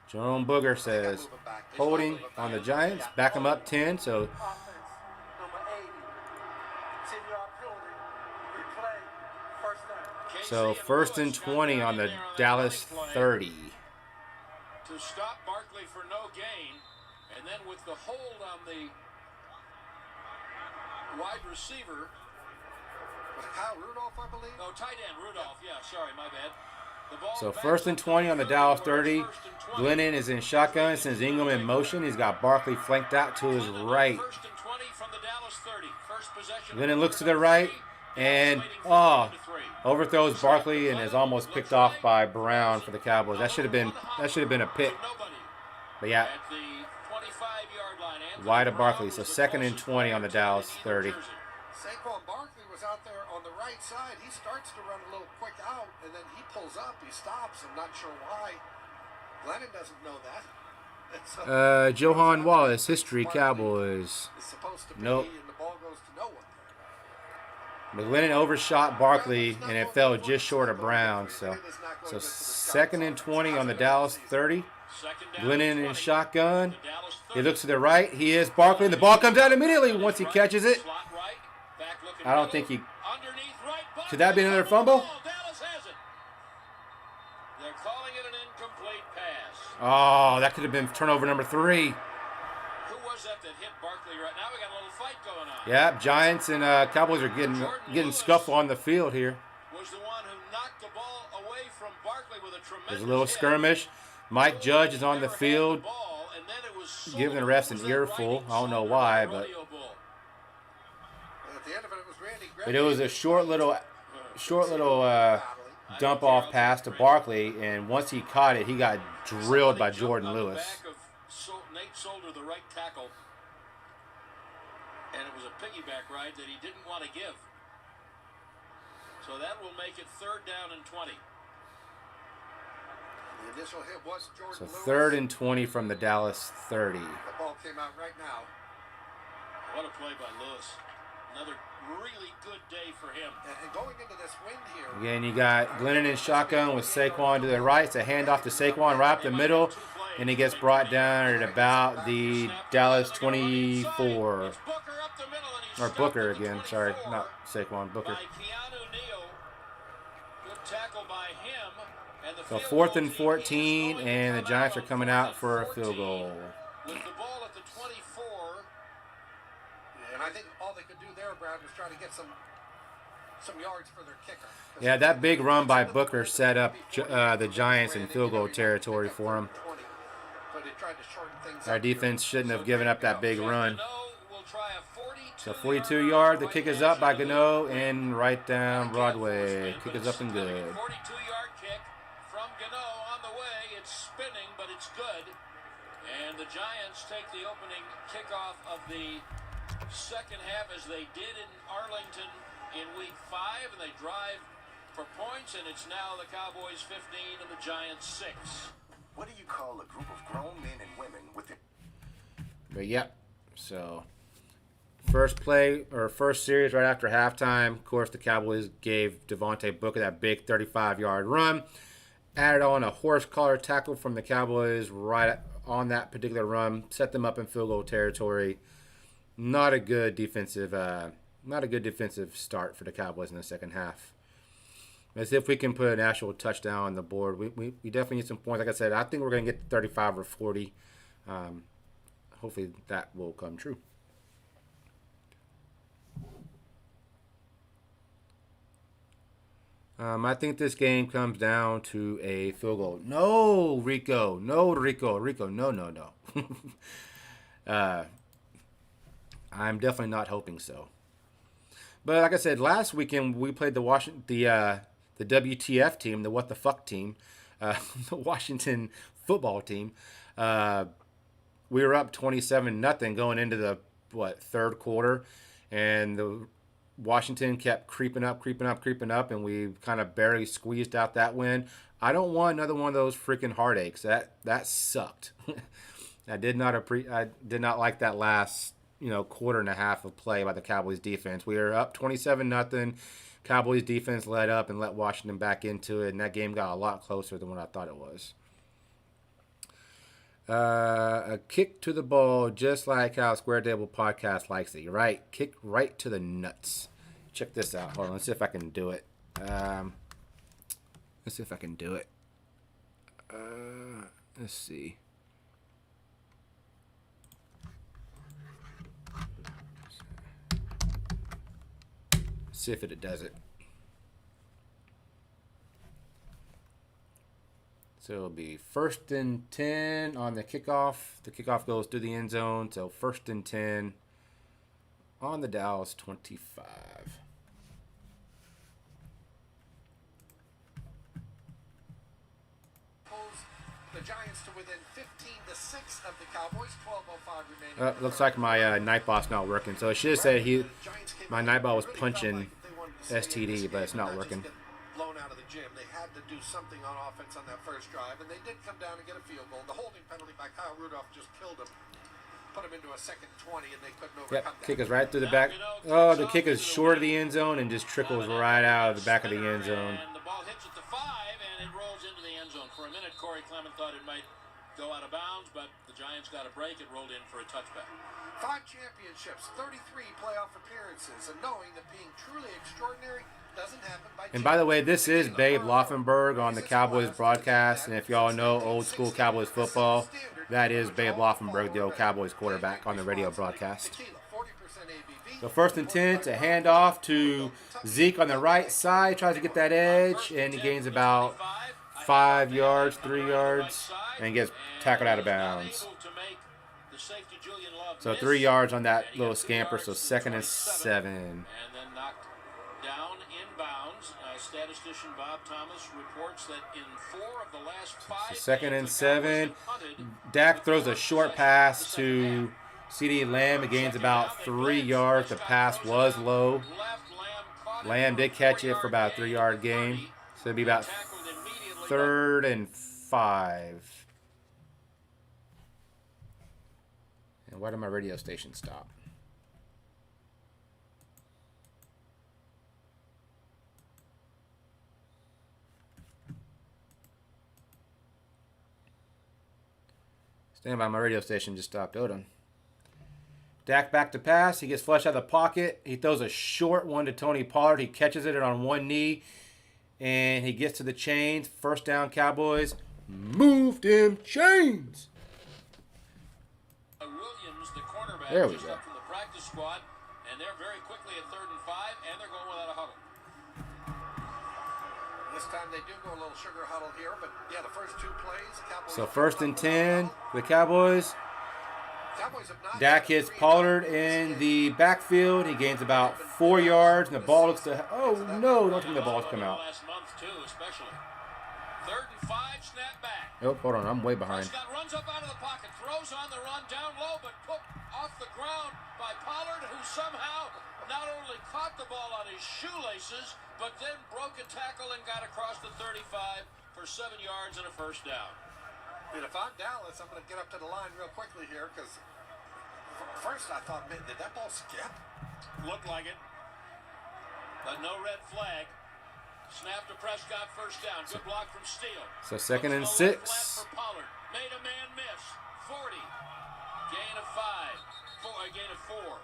Jerome Booger says holding on the Giants. Back them up 10. So Offense, number 80. 10-yard penalty. Replay. First down. So 1st and 20 on the Dallas 30. To stop Barkley for no gain, and then with the hold on the wide receiver. Was it Kyle Rudolph, I believe? No, tight end Rudolph. Yeah, sorry, my bad. The ball So back 1st and 20 on the Dallas 30. Glennon is in shotgun. Sends Ingram in motion. He's got Barkley flanked out to his right. 1st and 20 from the Dallas 30. First possession. Glennon looks to the right and overthrows Barkley and is almost picked off by Brown for the Cowboys. That should have been a pick. But yeah, At the 25-yard line. wide of Barkley. So 2nd and 20 on the Dallas 30. Saquon Barkley was out there on the right side. He starts to run a little quick out, and then he pulls up. He stops. I'm not sure why. Glennon doesn't know that. Johan Wallace, history Cowboys. It's supposed to be, Nope. and the ball goes to no one. McGlennon overshot Barkley, and it fell just short of Brown. So 2nd and 20 on the Dallas 30. Glennon in shotgun. He looks to the right. He is Barkley, and the ball comes out immediately once he catches it. I don't think he... Could that be another fumble? Dallas has it. They're calling it an incomplete pass. Oh, that could have been turnover number 3. Who was that hit Barkley right now? We got a little fight going on. Yeah, Giants and Cowboys are getting scuffle on the field here. Was the one who knocked the ball away from Barkley with a tremendous There's a little hit. skirmish. Mike Judge is on the field, Ball, and then it was giving the refs an earful. I don't know why, but At the end of it, it was Randy but it was a short little dump off pass to Barkley, and once he caught it, he got drilled by Jordan Lewis. Back of Nate Solder, the right tackle, and it was a piggyback ride that he didn't want to give. So that will make it 3rd down and 20. The initial hit was Jordan So Lewis. 3rd and 20 from the Dallas 30. The ball came out right now. What a play by Lewis. Another really good day for him. And going into this wind here. Again, you got Glennon in shotgun with Saquon to the right. It's a handoff to Saquon right up the middle, and he gets brought down at about the Dallas 24. Or Booker again, sorry, not Saquon, Booker. By Keanu Neal. Good tackle by him. And the So field 4th and goal team 14, and the Giants are coming out for a field goal. with the ball at the 24. And I think all they could do there, Brad, was try to get some yards for their kicker. Yeah, that big run by Booker set up the Giants in field goal territory for him. But they tried to shorten things Our up defense shouldn't have given up that big run. We'll try a 42 So 42-yard. The kick is up by Gano and right down Broadway. Kick is up and good. 42-yard kick from Gano on the way. It's spinning, but it's good. And the Giants take the opening kickoff of the second half as they did in Arlington in week 5, and they drive for points, and it's now the Cowboys 15 and the Giants 6. What do you call a group of grown men and women with it? But yep, so first play or first series right after halftime. Of course, the Cowboys gave Devontae Booker that big 35-yard run. Added on a horse collar tackle from the Cowboys right on that particular run. Set them up in field goal territory. Not a good defensive start for the Cowboys in the second half. Let's see if we can put an actual touchdown on the board. We definitely need some points. Like I said, I think we're going to get 35 or 40. Hopefully that will come true. I think this game comes down to a field goal. No, Rico. No, Rico. No. I'm definitely not hoping so. But like I said, last weekend we played the WTF team, the what the fuck team, the Washington football team. We were up 27-0 going into the third quarter, and the Washington kept creeping up, and we kind of barely squeezed out that win. I don't want another one of those freaking heartaches. That sucked. I did not like that last quarter and a half of play by the Cowboys defense. We were up 27-0. Cowboys defense led up and let Washington back into it, and that game got a lot closer than what I thought it was. A kick to the ball, just like how Square Table Podcast likes it. You're right. Kick right to the nuts. Check this out. Hold on. Let's see if I can do it. Let's see. See if it does it. So it'll be 1st and 10 on the kickoff. The kickoff goes through the end zone. So 1st and 10 on the Dallas 25. The Giants to within 15-6 of the Cowboys. 12:05 remaining. Looks like my night bot's not working. So it should say my night bot was punching STD, but it's not working. Blown out of the gym. They had to do something on offense on that first drive, and they did come down and get a field goal. The holding penalty by Kyle Rudolph just killed him. Put him into a 2nd 20, and they couldn't overcome that. Kick is right through the back. Oh, the kick is short of the end zone and just trickles right out of the back of the end zone. And the ball hits at the 5, and it rolls into the end zone. For a minute, Corey Clement thought it might go out of bounds, but the Giants got a break. It rolled in for a touchback. 5 championships, 33 playoff appearances, and knowing that being truly extraordinary doesn't happen by And by the way, this is Babe Laufenberg on the Cowboys broadcast. And if y'all know old school Cowboys football, that is Babe Laufenberg, the old Cowboys quarterback, on the radio broadcast. So 1st and 10, it's a handoff to Zeke on the right side. Tries to get that edge, and he gains about 5 yards, 3 yards, and gets tackled out of bounds. So 3 yards on that little scamper, so 2nd and 7. And then knocked down inbounds. Statistician Bob Thomas reports that in 4 of the last 5 So 2nd and 7. Dak throws a short pass to CeeDee Lamb. It gains about 3 yards. The pass was low. Lamb did catch it for about a 3-yard gain. So it'd be about 3rd and 5. And why did my radio station stop? Stand by, my radio station just stopped. Hold on. Dak back to pass. He gets flushed out of the pocket. He throws a short one to Tony Pollard. He catches it on one knee. And he gets to the chains. 1st down, Cowboys. Move them chains. Williams, the cornerback, There we just go. up from the practice squad, and they're very quickly at 3rd and 5, and they're going without a huddle. This time they do go a little sugar huddle here, but yeah, the first 2 plays. So 1st and 10 for the Cowboys. Cowboys have not Dak hits Pollard in the backfield. He gains about 4 yards, and the ball looks to. Oh no! Don't tell me the ball's come out. Last month too, especially. 3rd and 5, snap back. Oh, hold on, I'm way behind. Prescott runs up out of the pocket, throws on the run down low, but put off the ground by Pollard, who somehow not only caught the ball on his shoelaces, but then broke a tackle and got across the 35 for 7 yards and a first down. And if I'm Dallas, I'm going to get up to the line real quickly here because first I thought, man, did that ball skip? Looked like it, but no red flag. Snap to Prescott, first down. Good block from Steele. So 2nd and 6. For Pollard. Made a man miss. 40. Gain of 5. Gain of 4.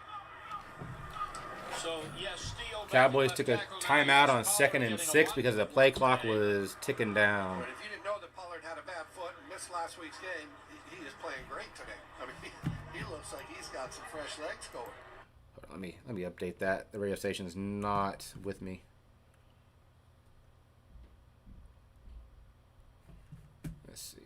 So, yes, Steele. Cowboys took a timeout on 2nd and 6 because the play clock was ticking down. But if you didn't know that Pollard had a bad foot and missed last week's game, he is playing great today. I mean, he looks like he's got some fresh legs going. Let me update that. The radio station's not with me. Let's see.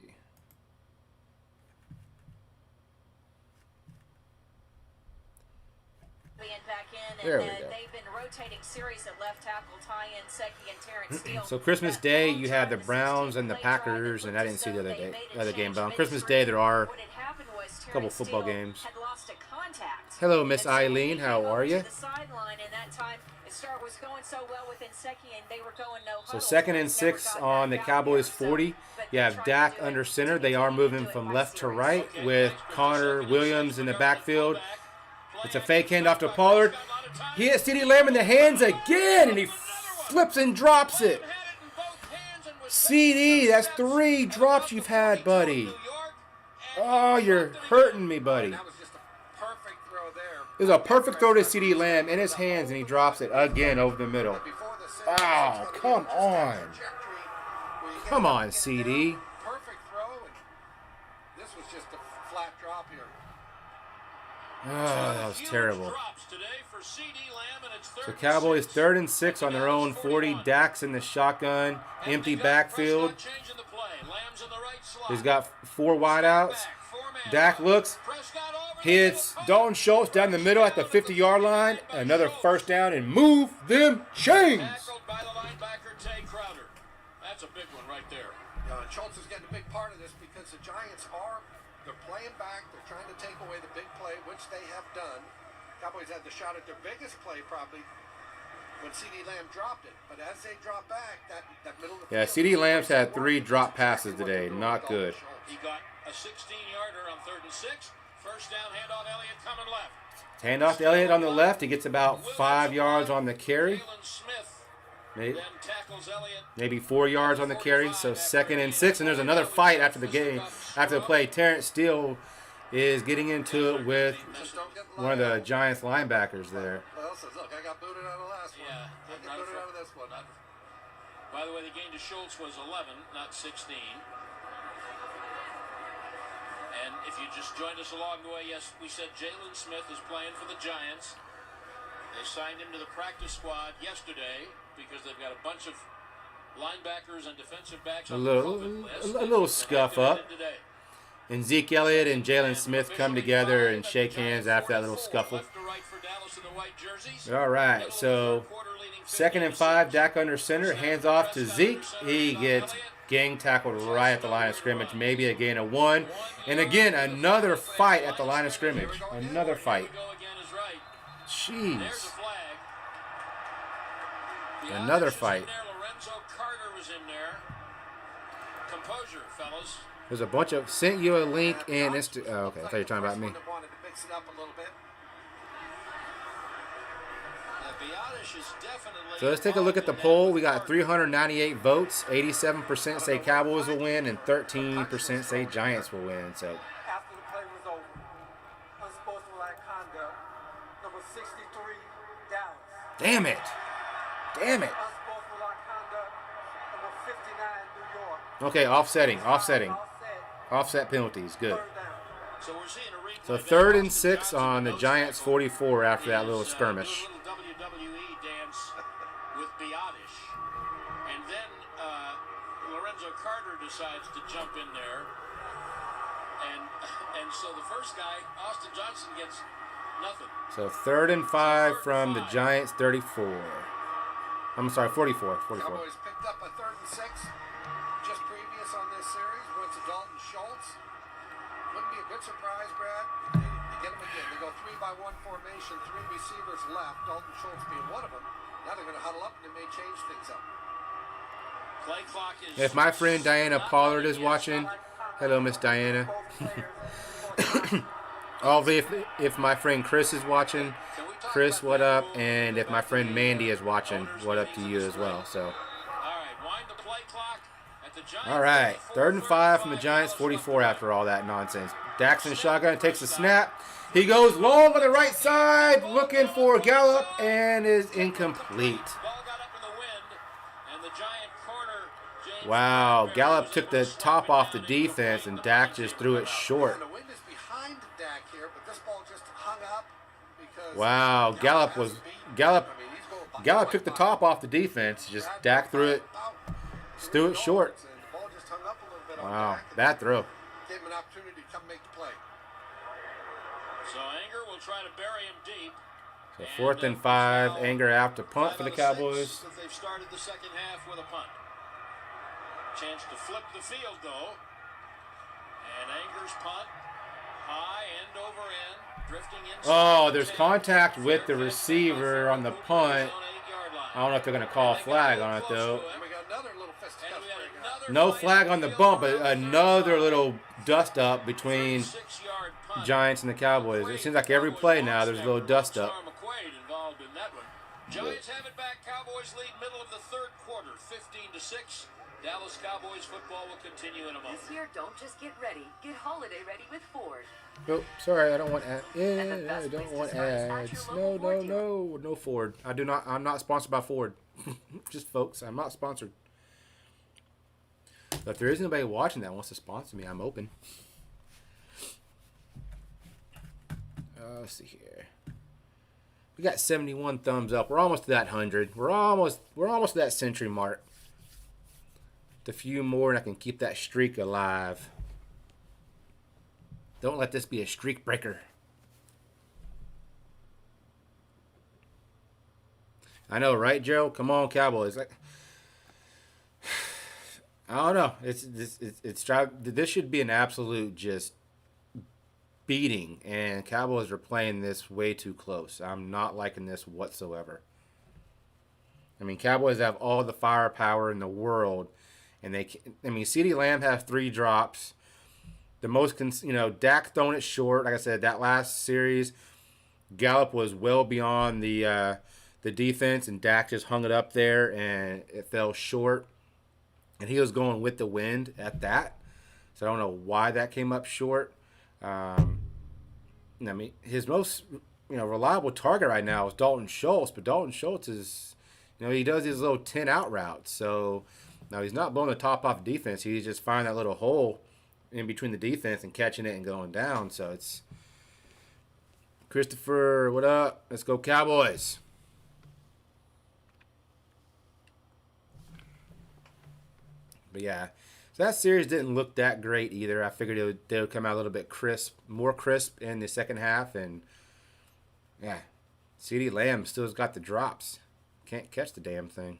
Back in, There and we go. they've been rotating series at left tackle, Ty and Secchi and Terrence Steele. So Christmas Day, you had the Browns and the Packers, and I didn't see the other game. But on Christmas Day, there are a couple football games. Hello, Miss Eileen. How are you? So 2nd and 6 on the Cowboys 40. You have Dak under center. They are moving from left to right with Connor Williams in the backfield. It's a fake handoff to Pollard. He hits CeeDee Lamb in the hands again, and he flips and drops it. CeeDee, that's 3 drops you've had, buddy. Oh, you're hurting me, buddy. It was a perfect throw to CeeDee Lamb in his hands, and he drops it again over the middle. Oh, come on. Come on, CeeDee. Perfect throw, and this was just a flat drop here. Oh, that was terrible. So Cowboys 3rd and 6 on their own 40. Dak's in the shotgun, empty backfield. He's got 4 wideouts. Dak looks, hits Dalton Schultz down the middle at the 50-yard line. Another first down, and move them chains. That's a big one right there. Yeah, and Schultz is getting a big part of this because the Giants they're playing back. They're trying to take away the big play, which they have done. Cowboys had the shot at their biggest play probably when CeeDee Lamb dropped it. But as they drop back, that middle of the Yeah, field, CeeDee Lamb's had 3 drop passes today. Not good. He got a 16-yarder on 3rd and 6. First down, handoff Elliott coming left. Handoff to Elliott on the left. He gets about 5 yards on the carry. Maybe 4 yards on the carry. So 2nd and 6. And there's another fight after the game, after the play. Terrence Steele is getting into it with one of the Giants linebackers there. Look, I got booted out of the last one. Yeah, I got booted out of this one. By the way, the gain to Schultz was 11, not 16. And if you just joined us along the way, yes, we said Jalen Smith is playing for the Giants. They signed him to the practice squad yesterday because they've got a bunch of linebackers and defensive backs on the COVID list. A little scuff up. And Zeke Elliott and Jalen Smith come together and shake hands after that little scuffle. All right, so 2nd and 5, Dak under center, hands off to Zeke. He gets gang tackled right at the line of scrimmage, maybe a gain of 1. And again, another fight at the line of scrimmage. Another fight. Jeez. Another fight. Composure, fellas. There's a bunch of, sent you a link in Insta. Oh, okay, I thought you were talking about me. So let's take a look at the poll. We got 398 votes. 87% say Cowboys will win, and 13% say Giants will win. So After the play was over, unsportsmanlike conduct, number 63, Dallas. damn it. Damn it. Unsportsmanlike conduct, number 59, New York. Okay, offsetting. Offset penalties. Good. So we're seeing a replay. So 3rd and 6 on the Giants 44 after that little skirmish. WWE dance with Biotish. And then Lorenzo Carter decides to jump in there. And so the first guy, Austin Johnson, gets nothing. So 3rd and 5 from the Giants 34. I'm sorry, 44. Cowboys picked up a 3rd and 6 just previous on this series. Went to Dalton Schultz. Wouldn't be a good surprise, Brad. They get them again. They go 3-by-1 formation, 3 receivers left. Dalton Schultz being one of them. Now they're going to huddle up and they may change things up. Play clock is If my friend Diana Pollard is watching, hello, Miss Diana. If my friend Chris is watching, Chris, what up? And if my friend Mandy is watching, what up to you as well? So, all right, 3rd and 5 from the Giants, 44 after all that nonsense. Daxon shotgun takes a snap. He goes long on the right side, looking for Gallup, and is incomplete. Wow, Gallup took the top off the defense, and Dak just threw it short. The wind is behind Dak here, but this ball just hung up because Wow, Gallup took the top off the defense. Just Dak threw it short. The ball just hung up a little bit on Wow, Dak. bad throw. Gave him an opportunity to come make the play. So Anger will try to bury him deep. So 4th and 5, Anger out to punt for the Cowboys. They've started the second half with a punt. Chance to flip the field though. And Anger's punt. High, end over end. Drifting inside. Oh, there's contact with the receiver on the punt. I don't know if they're going to call a flag on it though. And we got another little fisticuff break. No flag on the bump, but another little dust up between Giants and the Cowboys. It seems like every play now there's a little dust up. Giants have it back. Cowboys lead middle of the 3rd quarter, 15-6. Dallas Cowboys football will continue in a moment. This year, don't just get ready. Get holiday ready with Ford. Oh, sorry, I don't want ads. Yeah, I don't want ads. No Ford. I'm not sponsored by Ford. Just folks, I'm not sponsored. But if there is anybody watching that wants to sponsor me, I'm open. Let's see here. We got 71 thumbs up. We're almost to that 100. We're almost to that century mark. A few more and I can keep that streak alive. Don't let this be a streak breaker. I know, right, Joe? Come on, Cowboys. Like, I don't know. This should be an absolute just beating, and Cowboys are playing this way too close. I'm not liking this whatsoever. I mean, Cowboys have all the firepower in the world. And CeeDee Lamb have 3 drops. The most, Dak throwing it short. Like I said, that last series, Gallup was well beyond the defense, and Dak just hung it up there, and it fell short. And he was going with the wind at that. So I don't know why that came up short. His most, reliable target right now is Dalton Schultz, but Dalton Schultz is, he does his little 10-out routes. So now he's not blowing the top off defense. He's just finding that little hole in between the defense and catching it and going down. So it's Christopher, what up? Let's go Cowboys. But yeah, so that series didn't look that great either. I figured they would come out a little bit more crisp in the second half. And yeah, CeeDee Lamb still's got the drops. Can't catch the damn thing.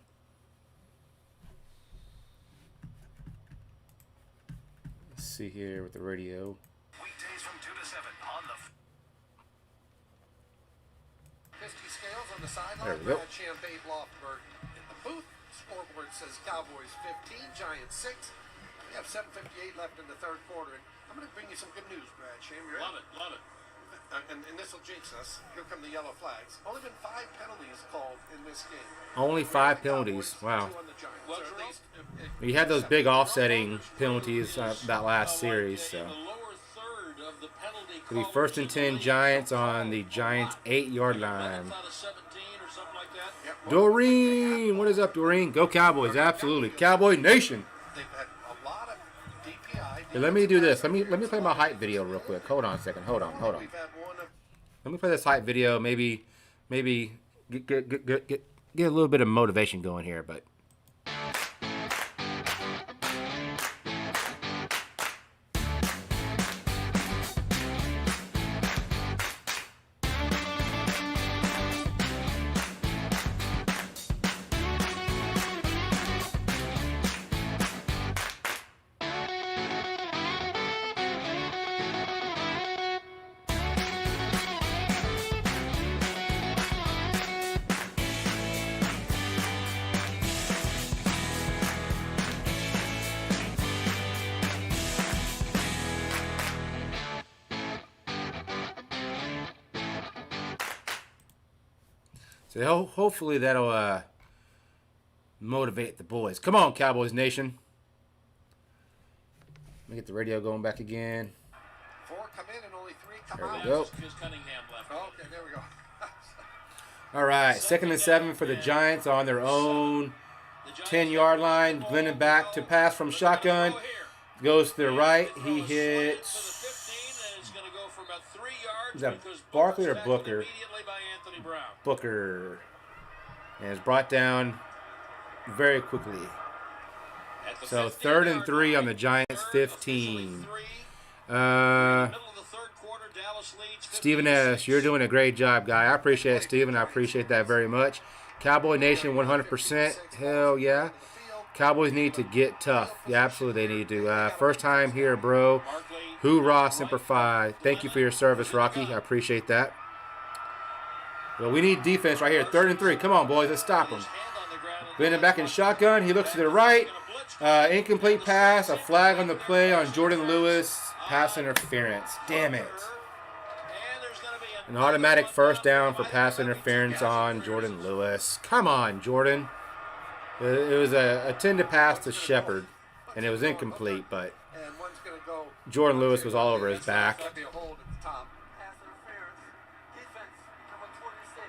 See here with the radio. Weekdays from 2 to 7 on the Misty Scales on the sideline. There we go. Brad Champagne Lofberg in the booth. Scoreboard says Cowboys 15, Giants 6. We have 7:58 left in the 3rd quarter. And I'm going to bring you some good news, Brad Sham. Love it. And this will jinx us. Here come the yellow flags. Only been 5 penalties called in this game. Only 5 penalties. Wow. We had those big offsetting penalties that last series. So it'll be 1st and 10 Giants on the Giants 8-yard line. Doreen, what is up, Doreen? Go Cowboys, absolutely. Cowboy Nation. They've had a lot of DPI. Hey, let me do this. Let me play my hype video real quick. Hold on a second. Hold on. Let me play this hype video. Maybe get a little bit of motivation going here, but. So hopefully that'll motivate the boys. Come on, Cowboys Nation. Let me get the radio going back again. 4 come in and only 3 come There out. we go. Because Cunningham left. Okay, there we go. All right, 2nd and 7 for the Giants on their own 10-yard line. Glennon back to pass from shotgun. Goes to the right. He hits. Is that Barkley or Booker? Booker. And is brought down very quickly. So 3rd and 3 on the Giants 15. Stephen S., you're doing a great job, guy. I appreciate it, Stephen. I appreciate that very much. Cowboy Nation 100%. Hell yeah. Cowboys need to get tough. Yeah, absolutely they need to. First time here, bro. Hoorah, Semper Fi. Thank you for your service, Rocky. I appreciate that. Well, we need defense right here. 3rd and 3. Come on, boys. Let's stop him. Glennon back in shotgun. He looks to the right. Incomplete pass. A flag on the play on Jordan Lewis. Pass interference. Damn it. An automatic first down for pass interference on Jordan Lewis. Come on, Jordan. It was a intended pass to Shepard, and it was incomplete, but Jordan Lewis was all over his back. Pass interference. Defense, number 26.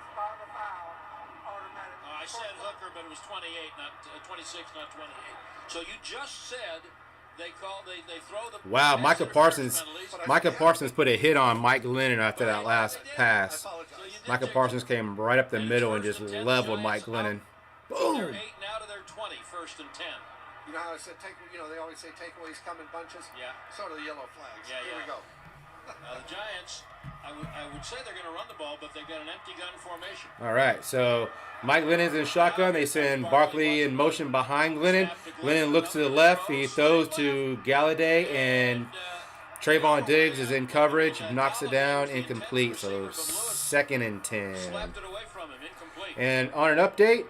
Spot the foul. Automatic. I said Hooker, but it was 28, not 26, not 28. So you just said they throw the Wow, Micah Parsons put a hit on Mike Glennon after that last pass. Micah Parsons came right up the middle and just leveled Mike Glennon. Boom. They're 8 now to their 20, 1st and 10. You know how I said they always say takeaways come in bunches? Yeah. So do the yellow flags. Yeah, Here we go. The Giants, I would say they're going to run the ball, but they've got an empty gun formation. All right, so Mike Glennon's in shotgun. They send Barkley in motion behind Glennon. Glennon looks to the left. He throws to Galladay, and Trayvon Diggs is in coverage. Knocks it down, incomplete. So 2nd and 10. And on an update,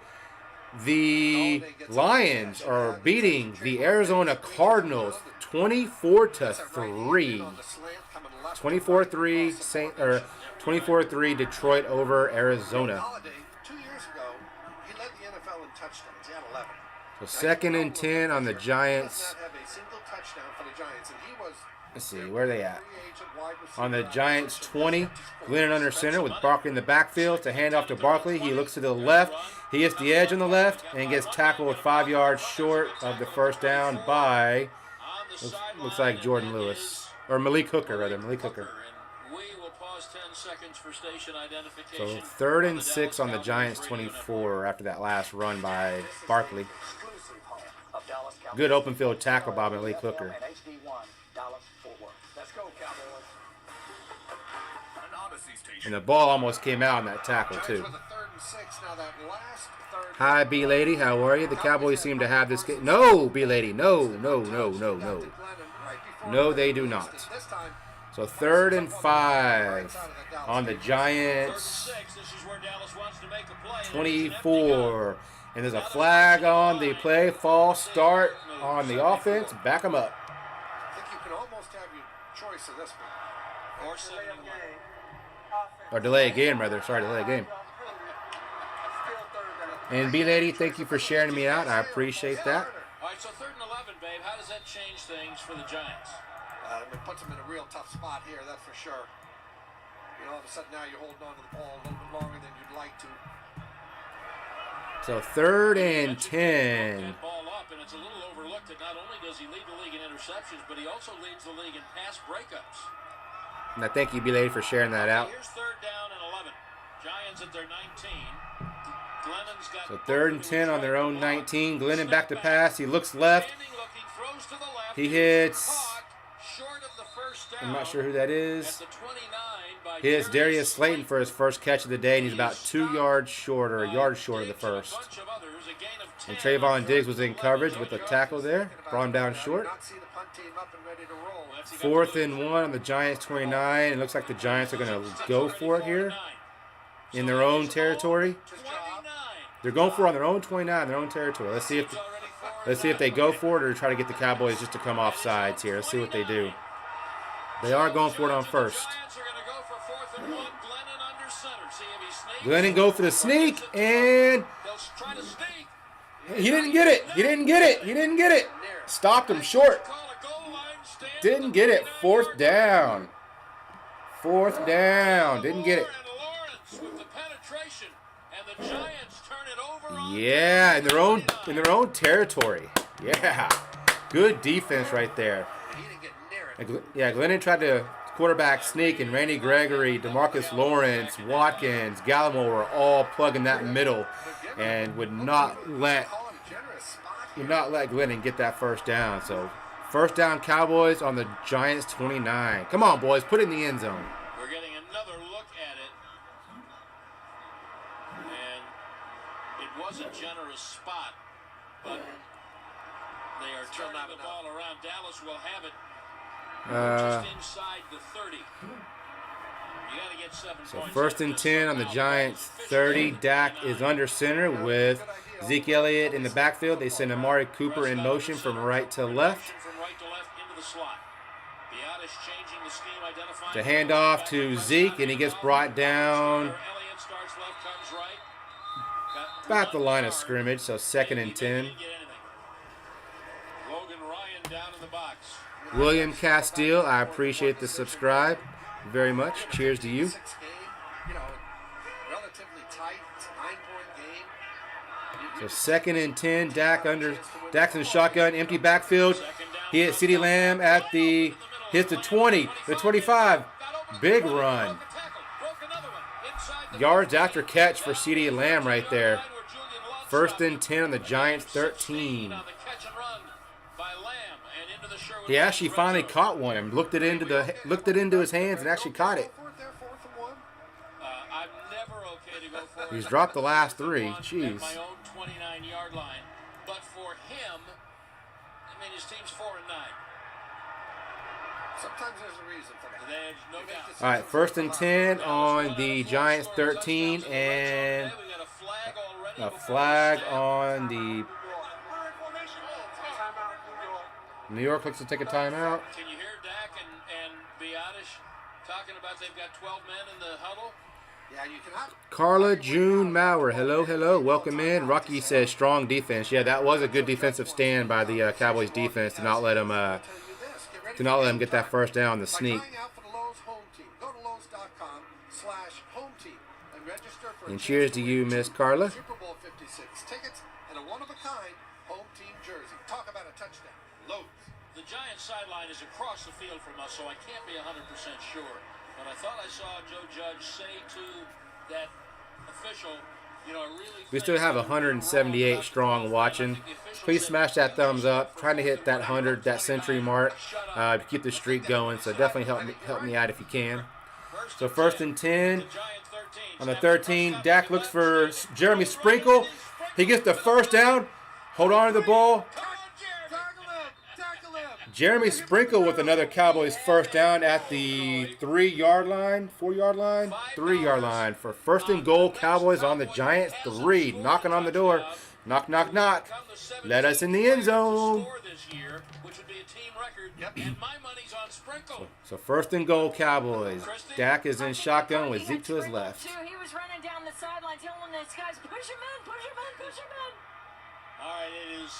the Lions are beating the Arizona Cardinals 24-3. 24-3 24-3 Detroit over Arizona. 2 years ago, he led the NFL in touchdowns. He had 11. So 2nd and 10 on the Giants. Have a single touchdown for the Giants, and he was. Let's see, where are they at? On the Giants 20, Glennon under center with Barkley in the backfield to hand off to Barkley. He looks to the left. He hits the edge on the left and gets tackled 5 yards short of the first down by, looks like Jordan Lewis. Or Malik Hooker, rather. Malik Hooker. So 3rd and 6 on the Giants 24 after that last run by Barkley. Good open field tackle by Malik Hooker. And the ball almost came out on that tackle, too. Hi, B-Lady. How are you? The Cowboys seem to have this game. No, B-Lady. No. No, they do not. So 3rd and 5 on the Giants 24. And there's a flag on the play. False start on the offense. Back them up. I think you can almost have your choice of this one. Or delay a game, rather. Sorry, delay a game. And B-Lady, thank you for sharing me out. I appreciate that. All right, so 3rd and 11, babe. How does that change things for the Giants? It puts them in a real tough spot here, that's for sure. All of a sudden now you're holding on to the ball a little bit longer than you'd like to. So 3rd and 10. Ball up, and it's a little overlooked that not only does he lead the league in interceptions, but he also leads the league in pass breakups. And I thank you, B-Lady, for sharing that out. Here's 3rd down and 11. Giants at their 19. Glennon's got So 3rd and 10 on their own 19. Glennon back to pass. He looks left. He hits. I'm not sure who that is. He hits Darius Slayton for his first catch of the day, and he's about 2 yards short, or a yard short of the first. And Trayvon Diggs was in coverage with the tackle there. Brought him down short. 4th and 1 on the Giants 29. It looks like the Giants are going to go for it here in their own territory. They're going for it on their own 29, their own territory. Let's see if they go for it or try to get the Cowboys just to come off sides here. Let's see what they do. They are going for it on first. Glennon go for the sneak, and he didn't get it. He didn't get it. He didn't get it. Stopped him short. Didn't get it. Fourth down. Fourth down. Didn't get it. Yeah, in their own territory. Yeah, good defense right there. Yeah, Glennon tried to quarterback sneak, and Randy Gregory, DeMarcus Lawrence, Watkins, Gallimore were all plugging that middle, and would not let Glennon get that first down. So first down, Cowboys on the Giants 29. Come on, boys, put it in the end zone. We're getting another look at it, and it was a generous spot, but they are turning the ball around. Dallas will have it just inside the 30. You got to get 7 So points. first and 10 on the Giants 30. Dak is under center with Zeke Elliott in the backfield. They send Amari Cooper in motion from right to left. To hand off to Zeke, and he gets brought down about the line of scrimmage, so second and 10. William Castile, I appreciate the subscribe very much. Cheers to you. So second and 10, Dak's in shotgun, empty backfield. He hit CeeDee Lamb at hits the 20, the 25. Big run. Yards after catch for CeeDee Lamb right there. First and 10 on the Giants 13. He actually finally caught one and looked it into his hands and actually caught it. He's dropped the last three. Jeez. My own 29-yard line, but for him, I mean, his team's 4-9. Sometimes there's a reason for that. There's no doubt. All right, first and 10 on the Giants 13, and a flag on the New York looks to take a timeout. Can you hear Dak and Biadasz talking about they've got 12 men in the huddle? Yeah, you cannot. Carla June Maurer, hello, welcome in. Rocky says strong defense. Yeah, that was a good defensive stand by the Cowboys defense to not let him get that first down on the sneak. And cheers to you, Miss Carla. Super Bowl 56 tickets and a one-of-a-kind home team jersey. Talk about a touchdown. Loads. The Giants sideline is across the field from us, so I can't be 100% sure. But I thought I saw Joe Judge say to that official, you know, I really. We still have 178 strong watching. Please smash that thumbs up. Trying to hit that 100, that century mark, to keep the streak going. So definitely help me out if you can. So first and 10 on the 13. Dak looks for Jeremy Sprinkle. He gets the first down. Hold on to the ball. Jeremy Sprinkle with another Cowboys first down at the 3-yard line, 4-yard line, 3-yard line for first and goal. Cowboys on the Giants 3, knocking on the door. Knock, knock, knock. Let us in the end zone. So first and goal, Cowboys. Dak is in shotgun with Zeke to his left. He was running down the sideline telling these guys, push him in, push him in, push him in. All right, it is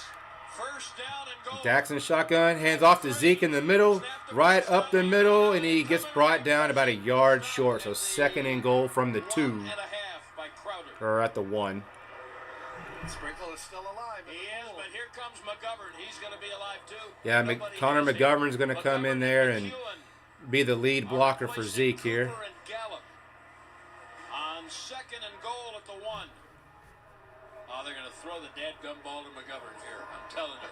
first down and goal. Dak's in shotgun, hands off to Zeke in the middle, right up the middle, and he gets brought down about a yard short. So second and goal from the 2, or at the 1. Sprinkle is still alive. He is, but here comes McGovern. He's going to be alive too. Yeah, Connor McGovern's going to come in there and be the lead blocker for Zeke here. On second and goal at the 1. Oh, they're going to throw the dadgum ball to McGovern here. I'm telling you.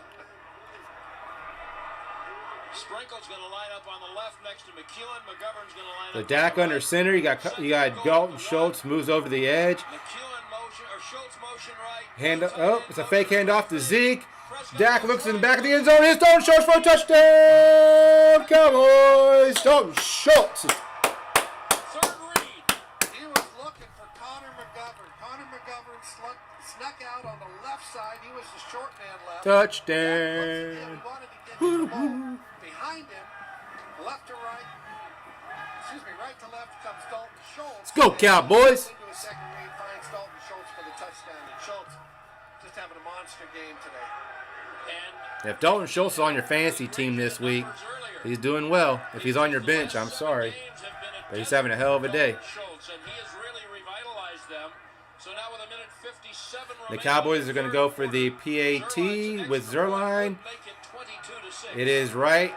Sprinkle's going to line up on the left next to McEwen. McGovern's going to line The up. Dak under center. You got Dalton Schultz moves over the edge. McEwen motion or Schultz motion right. It's a fake handoff to Zeke. Dak looks in the back of the end zone. It's Dalton Schultz for a touchdown. Cowboys. Dalton Schultz. Third read. He was looking for Connor McGovern. Connor McGovern snuck out on the left side. He was the short man left. Touchdown. He wanted to get the ball behind him, left to right. Excuse me, right to left comes Dalton Schultz. Let's go, Cowboys. Into a second read, finds Dalton Schultz for the touchdown. And Schultz just having a monster game today. If Dalton Schultz is on your fantasy team this week, he's doing well. If he's on your bench, I'm sorry. But he's having a hell of a day. The Cowboys are going to go for the PAT with Zerline. It is right.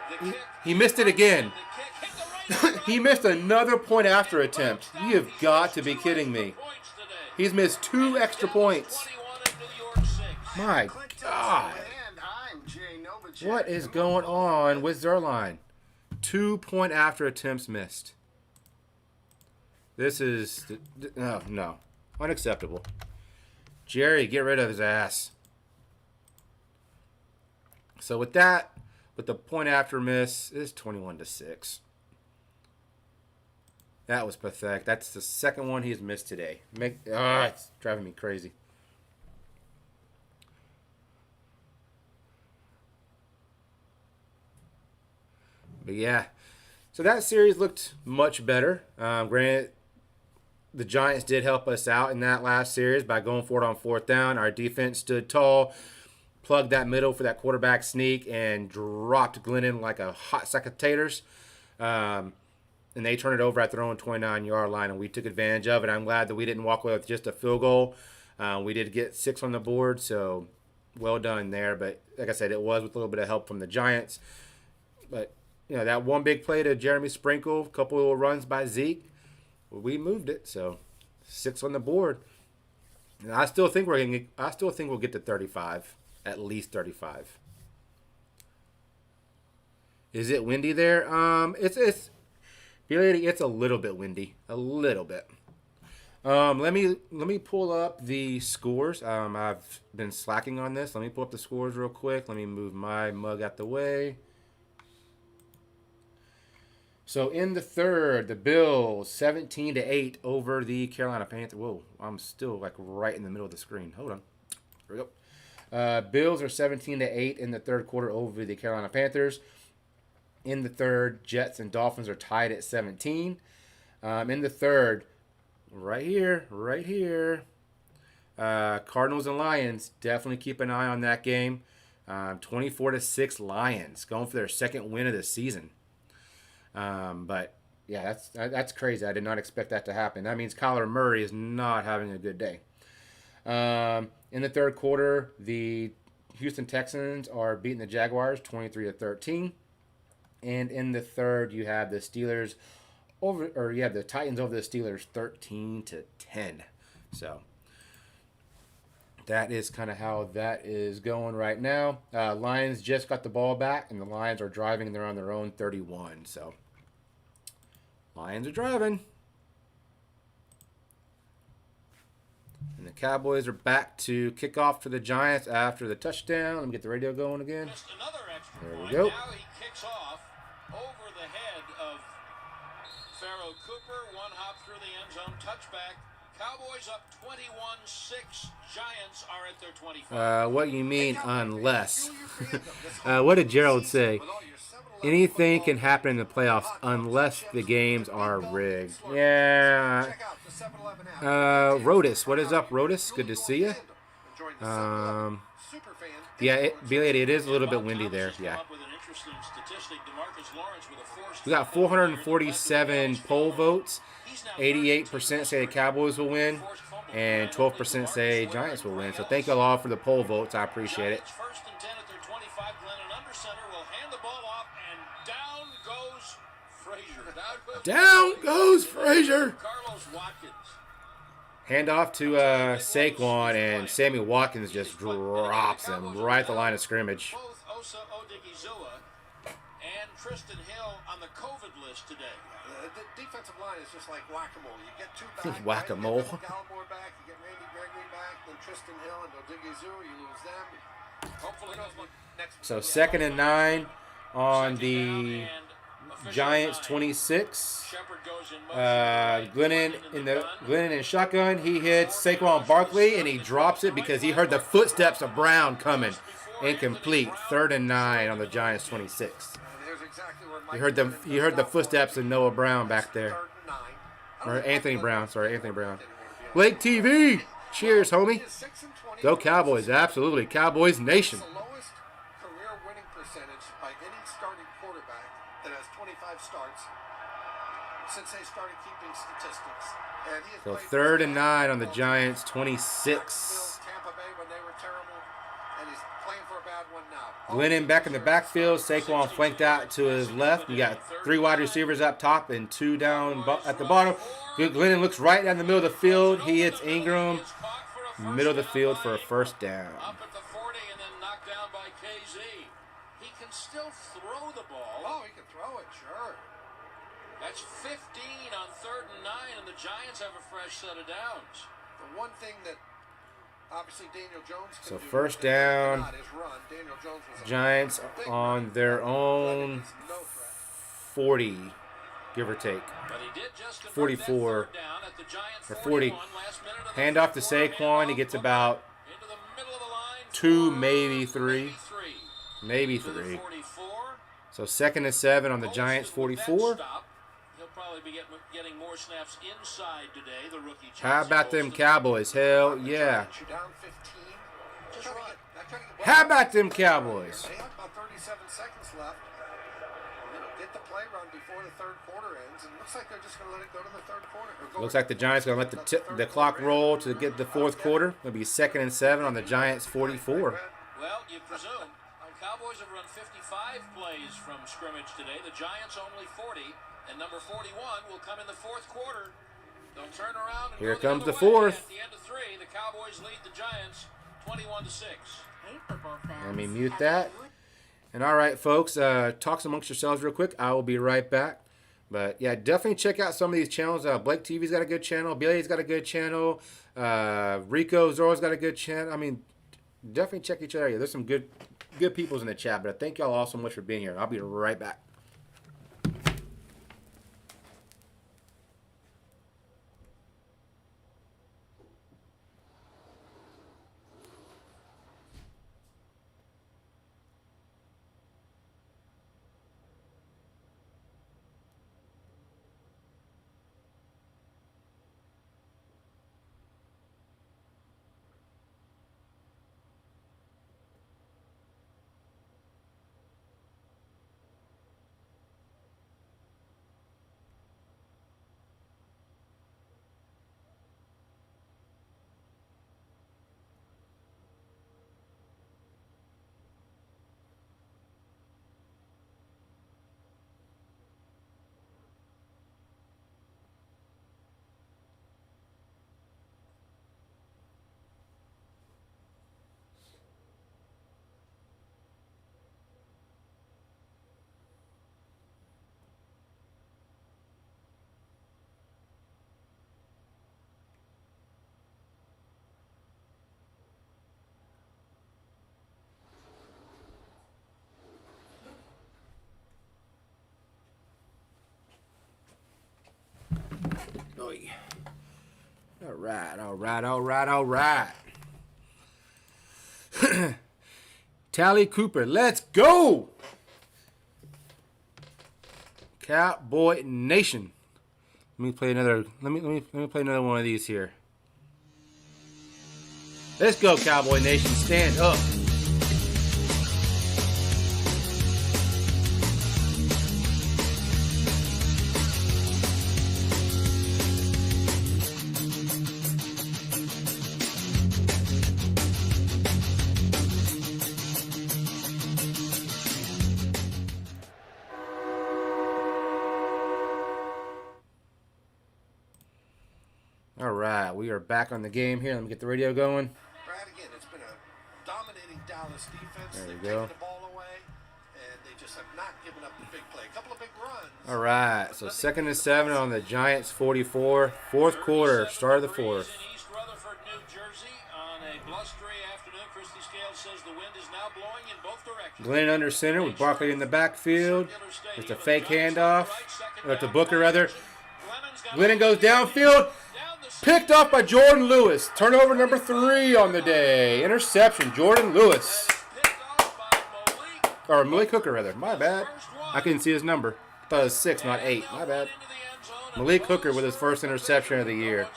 He missed it again. He missed another point after attempt. You have got to be kidding me. He's missed 2 extra points. My God. What is going on with Zerline? 2 point after attempts missed. This is... no. Unacceptable. Jerry, get rid of his ass. So with that, with the point after miss, it's 21-6. That was pathetic. That's the second one he's missed today. It's driving me crazy. But yeah, so that series looked much better. Granted, the Giants did help us out in that last series by going for it on 4th down. Our defense stood tall, plugged that middle for that quarterback sneak, and dropped Glennon like a hot sack of taters. And they turned it over at their own 29-yard line, and we took advantage of it. I'm glad that we didn't walk away with just a field goal. We did get 6 on the board, so well done there. But like I said, it was with a little bit of help from the Giants. But you know, that one big play to Jeremy Sprinkle, a couple little runs by Zeke, we moved it. So 6 on the board. And I still think we'll get to 35, at least 35. Is it windy there? It's a little bit windy, a little bit. Let me pull up the scores. I've been slacking on this. Let me pull up the scores real quick. Let me move my mug out the way. So in the third, the Bills 17-8 over the Carolina Panthers. Whoa, I'm still like right in the middle of the screen. Hold on. There we go. Bills are 17-8 in the third quarter over the Carolina Panthers. In the third, Jets and Dolphins are tied at 17. In the third, right here, Cardinals and Lions. Definitely keep an eye on that game. 24-6 Lions, going for their second win of the season. But yeah, that's crazy. I did not expect that to happen. That means Kyler Murray is not having a good day. In the third quarter, the Houston Texans are beating the Jaguars 23-13. And in the third, you have the Titans over the Steelers 13-10. So that is kind of how that is going right now. Lions just got the ball back, and the Lions are driving. They're on their own 31. So Lions are driving. And the Cowboys are back to kick off for the Giants after the touchdown. Let me get the radio going again. There we go. Now he kicks off over the head of Pharaoh Cooper. One hop through the end zone. Touchback. Cowboys up 21-6. Giants are at their 25. What you mean unless? What did Gerald say? Anything can happen in the playoffs unless the games are rigged. Yeah. Rotis, what is up, Rotis? Good to see you. Yeah, it is a little bit windy there. Yeah. We got 447 poll votes. 88% say the Cowboys will win, and 12% say Giants will win. So thank you all for the poll votes. I appreciate it. First and 10 at their 25. Glennon under center will hand the ball off, and down goes Frazier. Down goes Frazier. Carlos Watkins. Hand off to Saquon, and Sammy Watkins just drops him right at the line of scrimmage. Both Osa Odigizua and Tristan Hill on the COVID list today. The defensive line is just like whack-a-mole. You get 2 back. Whack-a-mole. Right? You get Gallimore back. You get Randy Gregory back. Then Tristan Hill and Odigizua. You lose them. Hopefully, next. So 2nd and 9 on the Giants 26. Glennon in shotgun. He hits Saquon Barkley, and he drops it because he heard the footsteps of Brown coming. Incomplete. 3rd and 9 on the Giants 26. There's exactly where You heard the footsteps of Noah Brown back there. Or Anthony Brown. Sorry, Anthony Brown. Blake TV. Cheers, homie. Go Cowboys. Absolutely. Cowboys Nation. The lowest career winning percentage by any starting quarterback that has 25 starts since they started keeping statistics. And he has So played 3rd and 9 on the Giants, 26. Tampa Bay when they were terrible, and he's playing for a bad one now. Glennon back in the backfield. Saquon flanked out to his left. You got 3 wide receivers up top and 2 down at the bottom. Glennon looks right down the middle of the field. He hits Ingram, middle of the field for a first down. Up at the 40 and then knocked down by KZ. He can still throw the ball. Oh, he can throw it, sure. That's 15 on 3rd and 9, and the Giants have a fresh set of downs. The one thing that obviously Daniel Jones can So do first down. not is run. Daniel Jones was a Giants on their own 40, give or take. But he did just convert 44 that 3rd down at the Giants or 40. 41, last minute of the Hand off to third quarter. Saquon. He gets about Into the middle of the line 2, for maybe 3. maybe 3. Maybe To the 3. 44. So 2nd and 7 on the Giants, Olsen with that 44. stop. He'll probably be getting more snaps inside today, the rookie. How about them Olsen. Cowboys? Hell yeah. You down 15. Just run. How about them Cowboys? They have about 37 seconds left. Get the play run before the 3rd quarter ends, and it looks like they're just going to let it go to the 3rd quarter. Looks like the Giants going to let the clock roll to get the 4th quarter. It'll be 2nd and 7 on the Giants 44. Well, you presume. The Cowboys have run 55 plays from scrimmage today. The Giants only 40, and number 41 will come in the 4th quarter. They'll turn around and Here go comes the the other way. 4th. At the end of 3, the Cowboys lead the Giants 21-6. Let me mute that. And all right, folks, talk amongst yourselves real quick. I will be right back. But yeah, definitely check out some of these channels. Blake TV's got a good channel. Billy's got a good channel. Rico Zorro's got a good channel. I mean, definitely check each other out. There's some good peoples in the chat. But I thank y'all all so much for being here. I'll be right back. All right. Tally Cooper, let's go. Cowboy Nation. Let me play another. Let me play another one of these here. Let's go, Cowboy Nation. Stand up. All right, we are back on the game here. Let me get the radio going. Brad, again, it's been a dominating Dallas defense. There we They've go. taken the ball away, and they just have not given up the big play. A couple of big runs. All right, so 2nd and 7 on the Giants 44. 4th quarter, start of the 4th. In East Rutherford, New Jersey, on a blustery afternoon. Christy Scales says the wind is now blowing in both directions. Glenn under center with Barkley in the backfield. It's a fake handoff. Or to Booker, rather. Glennon goes downfield. Picked off by Jordan Lewis. Turnover number 3 on the day. Interception, Jordan Lewis. Or Malik Hooker, rather. My bad. I couldn't see his number. I thought it was 6, not 8. My bad. Malik Hooker with his first interception of the year.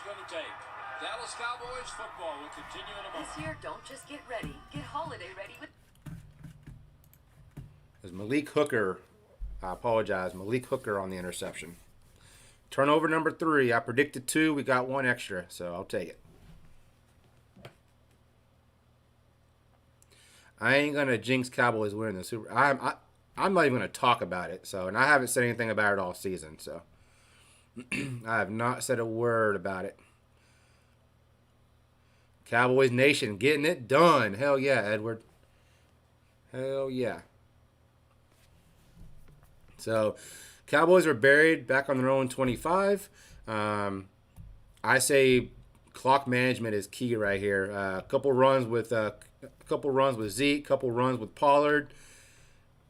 Dallas Cowboys football will continue in a moment. This year, don't just get ready. Get holiday ready with... There's Malik Hooker. I apologize. Malik Hooker on the interception. Turnover number 3. I predicted 2. We got 1 extra, so I'll take it. I ain't gonna jinx Cowboys winning the Super. I'm not even gonna talk about it. So, and I haven't said anything about it all season. So, I have not said a word about it. Cowboys Nation getting it done. Hell yeah, Edward. Hell yeah. So, Cowboys are buried back on their own 25. I say clock management is key right here. A couple runs with Zeke, couple runs with Pollard.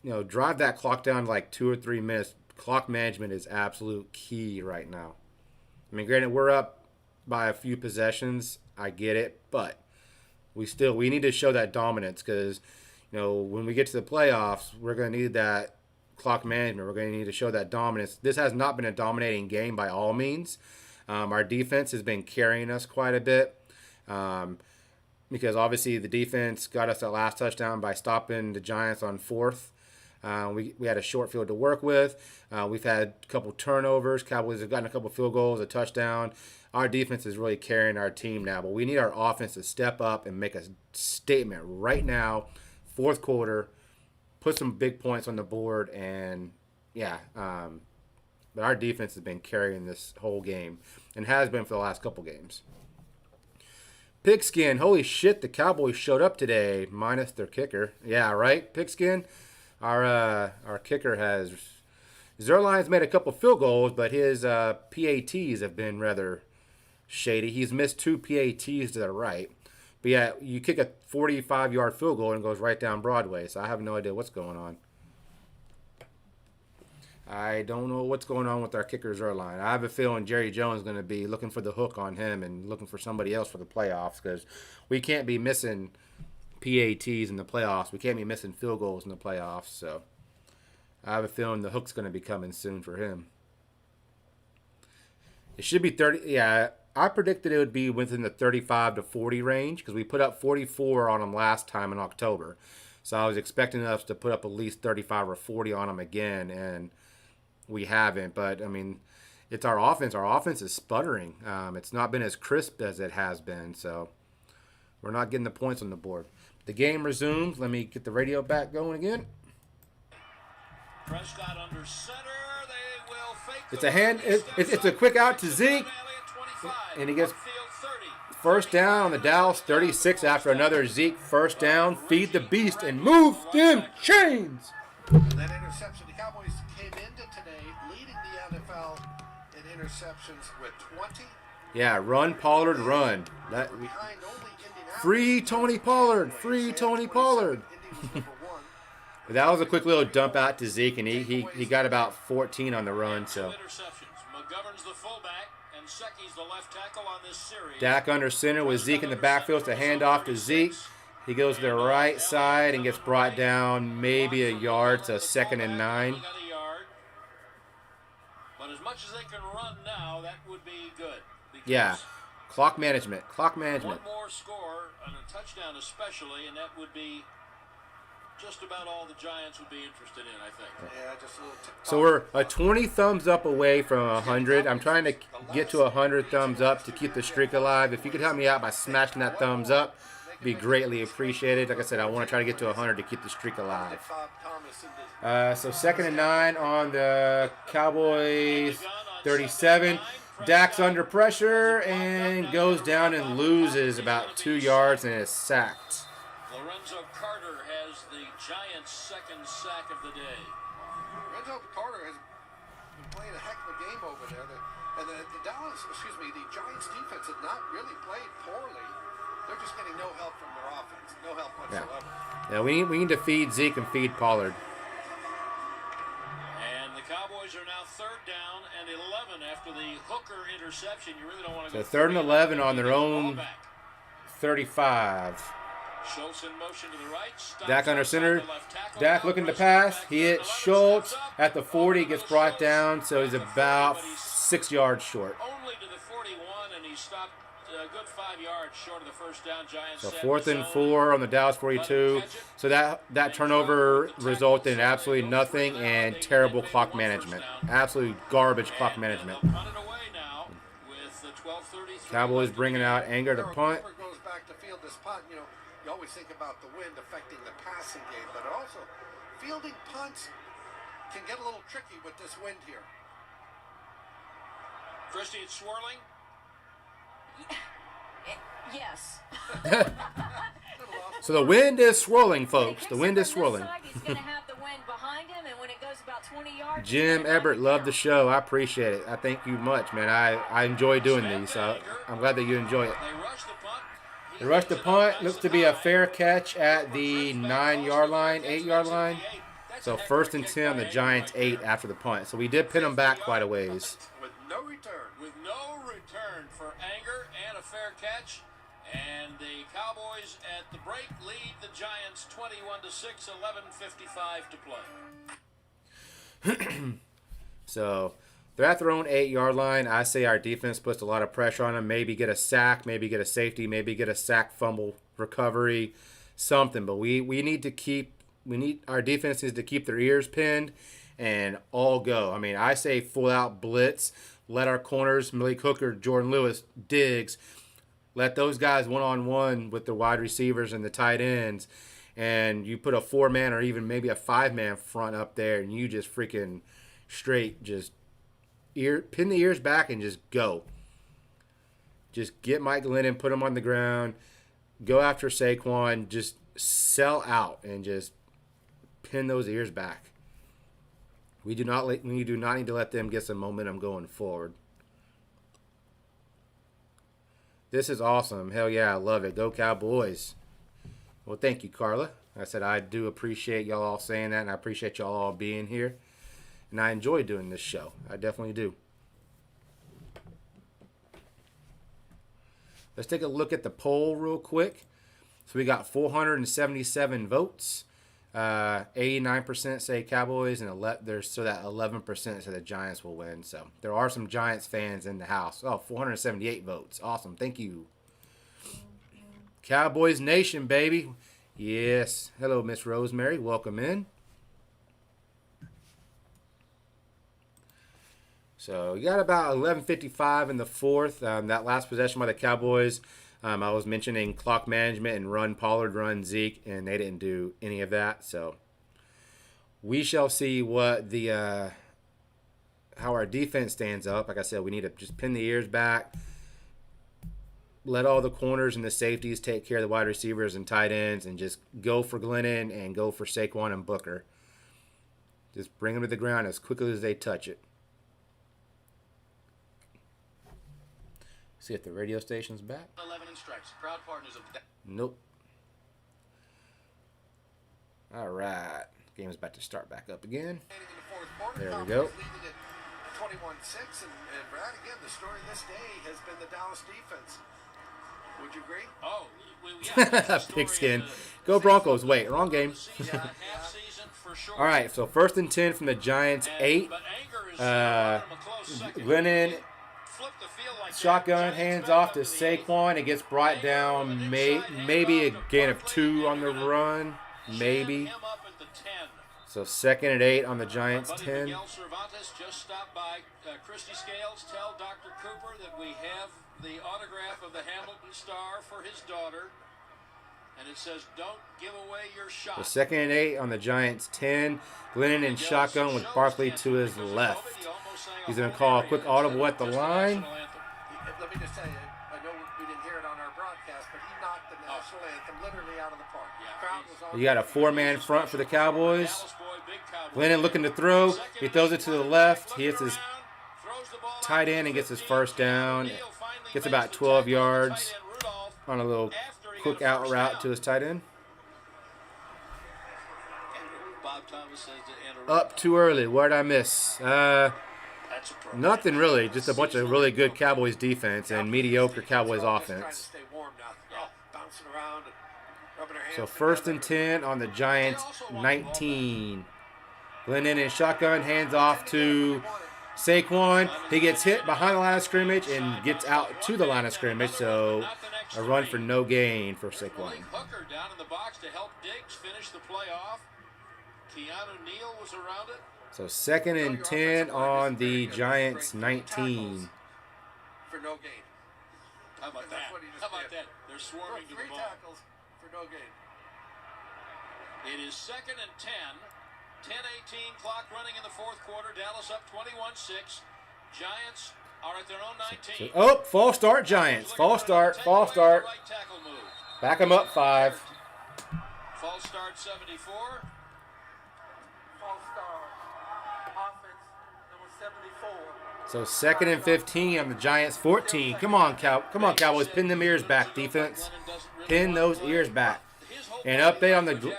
You know, drive that clock down to like 2 or 3 minutes. Clock management is absolute key right now. I mean, granted, we're up by a few possessions. I get it, but we need to show that dominance because, you know, when we get to the playoffs, we're going to need that clock management. We're going to need to show that dominance. This has not been a dominating game by all means. Our defense has been carrying us quite a bit because obviously the defense got us that last touchdown by stopping the Giants on 4th. We had a short field to work with. We've had a couple turnovers. Cowboys have gotten a couple field goals, a touchdown. Our defense is really carrying our team now, but we need our offense to step up and make a statement right now, 4th quarter, put some big points on the board, and yeah. But our defense has been carrying this whole game and has been for the last couple games. Pigskin, holy shit, the Cowboys showed up today, minus their kicker. Yeah, right, Pigskin? Our kicker has... Zerline's made a couple field goals, but his PATs have been rather shady. He's missed 2 PATs to the right. But yeah, you kick a 45-yard field goal and it goes right down Broadway, so I have no idea what's going on. I don't know what's going on with our kicker Zerline. I have a feeling Jerry Jones is going to be looking for the hook on him and looking for somebody else for the playoffs because we can't be missing PATs in the playoffs. We can't be missing field goals in the playoffs, so I have a feeling the hook's going to be coming soon for him. It should be 30. Yeah, I predicted it would be within the 35 to 40 range because we put up 44 on them last time in October. So I was expecting us to put up at least 35 or 40 on them again, and we haven't. But, I mean, it's our offense. Our offense is sputtering. It's not been as crisp as it has been, so we're not getting the points on the board. The game resumes. Let me get the radio back going again. Prescott under center. They will fake it's a hand. It's a quick out to Zeke, and he gets first down on the Dallas 36 after another Zeke first down. Feed the beast and move them chains. That interception, the Cowboys came into today leading the NFL in interceptions with 20. Yeah, run Pollard, run. Free Tony Pollard, free Tony Pollard. But that was a quick little dump out to Zeke, and he got about 14 on the run. So McGovern's the fullback, and Secchi's the left tackle on this series. Dak under center with Zeke in the backfield to hand off to Zeke. He goes to the right side and gets brought down maybe a yard, so 2nd and 9. But as much as they can run now, that would be good. Yeah, clock management. Clock management. One more score and a touchdown especially, and that would be just about all the Giants would be interested in, I think. Yeah, just a little so we're a 20 thumbs up away from 100. I'm trying to get to 100 thumbs up to keep the streak alive. If you could help me out by smashing that thumbs up, it'd be greatly appreciated. Like I said, I want to try to get to 100 to keep the streak alive. So 2nd and 9 on the Cowboys 37. Dak's under pressure and goes down and loses about 2 yards and is sacked. Lorenzo Carter has the Giants' 2nd sack of the day. Lorenzo Carter has been playing a heck of a game over there. The Giants' defense has not really played poorly. They're just getting no help from their offense. No help whatsoever. Yeah, we need to feed Zeke and feed Pollard. And the Cowboys are now 3rd down and 11 after the Hooker interception. You really don't want to go. So 3rd and 11 on their own 35. Schultz in motion to the right. Stops Dak under outside center. the left tackle. Dak Now looking to Prescott pass. back He there at hits 11, Schultz steps up. at the 40. Gets brought down, so he's At the 40, about but he's 6 yards short. only to the 41, and he stopped a good 5 yards short of the first down. Giants So set 4th and zone. 4 on the Dallas 42. So that turnover resulted in absolutely nothing and terrible clock management. Absolutely garbage clock management. They'll punt it away now with the 12:33 Cowboys left bringing in the out Anger to punt. Whoever goes back to field this punt, you always think about the wind affecting the passing game, but also fielding punts can get a little tricky with this wind here. Christie, it's swirling. Yes. So the wind is swirling, folks. The wind is swirling. He's going to have the wind behind him, and when it goes about 20 yards... Jim Everett, love the show. I appreciate it. I thank you much, man. I enjoy doing these, so I'm glad that you enjoy it. They rush the punt. The rush the punt looks to be a fair catch at the 9-yard line, 8-yard line. So 1st and 10 on the Giants 8 after the punt. So we did pin them back quite a ways. With no return. With no return for Anger and a fair catch. And the Cowboys at the break lead the Giants 21-6, 11:55 to play. So they're at their own 8-yard line. I say our defense puts a lot of pressure on them. Maybe get a sack, maybe get a safety, maybe get a sack fumble recovery, something. But we need our defense needs to keep their ears pinned and all go. I mean, I say full out blitz. Let our corners, Malik Hooker, Jordan Lewis, Diggs, let those guys one-on-one with the wide receivers and the tight ends, and you put a 4-man or even maybe a 5-man front up there, and you just freaking straight just pin the ears back and just go. Just get Mike Glennon, put him on the ground, go after Saquon, just sell out and just pin those ears back. We do not need to let them get some momentum going forward. This is awesome. Hell yeah, I love it. Go Cowboys. Well, thank you, Carla. I said I do appreciate y'all all saying that, and I appreciate y'all all being here. And I enjoy doing this show. I definitely do. Let's take a look at the poll real quick. So we got 477 votes. 89% say Cowboys, and there's so that 11% say the Giants will win. So there are some Giants fans in the house. Oh, 478 votes. Awesome. Thank you. Cowboys Nation, baby. Yes. Hello, Miss Rosemary. Welcome in. So we got about 11:55 in the fourth. That last possession by the Cowboys, I was mentioning clock management and run Pollard, run Zeke, and they didn't do any of that. So we shall see what how our defense stands up. Like I said, we need to just pin the ears back, let all the corners and the safeties take care of the wide receivers and tight ends, and just go for Glennon and go for Saquon and Booker. Just bring them to the ground as quickly as they touch it. See if the radio station's back. 11 and strikes. Proud partners of Nope. All right. Game's about to start back up again. There we go. 21-6, and Brad, again, the story of this day has been the Dallas defense. Would you agree? Oh, yeah. Pigskin. Go Broncos. Wait, wrong game. All right, so 1st and 10 from the Giants, 8. Glennon, shotgun, hands off to Saquon. It gets brought down. Maybe a gain of 2 on the run. Maybe. So 2nd and 8 on the Giants, 10. Miguel Cervantes just stopped by. Christy Scales, tell Dr. Cooper that we have the autograph of the Hamilton Star for his daughter. And it says, don't give away your shot. So 2nd and 8 on the Giants, 10. Glennon in shotgun with Barkley to his left. He's going to call a quick audible at the line. Let me just tell you, I know we didn't hear it on our broadcast, but he knocked the national anthem literally out of the park. Crowd was on. You got a 4-man front for the Cowboys. Glennon looking to throw. He throws it to the left. He hits his tight end and gets his first down. Gets about 12 yards on a little quick out route to his tight end. Up too early. What did I miss? Nothing really. Just a bunch of really good Cowboys defense and mediocre Cowboys offense. So 1st and 10 on the Giants 19. Glennon in shotgun, hands off to Saquon. He gets hit behind the line of scrimmage and gets out to the line of scrimmage. So a run for no gain for Saquon. Hooker down in the box to help Diggs finish the play off. Keanu Neal was around it. So 2nd and 10 on the Giants 19. For no gain. How about that? How about that? They're swarming to the ball. 3 tackles for no gain. It is 2nd and 10. 10:18 clock running in the 4th quarter. Dallas up 21-6. Giants are at their own 19. Oh, false start Giants. False start. False start. Back them up 5. False start 74. False start. Offense number 74. So 2nd and 15 on the Giants 14. Come on, Cowboys. Pin them ears back, defense. Pin those ears back. And update on the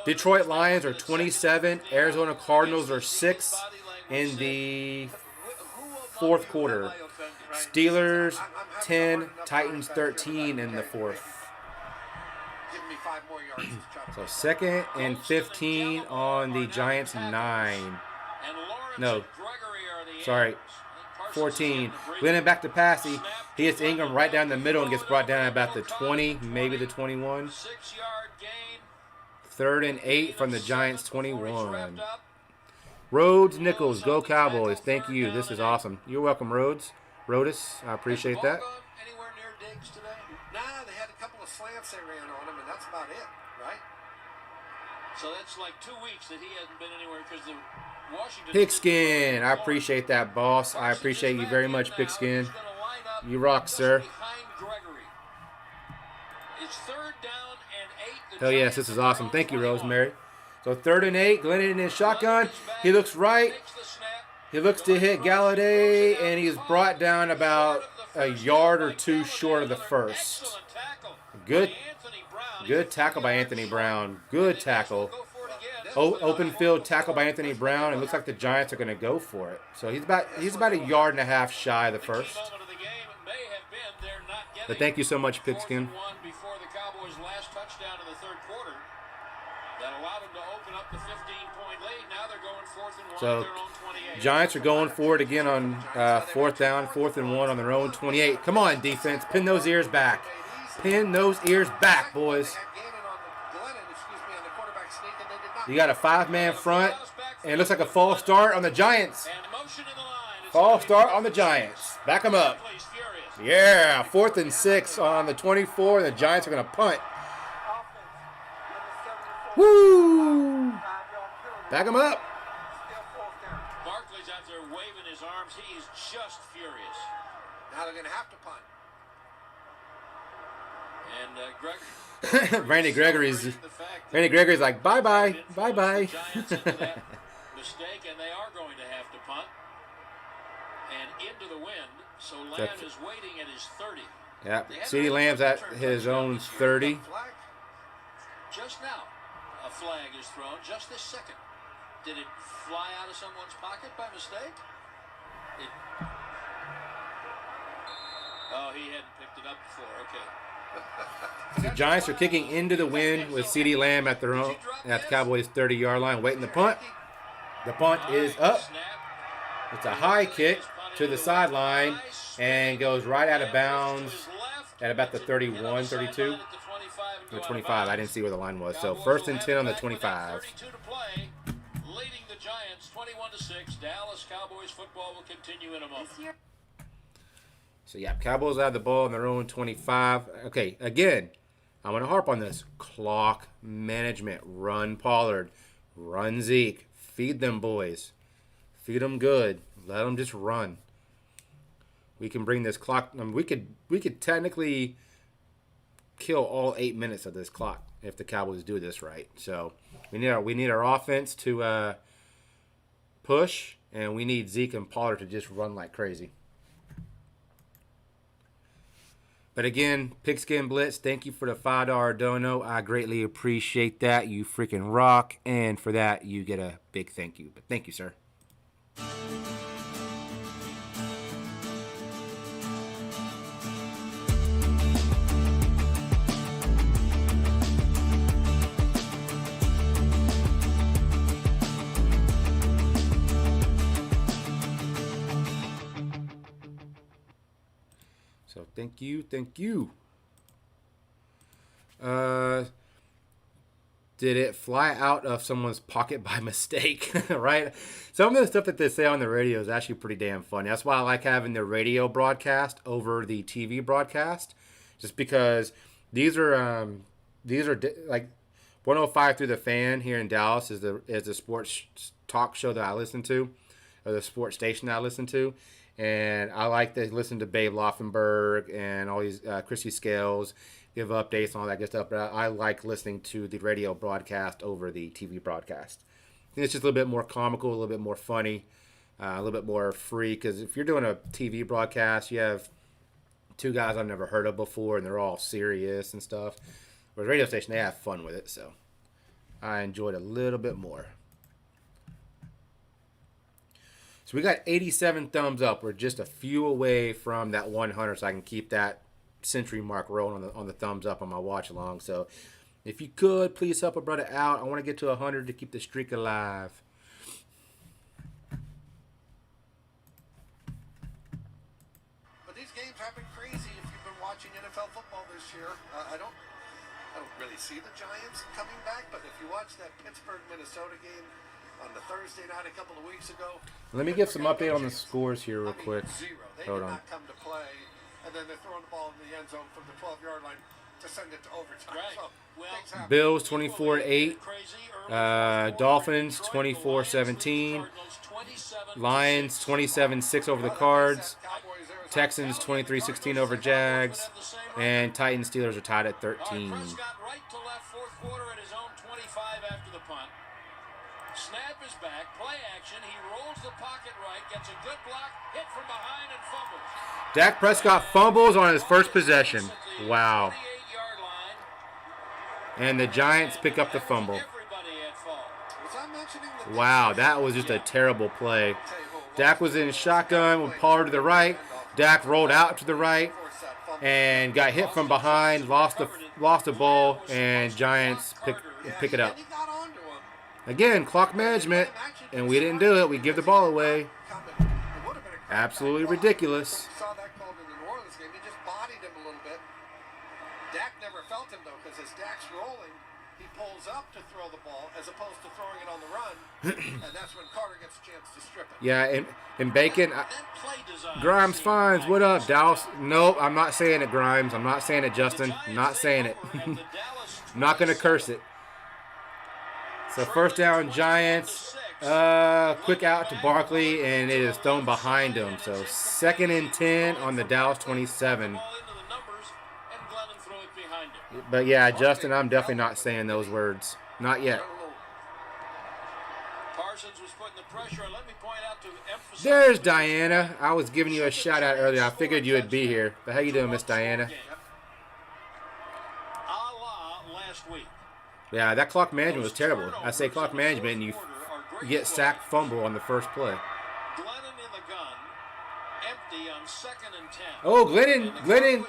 Detroit Lions are 27. Arizona Cardinals are 6 in the 4th quarter. Steelers 10. Titans 13 in the 4th. Give me 5 more yards. So 2nd and 15 on the Giants 9. No. Sorry. 14. Glennon back to pass. He hits Ingram right down the middle and gets brought down at about the 20, maybe the 21. 6-yard gain. 3rd and 8 from the Giants 21. Rhodes Nichols, go Cowboys. Thank you. This is awesome. You're welcome, Rhodes. Rhodus, I appreciate that. Anywhere near Diggs today? Nah, they had a couple of slants they ran on him, and that's about it, right? So that's like 2 weeks that he hasn't been anywhere because the Washington. Pigskin, I appreciate that, boss. I appreciate you very much, Pigskin. You rock, sir. It's 3rd down and 8. Hell yes, this is awesome. Thank you, Rosemary. So 3rd and 8, Glennon in his shotgun. He looks right. He looks to hit Galladay, and he's brought down about a yard or 2 short of the first. Good tackle by Anthony Brown. Good tackle. Open field tackle by Anthony Brown. It looks like the Giants are going to go for it. So he's about a yard and a half shy of the first. But thank you so much, Pigskin. Before the Cowboys' last touchdown in the 3rd quarter, that allowed them to open up the 15-point lead. Now they're going 4th and 1 So on their own 28. Giants are going for it again on 4th down, 4th and 1 on their own 28. Come on, defense. Pin those ears back. Pin those ears back, boys. You got a 5-man front, and it looks like a false start on the Giants. False start on the Giants. Back them up. Yeah, 4th and 6 on the 24, and the Giants are going to punt. Woo! Back them up. Barkley's out there waving his arms. He is just furious. Now they're going to have to punt. And Greg. Randy Gregory's like, bye-bye, bye-bye. Mistake, and they are going to have to punt. And into the wind, so Lamb is waiting at his 30. Yeah, CeeDee Lamb's at his own 30. Just now, a flag is thrown, just this second. Did it fly out of someone's pocket by mistake? Oh, he hadn't picked it up before, okay. The Giants are kicking into the wind with CeeDee Lamb at the Cowboys' 30-yard line, waiting the punt. The punt is up. It's a high kick to the sideline and goes right out of bounds at about the 31, 32, or 25. I didn't see where the line was. So 1st and 10 on the 25. Leading the Giants 21-6. Dallas Cowboys football will continue in a moment. So, yeah, Cowboys have the ball on their own 25. Okay, again, I want to harp on this. Clock management. Run Pollard. Run Zeke. Feed them boys. Feed them good. Let them just run. We can bring this clock. I mean, we could technically kill all 8 minutes of this clock if the Cowboys do this right. So, we need our offense to push, and we need Zeke and Pollard to just run like crazy. But again, Pigskin Blitz, thank you for the $5 dono. I greatly appreciate that. You freaking rock. And for that, you get a big thank you. But thank you, sir. Thank you. Did it fly out of someone's pocket by mistake? Right? Some of the stuff that they say on the radio is actually pretty damn funny. That's why I like having the radio broadcast over the TV broadcast, just because these are like 105 through the Fan here in Dallas is the sports talk show that I listen to, or the sports station that I listen to, and I like to listen to Babe Loffenberg and all these Chrissy Scales give updates and all that good stuff. But I like listening to the radio broadcast over the TV broadcast. I think it's just a little bit more comical, a little bit more funny, a little bit more free. Because if you're doing a TV broadcast, you have two guys I've never heard of before, and they're all serious and stuff. Whereas radio station, they have fun with it, so I enjoyed it a little bit more. So we got 87 thumbs up. We're just a few away from that 100, so I can keep that century mark rolling on the thumbs up on my watch along. So if you could, please help a brother out. I want to get to 100 to keep the streak alive. But these games have been crazy if you've been watching NFL football this year. I don't really see the Giants coming back, but if you watch that Pittsburgh-Minnesota game on the Thursday night a couple of weeks ago. Let me get some update on the scores here real quick. Zero. They Hold did on. not come to play, and then they're throwing the ball in the end zone from the 12-yard line to send it to overtime. Right. So, Well, things happen. Bills 24-8. Dolphins 24-17. Lions 27-6 over the Cards. Texans 23-16 over Jags. And Titans Steelers are tied at 13. Prescott right to left, fourth quarter at his own 25 after the punt. Snap is back, play action. He rolls the pocket right, gets a good block, hit from behind, and fumbles. Dak Prescott fumbles on his first possession. Wow. And the Giants pick up the fumble. Wow, that was just a terrible play. Dak was in shotgun with Pollard to the right. Dak rolled out to the right and got hit from behind, lost the ball, and Giants pick it up. Again, clock management, and we didn't do it. We give the ball away. Absolutely ridiculous. Saw that called in the New Orleans game. He just bodied him a little bit. Dak never felt him, though, because as Dak's rolling, he pulls up to throw the ball as opposed to throwing it on the run, and that's when Carter gets a chance to strip it. Yeah, and Bacon, Grimes finds, what up, Dallas? Nope, I'm not saying it, Grimes. I'm not saying it, Justin. I'm not saying it. I'm not going to curse it. So first down, Giants. Quick out to Barkley, and it is thrown behind him. So 2nd and 10 on the Dallas 27. But yeah, Justin, I'm definitely not saying those words. Not yet. There's Diana. I was giving you a shout out earlier. I figured you would be here. But how you doing, Miss Diana? Yeah, that clock management was terrible. I say clock management, and you get sacked fumble on the first play. Oh, Glennon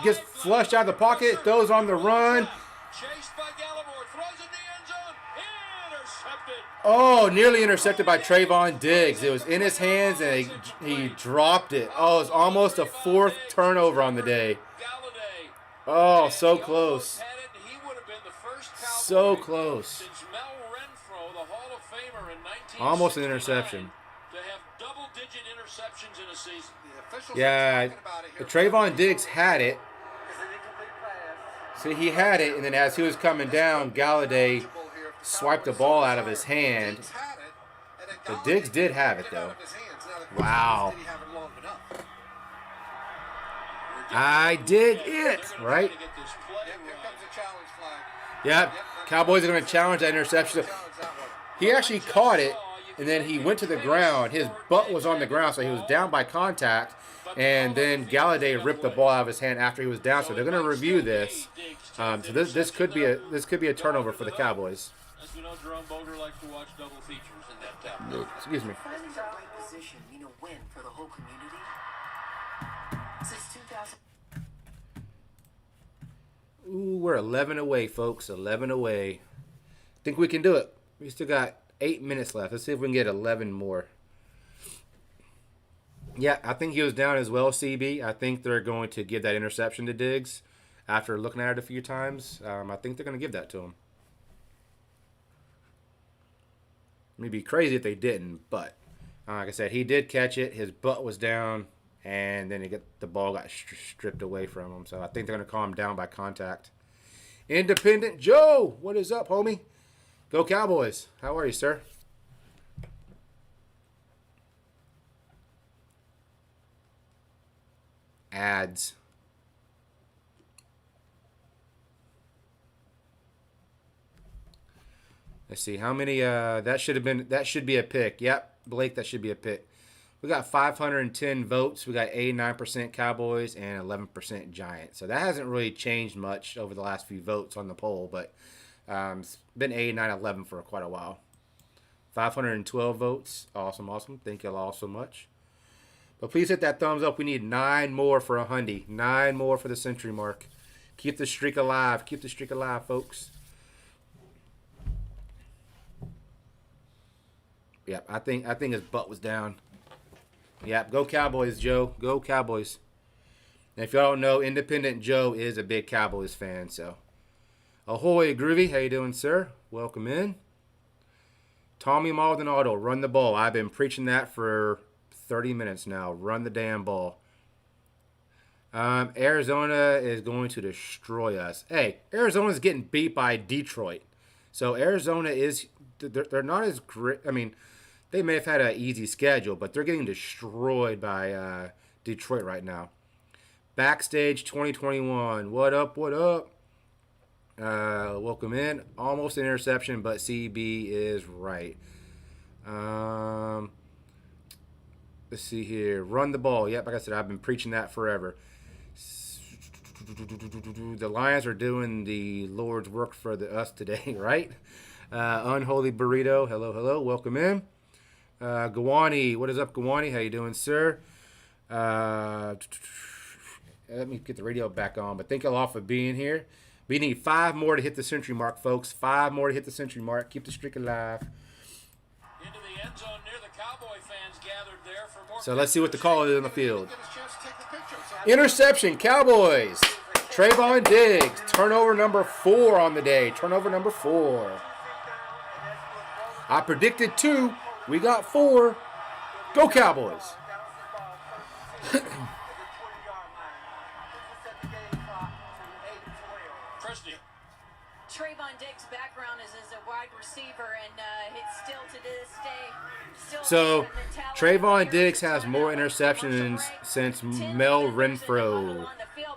gets flushed out of the pocket, throws on the run. Oh, nearly intercepted by Trayvon Diggs. It was in his hands, and he dropped it. Oh, it was almost a 4th turnover on the day. Oh, so close. So close. Almost an interception. Yeah, Trayvon Diggs had it. See, he had it, and then as he was coming down, Galladay swiped the ball out of his hand. But Diggs did have it, though. Wow. I dig it, right? Yep, Cowboys are going to challenge that interception. He actually caught it, and then he went to the ground. His butt was on the ground, so he was down by contact. And then Galladay ripped the ball out of his hand after he was down. So they're going to review this. So this could be a turnover for the Cowboys. As we know, Jerome Boger likes to watch double features in that town. Excuse me. Finding the right position mean a win for the whole community. Since 2000. Ooh, we're 11 away, folks. 11 away. Think we can do it. We still got 8 minutes left. Let's see if we can get 11 more. Yeah, I think he was down as well, CB. I think they're going to give that interception to Diggs after looking at it a few times. I think they're going to give that to him. It'd be crazy if they didn't, but like I said, he did catch it. His butt was down, and then the ball got stripped away from him. So I think they're going to call him down by contact. Independent Joe, what is up, homie? Go Cowboys. How are you, sir? Ads. Let's see how many. That should be a pick. Yep, Blake, that should be a pick. We got 510 votes. We got 89% Cowboys and 11% Giants. So that hasn't really changed much over the last few votes on the poll, but it's been 89-11 for quite a while. 512 votes. Awesome, awesome. Thank you all so much. But please hit that thumbs up. We need 9 more for 100. 9 more for the century mark. Keep the streak alive. Keep the streak alive, folks. Yep, I think his butt was down. Yep, go Cowboys, Joe. Go Cowboys. And if y'all don't know, Independent Joe is a big Cowboys fan. So, ahoy, Groovy. How you doing, sir? Welcome in. Tommy Maldonado, run the ball. I've been preaching that for 30 minutes now. Run the damn ball. Arizona is going to destroy us. Hey, Arizona's getting beat by Detroit. So Arizona is, they're not as great. I mean, they may have had an easy schedule, but they're getting destroyed by Detroit right now. Backstage 2021. What up, what up? Welcome in. Almost an interception, but CB is right. Let's see here. Run the ball. Yep, like I said, I've been preaching that forever. The Lions are doing the Lord's work for us today, right? Unholy Burrito. Hello, hello. Welcome in. Gawani. What is up, Gawani? How you doing, sir? Let me get the radio back on. But thank you all for being here. We need 5 more to hit the century mark, folks. 5 more to hit the century mark. Keep the streak alive. Into the end zone near the Cowboy fans gathered there for more. So let's see what the call is on the field. Interception, Cowboys. Trayvon Diggs. Turnover number 4 on the day. Turnover number 4. I predicted 2. We got 4. Go Cowboys. Trayvon Diggs' background is as a wide receiver, and it's still to this day. So Trayvon Diggs has more interceptions since Mel Renfro.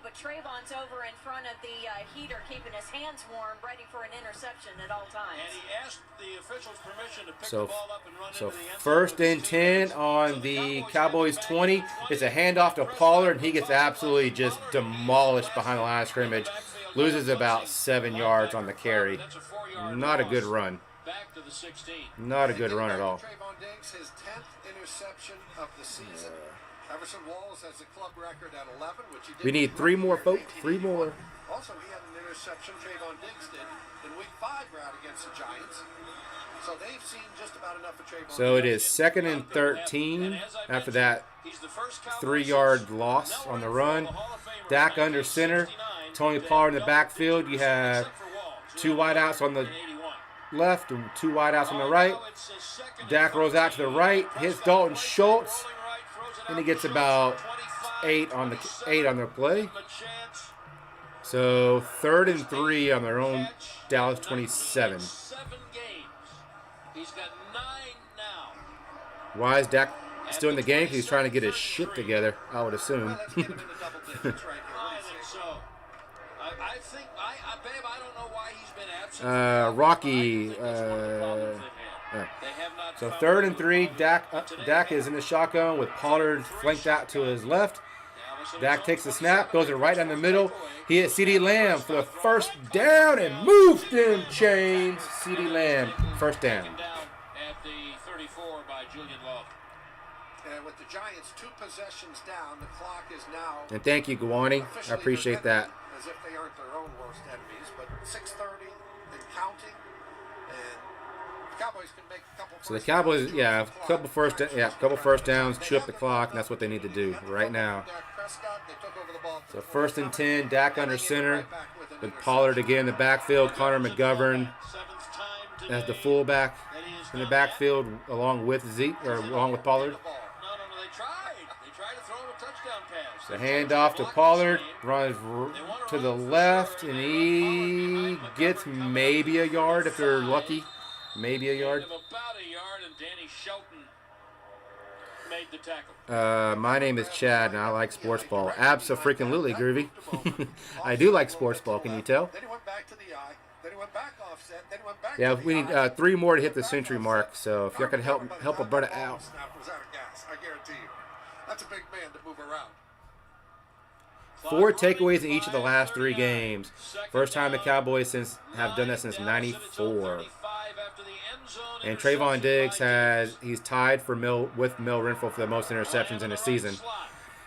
But Trayvon's over in front of the heater, keeping his hands warm, ready for an interception at all times. And he asked the officials permission to pick the ball up and run into the end zone. First and 10 on the Cowboys 20. It's a handoff to Pollard, and he gets absolutely just demolished behind the line of scrimmage. Loses about 7 yards on the carry. Not a good run. Back to the 16. Not a good run at all. Trayvon Diggs, his 10th interception of the season. Everson Walls has a club record at 11, which he did. We need 3 more, folks. 3 more. Also, he had an interception, Trayvon Diggs did, in Week 5 round against the Giants. So they've seen just about enough of Trayvon. So it is 2nd and 13 after that 3-yard loss on the run. Dak under center. Tony Pollard in the backfield. You have 2 wideouts on the left and 2 wideouts on the right. Dak rolls out to the right. Hits Dalton Schultz. And he gets about 8 on their play. So 3rd and 3 on their own Dallas 27. Why is Dak still in the game? Because he's trying to get his shit together, I would assume. Rocky. So 3rd and 3. Dak is in the shotgun with Pollard flanked out to his left. Dak takes the snap, goes it right down the middle. He hits CeeDee Lamb for the first down and moves them chains. CeeDee Lamb, first down. At the 34 by Julian Love. And with the Giants 2 possessions down, the clock is now. And thank you, Gawani. I appreciate that. As if they aren't their own worst enemies, but 6:30 and counting. And Cowboys can make a couple. So the Cowboys, yeah, couple first downs, chew up the clock, and that's what they need to do right now. So 1st and 10, Dak under center, with Pollard again in the backfield. Connor McGovern as the fullback in the backfield, along with Pollard. No, they tried. They tried to throw him a touchdown pass. The handoff to Pollard, runs to the left, and he gets maybe a yard if they're lucky. Maybe a yard. About a yard, and Danny Shelton made the tackle. My name is Chad, and I like sports ball. Abso-freaking-lutely, Groovy. I do like sports ball, can you tell? Then he went back to the eye. Then he went back offset. Then he went back. Yeah, we need 3 more to hit the century mark, so if y'all could help a brother out. Snappers out of gas, I guarantee you. That's a big man to move around. 4 takeaways in each of the last 3 games. First time the Cowboys have done that since '94. And Trayvon Diggs he's tied with Mel Renfro for the most interceptions in a season.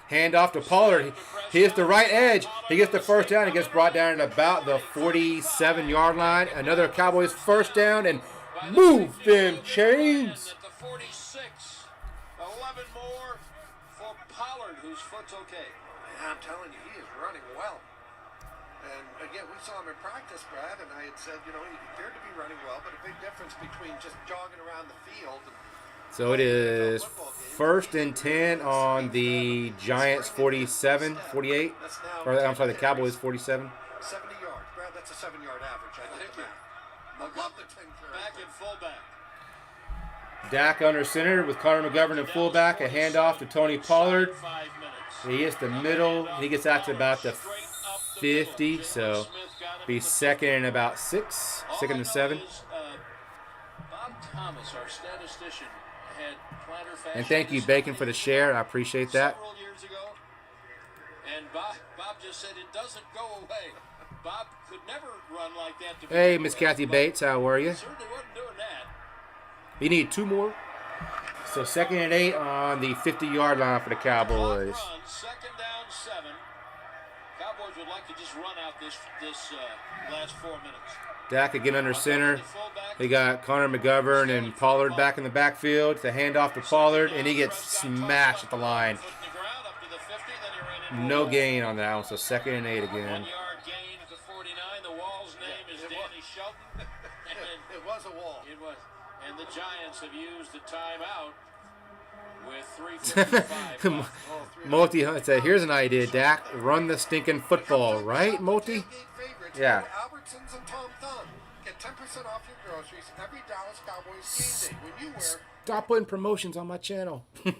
Hand off to Pollard. He hits the right edge. He gets the first down. He gets brought down at about the 47-yard line. Another Cowboys first down, and move them chains. 46. 11 more for Pollard, whose foot's okay. I'm telling you, he is running well. And again, we saw him in practice, Brad, and I had said, he appeared to be running well, but a big difference between just jogging around the field. So it is 1st and 10 on the Giants 48. Or I'm sorry, the Cowboys 47. 70 yards, Brad. That's a 7-yard average. I think. I love the 10 carry. Back and fullback. Dak under center with Connor McGovern in fullback. A handoff to Tony Pollard. He hits the middle. He gets out to about the 50, so be 2nd and about 6, 2nd and 7. Bob Thomas, our statistician, had plantar fasciitis. And thank you, Bacon, for the share. I appreciate that. Several years ago, and Bob just said it doesn't go away. Bob could never run like that. Hey, Miss Kathy Bates, how are you? Certainly wasn't doing that. You need 2 more. So 2nd and 8 on the 50-yard line for the Cowboys. 2nd down, 7. Cowboys would like to just run out this last 4 minutes. Dak again under center. They got Connor McGovern and Pollard back in the backfield. The handoff to Pollard, and he gets smashed at the line. No gain on that one, so 2nd and 8 again. 1 yard gain at the 49. The Wall's name is Danny Shelton. It was a wall. It was. And the Giants have used the timeout with 3:55. Multi said, "Here's an idea, Dak. Run the stinking football, right, Multi?" Yeah. Albertsons and Tom Thumb. Get 10% off your groceries every Dallas Cowboys game day when you wear. Stop putting promotions on my channel. Market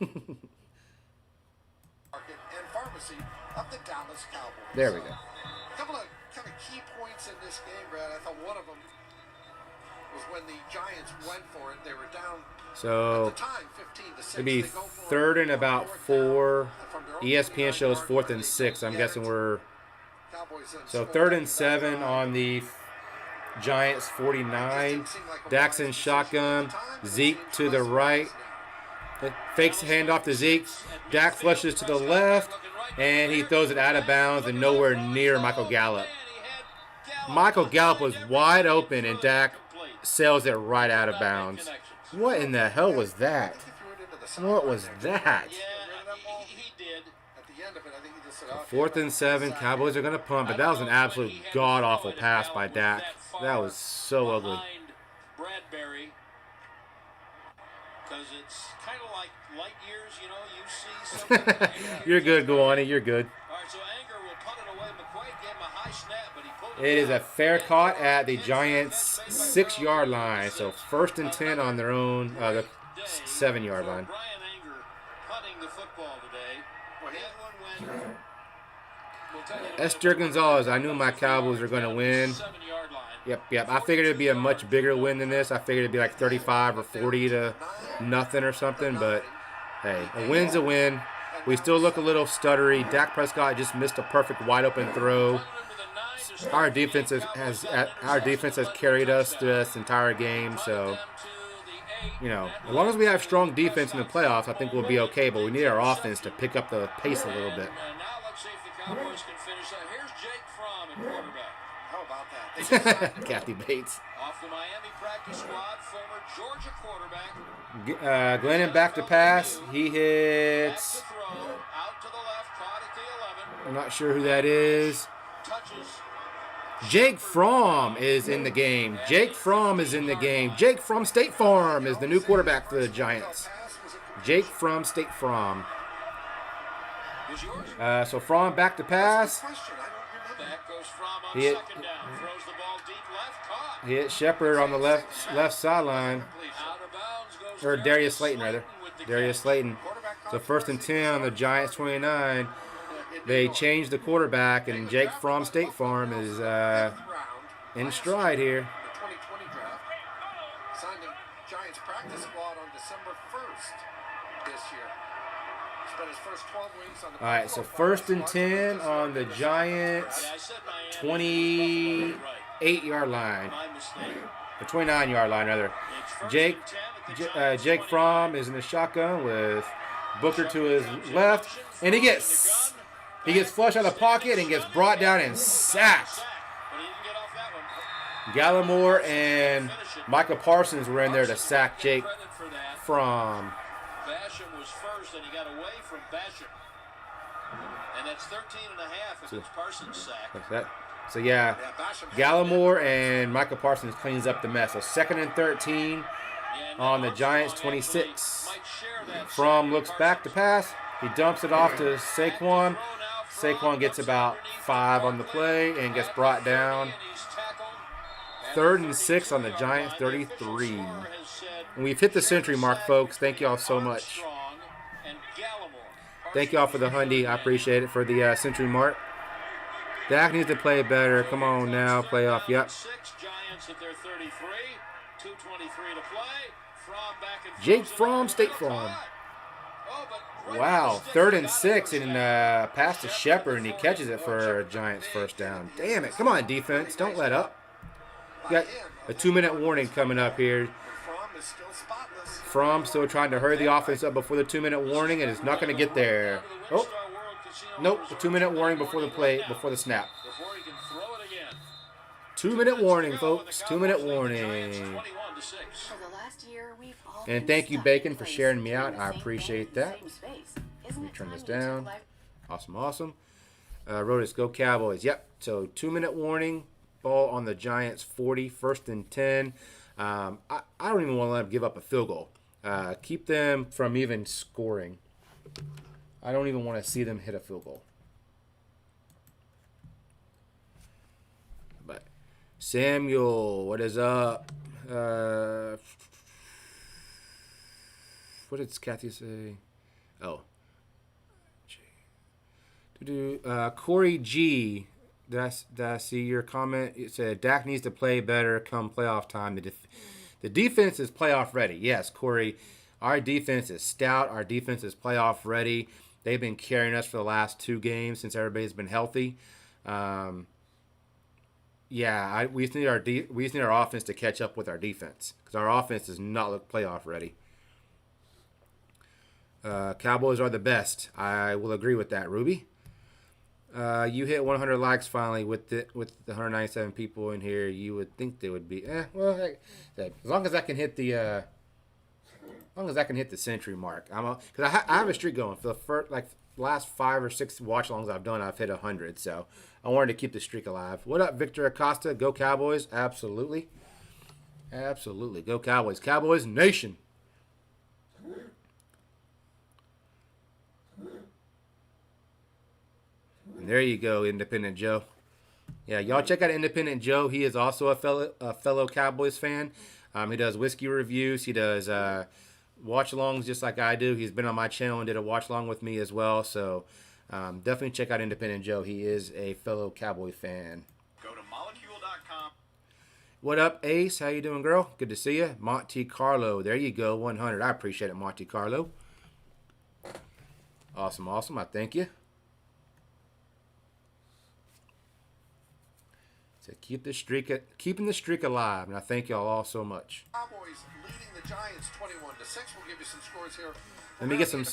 and pharmacy of the Dallas Cowboys. There we go. A couple of kind of key points in this game, Brad. I thought one of them was when the Giants went for it. They were down. So at the time, 15-6. it'd be 3rd and about 4. ESPN shows 4th and 6. I'm guessing we're so 3rd and 7 on the Giants 49. Dak's in shotgun. Zeke to the right. Fakes the handoff to Zeke. Dak flushes to the left, and he throws it out of bounds and nowhere near Michael Gallup. Michael Gallup was wide open, and Dak sails it right out of bounds. What in the hell was that? What was that? 4th and 7. Cowboys are going to punt, but that was an absolute god-awful pass by Dak. That was so ugly. Bradbury, because it's kind of like light years, you see something. You're good, Guani. You're good. All right, so Anger will punt it away. McQuaid gave him a high snap, but he pulled it. It is a fair caught at the Giants' 6-yard line. So 1st and 10 on their own, the 7-yard line. Brian Anger punting the football today. That one went. Esther Gonzalez, I knew my Cowboys were going to win. Yep. I figured it'd be a much bigger win than this. I figured it'd be like 35 or 40 to nothing or something. But hey, a win's a win. We still look a little stuttery. Dak Prescott just missed a perfect wide open throw. Our defense has carried us through this entire game. So, as long as we have strong defense in the playoffs, I think we'll be okay. But we need our offense to pick up the pace a little bit. Cowboys can finish that. Here's Jake Fromm at quarterback. How about that? Kathy Bates. Off the Miami practice squad, former Georgia quarterback. Glennon back to pass. He hits. Back to throw, out to the left, caught at the 11. I'm not sure who that is. Touches. Jake Fromm is in the game. Jake Fromm is in the game. Jake from State Farm is the new quarterback for the Giants. Jake from State Farm. So Fromm back to pass. Back goes Fromm on He hit, second down. Throws the ball deep left, caught. he hit Shepard on the left sideline. Out of bounds goes Or Darius Slayton, rather. with the Darius catch. Slayton. So 1st and 10 on the Giants 29. They changed the quarterback, and Jake from State Farm is in stride here. The 2020 draft. Signed the Giants practice squad on December 1st this year. Spent his first 12 weeks on the All right, so 1st and 10 on the Giants Yeah, I said Miami. 28-yard line. My mistake. The 29-yard line, rather. It's first Jake and 10 at the Giants' Jake 20. Fromm is in the shotgun with Booker to his left, and he gets flushed out of the pocket and gets brought down and sacked. But he didn't get off that one. Gallimore and Micah Parsons were in there to sack Jake Credit for that. Fromm. Basham was first, and he got away from Basham. And that's 13 and a half if it's Parsons' sack. So yeah, Gallimore and Micah Parsons cleans up the mess. So 2nd and 13 on the Giants 26. Fromm looks back to pass. He dumps it off to Saquon. Saquon gets about 5 on the play and gets brought down. 3rd and 6 on the Giants 33. And we've hit the century mark, folks. Thank you all so much. Thank you all for the Hyundai. I appreciate it for the century mark. Dak needs to play better. Come on now, playoff. Yep. Jake Fromm, State Farm. Wow, 3rd and 6 and pass to Shepard, and he catches it for a Giants first down. Damn it. Come on, defense. Don't let up. You got a 2-minute warning coming up here. Fromm still trying to hurry the offense up before the 2-minute warning, and it's not going to get there. Oh, nope, the 2-minute warning before the play, before the snap. 2-minute warning, folks. 2-minute warning. And thank you, Bacon, for sharing me out. I appreciate that. Let me turn this down. Awesome, awesome. Rotis, go Cowboys. Yep, so 2-minute warning. Ball on the Giants 40, 1st and 10. I don't even want to let them give up a field goal. Keep them from even scoring. I don't even want to see them hit a field goal. But Samuel, what is up? What did Kathy say? Oh. Corey G. Did I see your comment? It said Dak needs to play better come playoff time. The defense is playoff ready. Yes, Corey. Our defense is stout. Our defense is playoff ready. They've been carrying us for the last 2 games since everybody's been healthy. We just need our offense to catch up with our defense because our offense does not look playoff ready. Cowboys are the best. I will agree with that, Ruby. You hit 100 likes finally with the 197 people in here. You would think they would be. As long as I can hit the century mark, because I have a streak going for the first last 5 or 6 watch alongs I've done. I've hit 100, so I wanted to keep the streak alive. What up, Victor Acosta? Go Cowboys! Absolutely, absolutely. Go Cowboys! Cowboys Nation. There you go, Independent Joe. Yeah, y'all check out Independent Joe. He is also a fellow Cowboys fan. He does whiskey reviews. He does watch-alongs just like I do. He's been on my channel and did a watch-along with me as well. So definitely check out Independent Joe. He is a fellow Cowboy fan. Go to molecule.com. What up, Ace? How you doing, girl? Good to see you. Monte Carlo. There you go, 100. I appreciate it, Monte Carlo. Awesome, awesome. I thank you. So keeping the streak alive, and I thank y'all all so much. Cowboys leading the Giants 21-6. We'll give you some scores here. Let me get some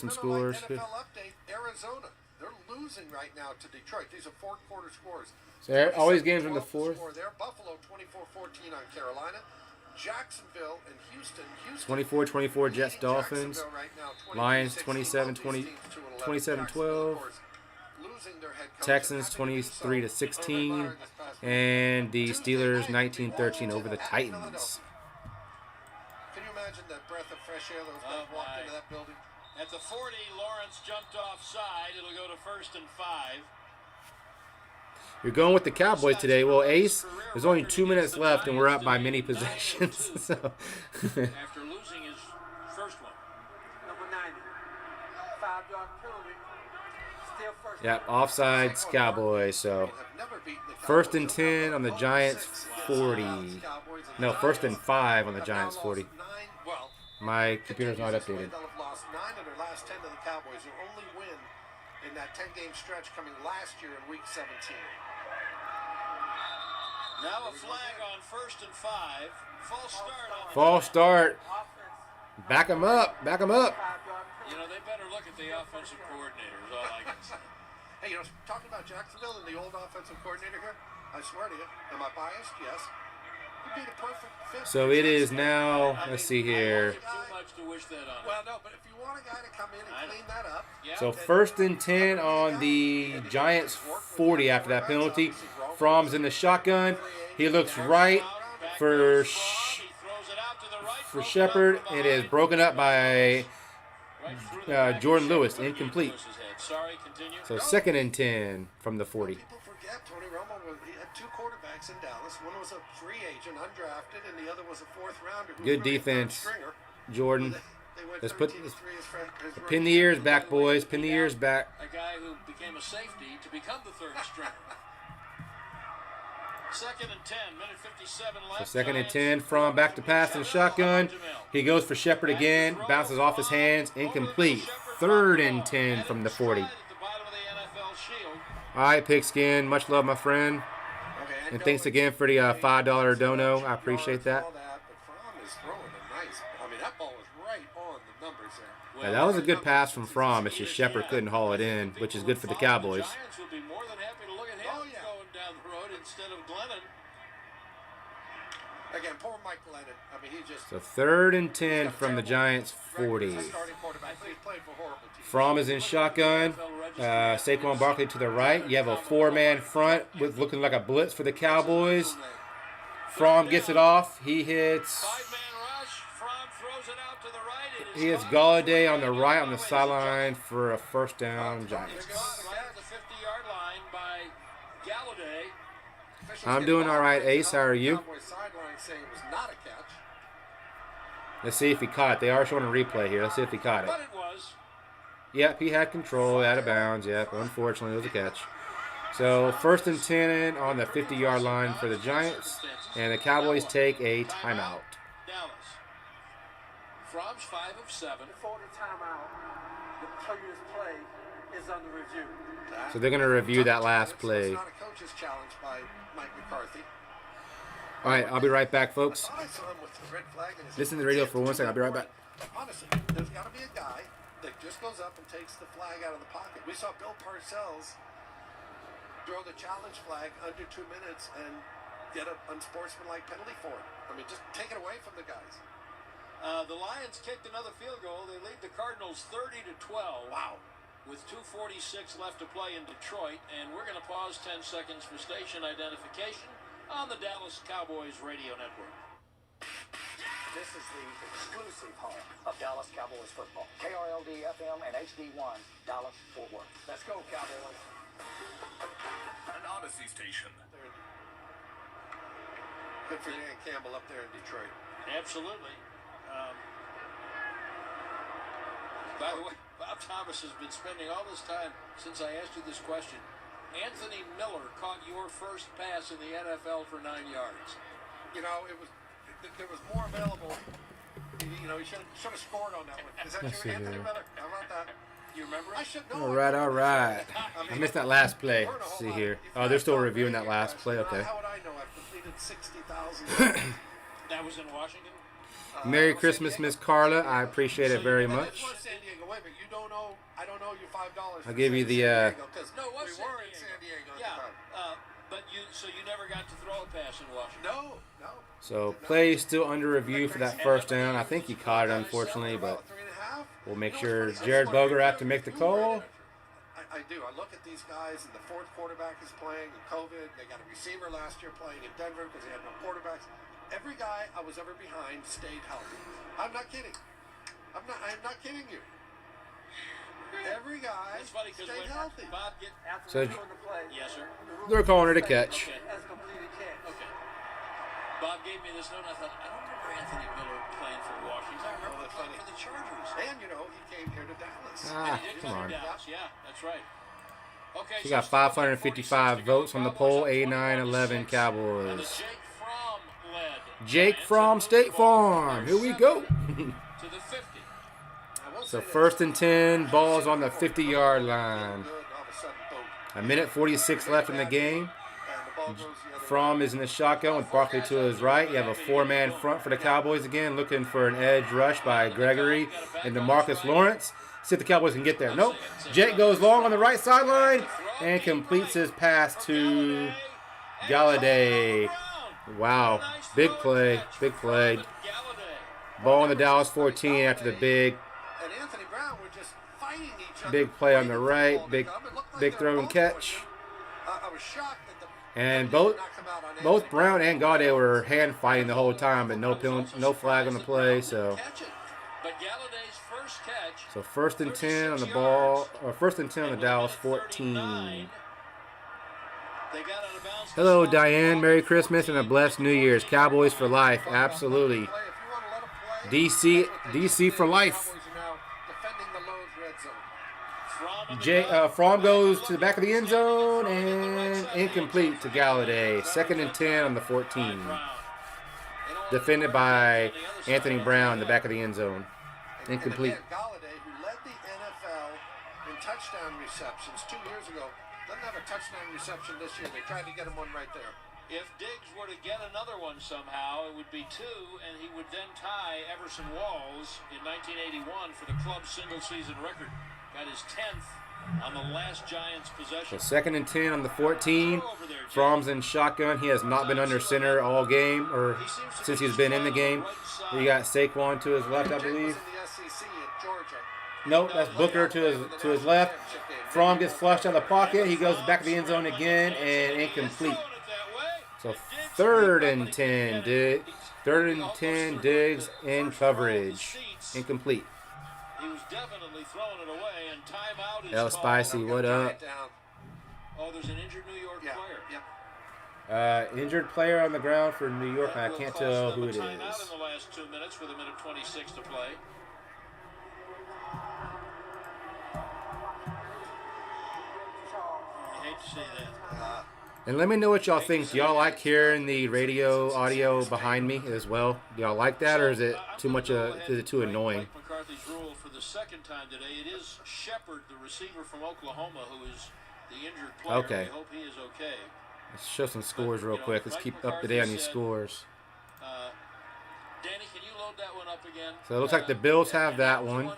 scores. NFL update: Arizona they're losing right now to Detroit. These are fourth-quarter scores. So all these games are in the 27-12 fourth. score there. Buffalo 24-14 on Carolina. Jacksonville and Houston. 24-24 Jets leading Dolphins. Jacksonville right now, Lions 23-16. 27-12. Losing their head coach Texans and having to do so 23-16. And the Steelers 19-13 over the Titans. Can you imagine that breath of fresh air those guys walked into that building? At the 40, Lawrence jumped offside. It'll go to 1st and 5. You're going with the Cowboys today. Well, Ace, there's only 2 minutes left, and we're up by many possessions. So. After losing his first one. Number 90. 5-yard penalty. Still first. Yeah, offsides Cowboys. So 1st and 10 on the Giants 40. No, 1st and 5 on the Giants 40. My computer's not updated. They'll have lost 9 of their last 10 to the Cowboys, who only win in that 10-game stretch coming last year in Week 17. Now a flag on 1st and 5. False start on False start. Back them up. Back them up. You know, they better look at the offensive coordinator is all I can say. Hey, talking about Jacksonville and the old offensive coordinator here, I swear to you, am I biased? Yes. He'd be the perfect fit. So it is now, let's see here. Too much to wish that on. Well, no, but if you want a guy to come in and clean that up. So 1st and 10 on the Giants 40 after that penalty. Fromm's in the shotgun. He looks right for Shepard. It is broken up by Jordan Lewis, incomplete. So 2nd and 10 from the 40. People forget Tony Romo had 2 quarterbacks in Dallas. One was a free agent, undrafted, and the other was a 4th rounder. Good defense, Jordan. Let's pin the ears back, boys. Pin the ears back. A guy who became a safety to become the 3rd stringer. 2nd and 10, minute 57 left. So 2nd and 10 from back to pass and shotgun. He goes for Shepard again. Bounces off his hands. Incomplete. 3rd and 10 from the 40. All right, Pigskin. Much love, my friend. And thanks again for the $5 dono. I appreciate that. Yeah, that was a good pass from Fromm. It's just Shepard couldn't haul it in, which is good for the Cowboys. Giants will be more than happy to look at him going down the road instead of Glennon. Again, poor Mike Glennon. I mean, he just. So 3rd and 10 from the Giants 40. Fromm is in shotgun. Saquon Barkley to the right. You have a 4-man front with looking like a blitz for the Cowboys. Fromm gets it off. He hits. 5-man rush. Fromm throws it out to the right. He hits Galladay on the right on the sideline for a 1st down, Giants. Right at the 50-yard line by Galladay. I'm doing all right, Ace. How are you? Let's see if he caught it. They are showing a replay here. Let's see if he caught it. But it was. Yep, he had control, out of bounds. Yep, unfortunately, it was a catch. So 1st and 10 on the 50-yard line for the Giants, and the Cowboys take a timeout. Dallas. Fromm's 5 of 7. Before the timeout, the previous play is under review. So they're going to review that last play. It's not a coach's challenge by Mike McCarthy. All right, I'll be right back, folks. I saw him with the red flag in his Listen to the radio for 1 second. I'll be right back. Honestly, there's got to be a guy that just goes up and takes the flag out of the pocket. We saw Bill Parcells throw the challenge flag under 2 minutes and get an unsportsmanlike penalty for it. I mean, just take it away from the guys. The Lions kicked another field goal. They lead the Cardinals 30-12. Wow. With 2:46 left to play in Detroit, and we're going to pause 10 seconds for station identification on the Dallas Cowboys radio network. This is the exclusive home of Dallas Cowboys football. KRLD FM and HD1, Dallas, Fort Worth. Let's go, Cowboys. An Odyssey station. Good for Dan Campbell up there in Detroit. Absolutely. By the way, Bob Thomas has been spending all this time since I asked you this question. Anthony Miller caught your first pass in the NFL for 9 yards. You know, there was more available. You know, he should have scored on that one. Is that you, Anthony Miller? How about that? You remember? I should know. All right. I missed that last play. Let's see here. Oh, they're still reviewing that last play. Okay. How would I know? I've completed 60,000. That was in Washington? Merry Christmas, Miss Carla. I appreciate it very much. San Diego. Wait a minute. You don't know. I don't owe you $5. I'll give you the. Because No, it was we San were in Diego. San Diego at Yeah, the time. but you never got to throw a pass in Washington. No. So play still under review for that first down. I think he caught it, unfortunately, but 3.5. we'll make sure Jared Boger have to make the call. I do. I look at these guys, and the fourth quarterback is playing in COVID. They got a receiver last year playing in Denver because they had no quarterbacks. Every guy I was ever behind stayed healthy. I'm not kidding. I'm not kidding you. Every guy It's funny because stayed when healthy. Bob get So yes, sir. they're calling it a catch. Okay. Bob gave me this note. And I thought I don't remember Anthony Miller playing for Washington. I remember him playing for the Chargers. And he came here to Dallas. Ah, And he did come come on. to Dallas. Yeah, that's right. Okay. He got 555 votes on the poll. 89-11 Cowboys. Jake from State Farm. Here we go. To the 50. So first and 10, ball's on the 50-yard line. A minute 46 left in the game. Fromm is in the shotgun with Barkley to his right. You have a four-man front for the Cowboys again, looking for an edge rush by Gregory and DeMarcus Lawrence. See if the Cowboys can get there. Nope. Jake goes long on the right sideline and completes his pass to Galladay. Wow. Big play. Big play. Ball on the Dallas 14 after the big play on the right. Big throw and catch. And both Brown and Galladay were hand fighting the whole time, but no flag on the play. So first and 10 on the ball, or first and 10 on the Dallas 14. Hello, Diane. Merry Christmas and a blessed New Year's. Cowboys for life. Absolutely. DC for life. Fromm goes to the back of the end zone and incomplete to Galladay. Second and 10 on the 14. Defended by Anthony Brown in the back of the end zone. Incomplete. Galladay, who led the NFL in touchdown receptions 2 years ago, doesn't have a touchdown reception this year. They tried to get him one right there. If Diggs were to get another one somehow, it would be 2, and he would then tie Everson Walls in 1981 for the club's single-season record. Got his 10th on the last Giants possession. So second and 10 on the 14. Fromm's in shotgun. He has not been under center all game, or since he's been in the game. You got Saquon to his left, I believe. Nope, that's Booker to his left. Fromm gets flushed out of the pocket. He goes back to the end zone again and incomplete. So third and 10, Diggs in coverage. Incomplete. He was definitely throwing it away, and timeout is El Spicy, what up? Oh, there's an injured New York player. Injured player on the ground for New York. I can't tell who it is. Timeout in the last 2 minutes with a minute 26 to play. I hate to say that. And let me know what y'all think. Do y'all like hearing the radio audio behind me as well? Do y'all like that, or is it too much? Is it too annoying? Mike McCarthy's rule for the second time today. It is Shepard, the receiver from Oklahoma, who is the injured player. Okay. I hope he is okay. Let's show some scores real quick. Let's keep up to date on these scores. Danny, can you load that one up again? So it looks like the Bills have that one.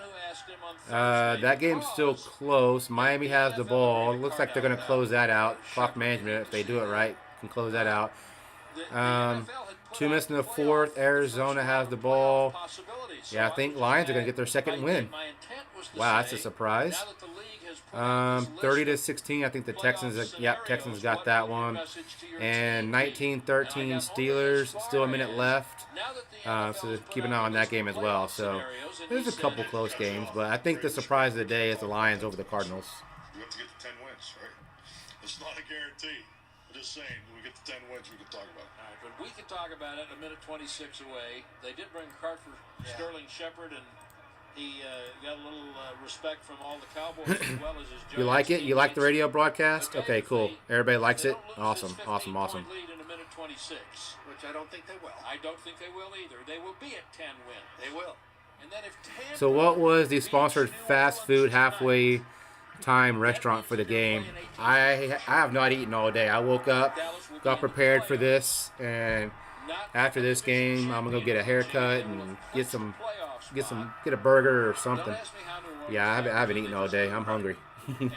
That game's still close. Miami has the ball. Looks like they're going to close that out. Clock management, if they do it right, can close that out. 2 minutes in the fourth. Arizona has the ball. Yeah, I think Lions are going to get their second win. Wow, that's a surprise. 30-16. I think the Texans. Texans got that one. And 19-13 Steelers. Still a minute left. So keep an eye on that game as well. So there's a couple close games, but I think the surprise of the day is the Lions over the Cardinals. We have to get to 10 wins, right? It's not a guarantee. I'm just saying, when we get to 10 wins, we can talk about it. All right, but we can talk about it a minute 26 away. They did bring Hartford Sterling Shepard, and he got a little respect from all the Cowboys as well as his Giants. You like it? You like the radio broadcast? Okay, cool. Everybody likes it? Awesome. Lead in a minute 26. Which I don't think they will. I don't think they will either. They will be at 10 wins. They will. And then if 10 So what was the sponsored fast food halfway time restaurant for the game? I have not eaten all day. I woke up, got prepared for this, and after this game, I'm gonna go get a haircut and get a burger or something. Yeah, I haven't eaten all day. I'm hungry. And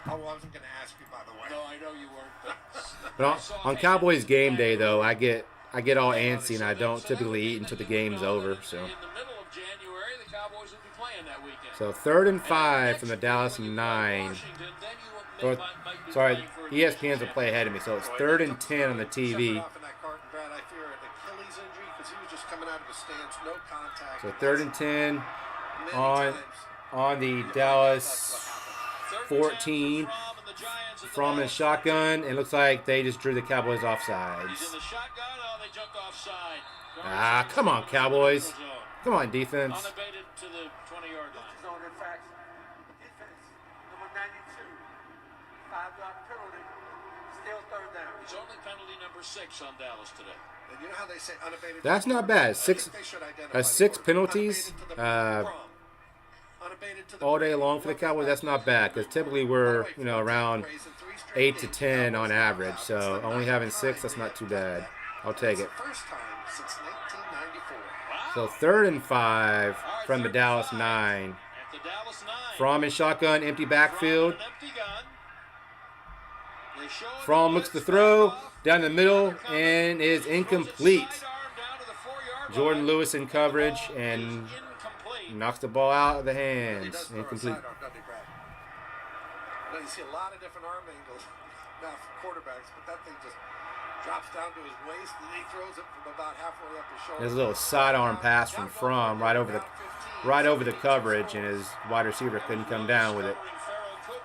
I wasn't going to ask you, by the way. no, I know you weren't. But on Cowboys game day though, I get all antsy and I don't typically eat until the game's over. So. In the middle of January, the Cowboys will be playing that weekend. So 3rd and 5 from the Dallas 9. Or, sorry, ESPN's a play ahead of me, so it's 3rd and 10 on the TV. So 3rd and 10 on the Dallas 14. From the shotgun, it looks like they just drew the Cowboys offsides. Ah, come on, Cowboys. Come on, defense. Unabated to the 20-yard line. Zone, in fact, defense, number 92, 5-yard penalty, still third down. It's only penalty number 6 on Dallas today. And you know how they say unabated? That's not bad. 6 penalties all day long for the Cowboys. That's not bad because typically we're around 8 to 10 on average. So only having 6, that's not too bad. I'll take it. First time since 1994. So 3rd and 5 from the Dallas 9. Fromm in shotgun, empty backfield. Fromm looks to throw down the middle and is incomplete. Jordan Lewis in coverage and knocks the ball out of the hands. Incomplete. You see a lot of different arm angles now for quarterbacks, but that thing just drops down to his waist and he throws it from about halfway up his shoulder. There's a little sidearm pass from Fromm right over the coverage, and his wide receiver couldn't come down with it.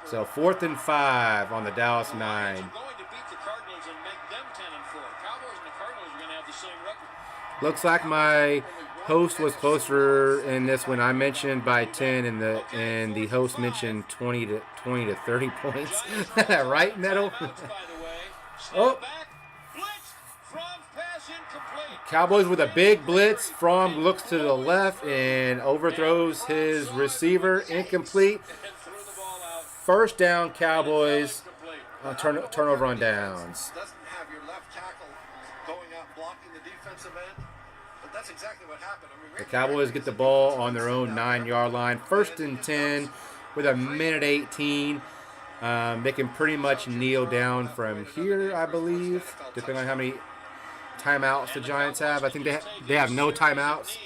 So 4th and 5 on the Dallas 9. Looks like my host was closer in this one. I mentioned by 10, and the host mentioned 20 to 30 points. Right, Nettle? Oh. Cowboys with a big blitz. Fromm looks to the left and overthrows his receiver. Incomplete. First down, Cowboys. Turnover on downs. Doesn't have your left tackle going out blocking the defensive end, but that's exactly what happened. The Cowboys get the ball on their own 9-yard line. 1st and 10 with a minute 18. They can pretty much kneel down from here, I believe, depending on how many timeouts the Giants have. I think they have no timeouts,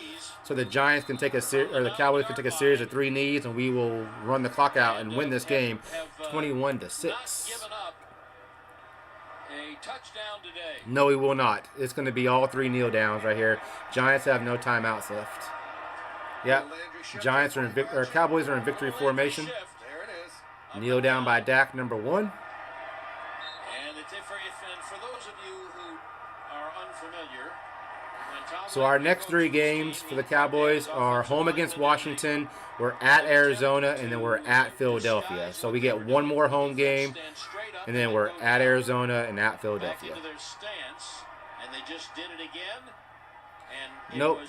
so the Giants can take the Cowboys can take a series of 3 knees, and we will run the clock out and win this game, 21-6. No, we will not. It's going to be all 3 kneel downs right here. Giants have no timeouts left. Yep. Cowboys are in victory formation. Kneel down by Dak, number 1. And for those of you who are unfamiliar, so our next 3 games for the Cowboys are home against Washington, we're at Arizona, and then we're at Philadelphia. So we get 1 more home game, and then we're at Arizona and at Philadelphia. Nope,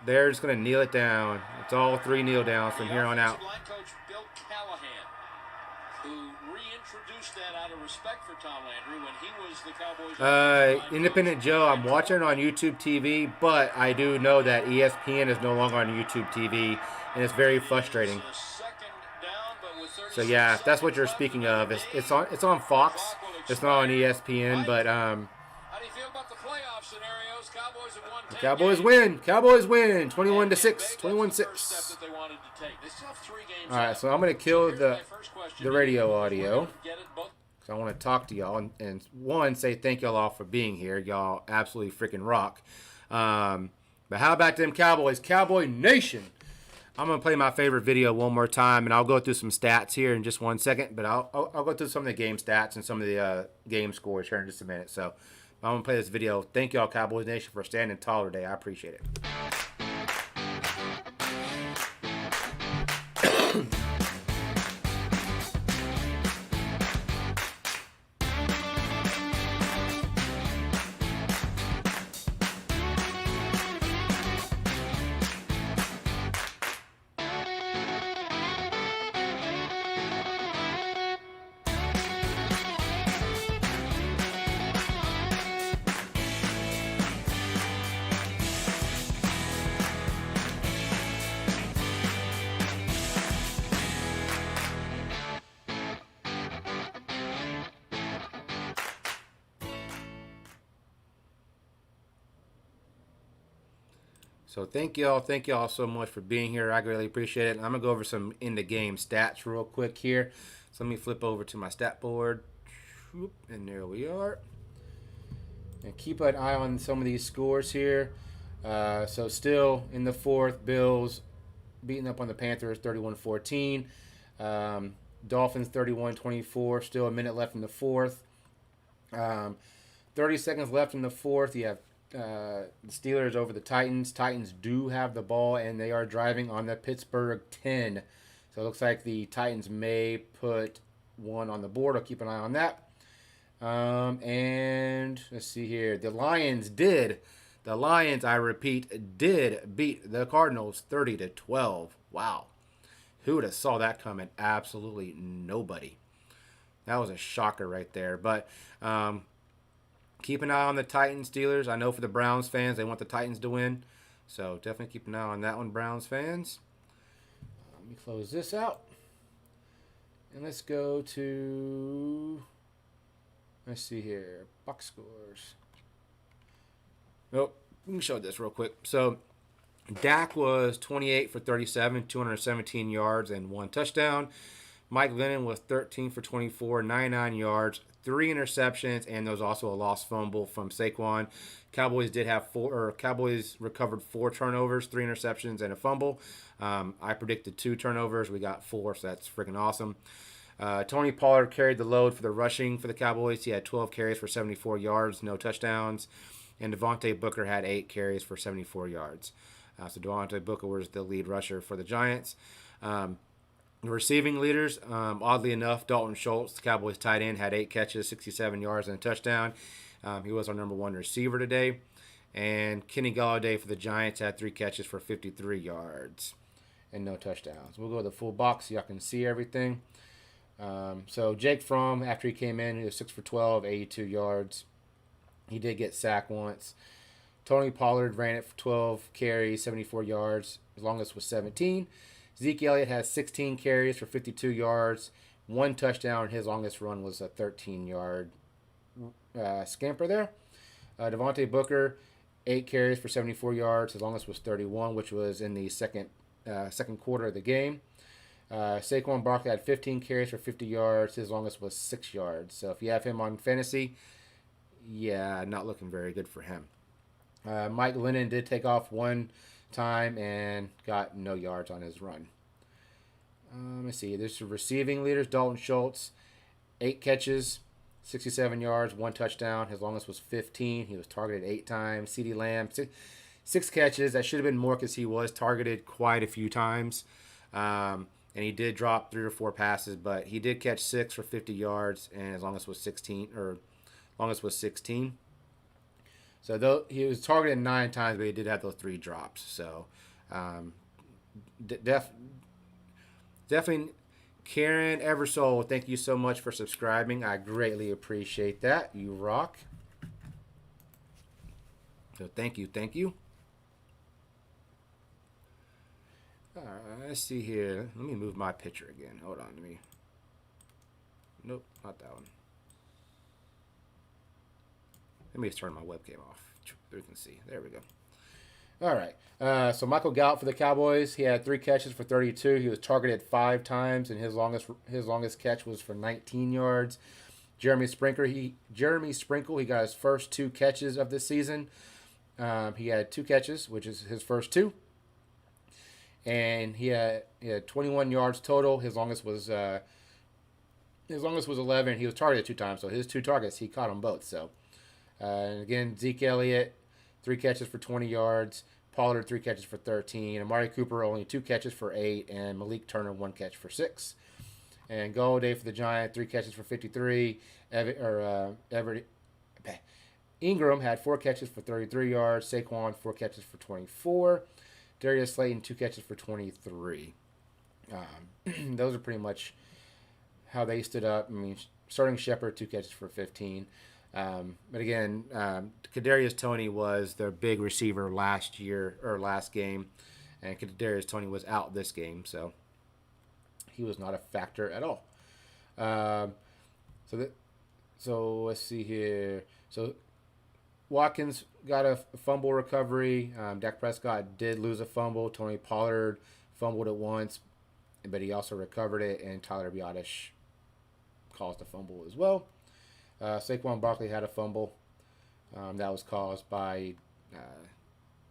they're just going to kneel it down. It's all 3 kneel downs from here on out. Independent Joe, I'm watching it on YouTube TV, but I do know that ESPN is no longer on YouTube TV, and it's very frustrating. So yeah, if that's what you're speaking of, it's on Fox. It's not on ESPN, but the Cowboys win. Cowboys win. 21-6. 21-6. All right, so I'm gonna kill the radio audio. I want to talk to y'all and one, say thank y'all all for being here. Y'all absolutely freaking rock. But how about them Cowboys? Cowboy Nation. I'm going to play my favorite video one more time, and I'll go through some stats here in just 1 second. But I'll go through some of the game stats and some of the game scores here in just a minute. So I'm going to play this video. Thank y'all, Cowboys Nation, for standing tall today. I appreciate it. So thank y'all so much for being here. I greatly appreciate it. And I'm gonna go over some in the game stats real quick here. So let me flip over to my stat board, and there we are. And keep an eye on some of these scores here. So still in the fourth, Bills beating up on the Panthers 31-14. Dolphins 31-24. Still a minute left in the fourth. 30 seconds left in the fourth. You have the Steelers over the Titans. Titans do have the ball, and they are driving on the Pittsburgh 10. So it looks like the Titans may put one on the board. I'll keep an eye on that. And let's see here. The Lions, I repeat, did beat the Cardinals 30-12. Wow. Who would have saw that coming? Absolutely nobody. That was a shocker right there. But keep an eye on the Titans, Steelers. I know for the Browns fans, they want the Titans to win. So definitely keep an eye on that one, Browns fans. Let me close this out. And let's go to, let's see here, box scores. Nope, we can show this real quick. So Dak was 28 for 37, 217 yards, and 1 touchdown. Mike Lennon was 13 for 24, 99 yards, 3 interceptions, and there was also a lost fumble from Saquon. Cowboys recovered 4 turnovers, 3 interceptions, and a fumble. I predicted 2 turnovers. We got 4, so that's freaking awesome. Tony Pollard carried the load for the rushing for the Cowboys. He had 12 carries for 74 yards, no touchdowns. And Devontae Booker had 8 carries for 74 yards. So Devontae Booker was the lead rusher for the Giants. The receiving leaders, oddly enough, Dalton Schultz, the Cowboys tight end, had 8 catches, 67 yards, and a touchdown. He was our number 1 receiver today. And Kenny Golladay for the Giants had 3 catches for 53 yards and no touchdowns. We'll go to the full box so y'all can see everything. So Jake Fromm, after he came in, he was 6 for 12, 82 yards. He did get sacked once. Tony Pollard ran it for 12 carries, 74 yards. His longest was 17. Zeke Elliott has 16 carries for 52 yards, 1 touchdown. His longest run was a 13-yard scamper there. Devontae Booker, 8 carries for 74 yards. His longest was 31, which was in the second quarter of the game. Saquon Barkley had 15 carries for 50 yards. His longest was 6 yards. So if you have him on fantasy, yeah, not looking very good for him. Mike Lennon did take off 1 time and got no yards on his run. Let's see. There's the receiving leaders. Dalton Schultz, 8 catches, 67 yards, 1 touchdown. His longest was 15. He was targeted 8 times. CeeDee Lamb, 6 catches. That should have been more because he was targeted quite a few times. And he did drop 3 or 4 passes, but he did catch 6 for 50 yards, and his longest was 16. So though he was targeted 9 times, but he did have those 3 drops. So definitely, Karen Eversole, thank you so much for subscribing. I greatly appreciate that. You rock. So thank you. All right, let's see here. Let me move my picture again. Hold on to me. Nope, not that one. Let me just turn my webcam off so you can see. There we go. All right. So Michael Gallup for the Cowboys. He had 3 catches for 32. He was targeted 5 times, and his longest catch was for 19 yards. Jeremy Sprinkle, he got his first 2 catches of the season. He had 2 catches, which is his first 2. And he had 21 yards total. His longest was 11. He was targeted 2 times, so his 2 targets, he caught them both. So, and again, Zeke Elliott, 3 catches for 20 yards. Pollard, 3 catches for 13. Amari Cooper, only 2 catches for 8. And Malik Turner, 1 catch for 6. And Golladay for the Giants, 3 catches for 53. Ingram had 4 catches for 33 yards. Saquon, 4 catches for 24. Darius Slayton, 2 catches for 23. Those are pretty much how they stood up. I mean, starting Shepard, 2 catches for 15. But again, Kadarius Toney was their big receiver last game, and Kadarius Toney was out this game, so he was not a factor at all. So let's see here. So Watkins got a fumble recovery. Dak Prescott did lose a fumble. Tony Pollard fumbled it once, but he also recovered it, and Tyler Biotish caused a fumble as well. Saquon Barkley had a fumble that was caused by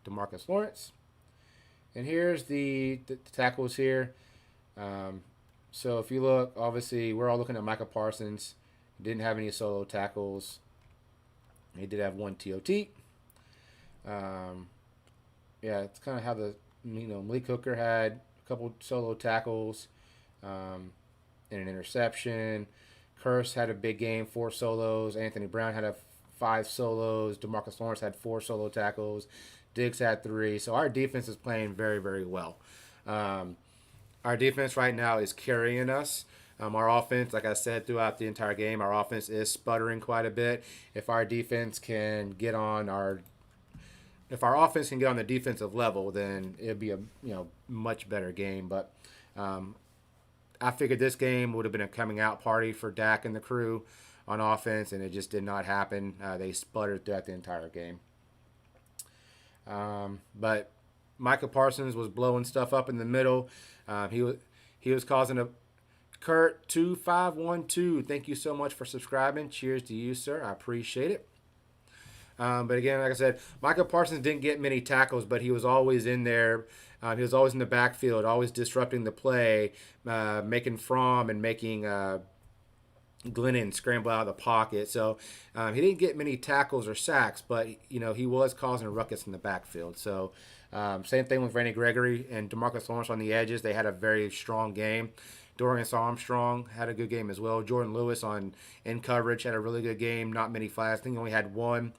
DeMarcus Lawrence. And here's the tackles here. So if you look, obviously, we're all looking at Micah Parsons. He didn't have any solo tackles. He did have one TOT. Yeah, it's kind of how Malik Hooker had a couple solo tackles and an interception. Curse had a big game, 4 solos. Anthony Brown had 5 solos. DeMarcus Lawrence had 4 solo tackles. Diggs had 3. So our defense is playing very, very well. Our defense right now is carrying us. Our offense, like I said throughout the entire game, our offense is sputtering quite a bit. If our defense can get on if our offense can get on the defensive level, then it'd be a much better game. But I figured this game would have been a coming out party for Dak and the crew on offense, and it just did not happen. They sputtered throughout the entire game. But Micah Parsons was blowing stuff up in the middle. He was causing a Kurt 2512. Thank you so much for subscribing. Cheers to you, sir. I appreciate it. But again, like I said, Micah Parsons didn't get many tackles, but he was always in there. He was always in the backfield, always disrupting the play, making Fromm and making Glennon scramble out of the pocket. So he didn't get many tackles or sacks, but he was causing a ruckus in the backfield. So same thing with Randy Gregory and DeMarcus Lawrence on the edges. They had a very strong game. Dorian Armstrong had a good game as well. Jordan Lewis in coverage had a really good game. Not many flags. I think he only had one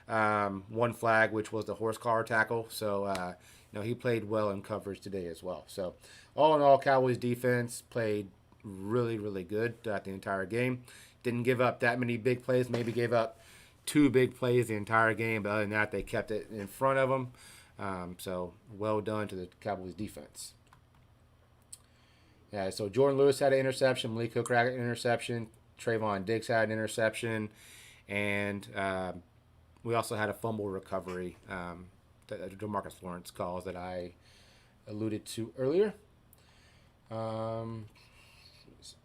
flag, which was the horse collar tackle. So he played well in coverage today as well. So all in all, Cowboys defense played really, really good throughout the entire game. Didn't give up that many big plays. Maybe gave up 2 big plays the entire game. But other than that, they kept it in front of them. So well done to the Cowboys defense. Yeah, so Jordan Lewis had an interception. Malik Hooker had an interception. Trayvon Diggs had an interception. And we also had a fumble recovery that DeMarcus Lawrence calls that I alluded to earlier.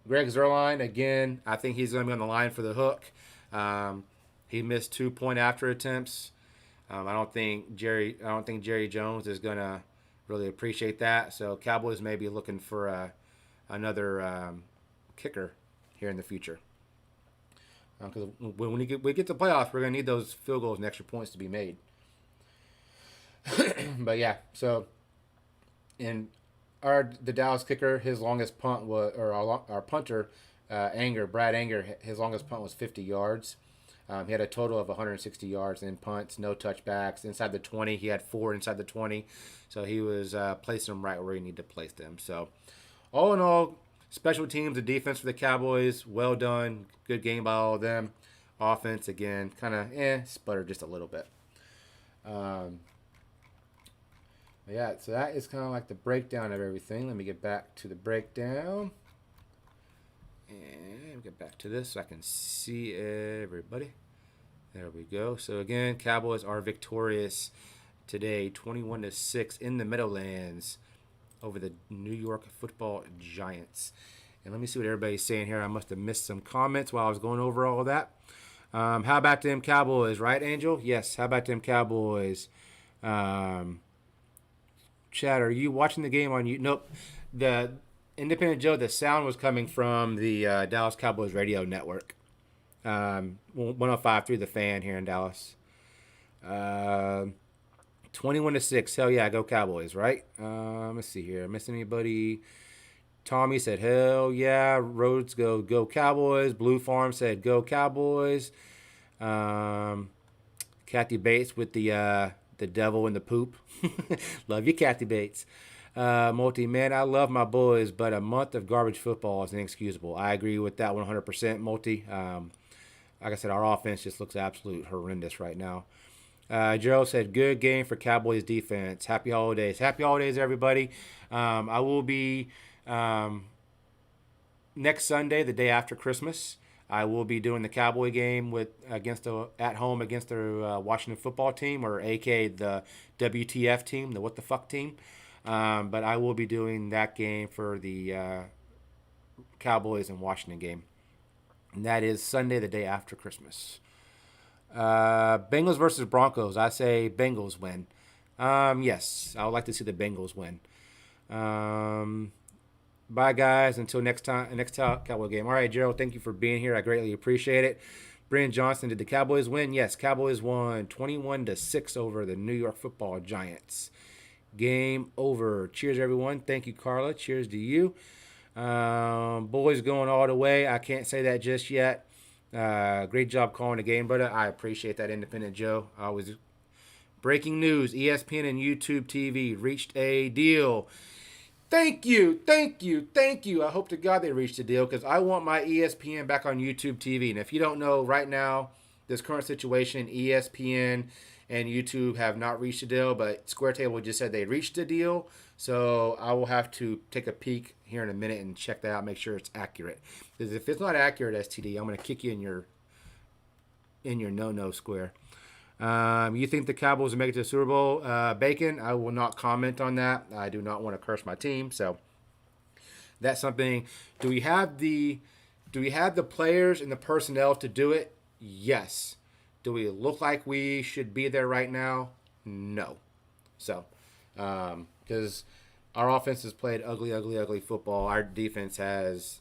Greg Zuerlein, again, I think he's going to be on the line for the hook. He missed 2 point-after attempts. I don't think Jerry Jones is going to really appreciate that. So Cowboys may be looking for another kicker here in the future. Because when we get to playoffs, we're going to need those field goals and extra points to be made. But yeah, so the Dallas kicker, his longest punt was, or our punter, Brad Anger, his longest punt was 50 yards. He had a total of 160 yards in punts, no touchbacks. Inside the 20, he had 4 inside the 20. So he was placing them right where he needed to place them. So all in all, special teams and defense for the Cowboys, well done. Good game by all of them. Offense, again, kind of sputtered just a little bit. Yeah, so that is kind of like the breakdown of everything. Let me get back to the breakdown. And get back to this so I can see everybody. There we go. So again, Cowboys are victorious today, 21-6 in the Meadowlands over the New York Football Giants. And let me see what everybody's saying here. I must have missed some comments while I was going over all of that. How about them Cowboys, right, Angel? Yes, how about them Cowboys? Chad, are you watching the game on you? Nope. The Independent Joe, the sound was coming from the Dallas Cowboys radio network. 105.3 The Fan here in Dallas. 21-6. Hell yeah, go Cowboys, right? Let's see here. Miss anybody? Tommy said, hell yeah. Rhodes, go Cowboys. Blue Farm said, go Cowboys. Kathy Bates with the devil in the poop. Love you, Kathy Bates. Multi, man, I love my boys, but a month of garbage football is inexcusable. I agree with that 100%, Multi. Like I said, our offense just looks absolute horrendous right now. Gerald said, good game for Cowboys defense. Happy holidays. Happy holidays, everybody. I will be next Sunday, the day after Christmas. I will be doing the Cowboy game at home against the Washington football team, or aka the WTF team, the what the fuck team. But I will be doing that game for the Cowboys and Washington game. And that is Sunday, the day after Christmas. Bengals versus Broncos. I say Bengals win. Yes, I would like to see the Bengals win. Bye, guys. Until next Cowboy game. All right, Gerald, thank you for being here. I greatly appreciate it. Brian Johnson, did the Cowboys win? Yes, Cowboys won 21-6 over the New York Football Giants. Game over. Cheers, everyone. Thank you, Carla. Cheers to you. Boys going all the way. I can't say that just yet. Great job calling the game, brother. I appreciate that, Independent Joe. Breaking news: ESPN and YouTube TV reached a deal. Thank you. I hope to God they reached a deal, because I want my ESPN back on YouTube TV. And if you don't know, right now, this current situation, ESPN and YouTube have not reached a deal, but Square Table just said they reached a deal. So I will have to take a peek here in a minute and check that out, make sure it's accurate. Because if it's not accurate, STD, I'm going to kick you in your no-no square. You think the Cowboys will make it to the Super Bowl? Bacon, I will not comment on that. I do not want to curse my team, so that's something. Do we have the players and the personnel to do it? Yes. Do we look like we should be there right now? No. So, because our offense has played ugly football. Our defense has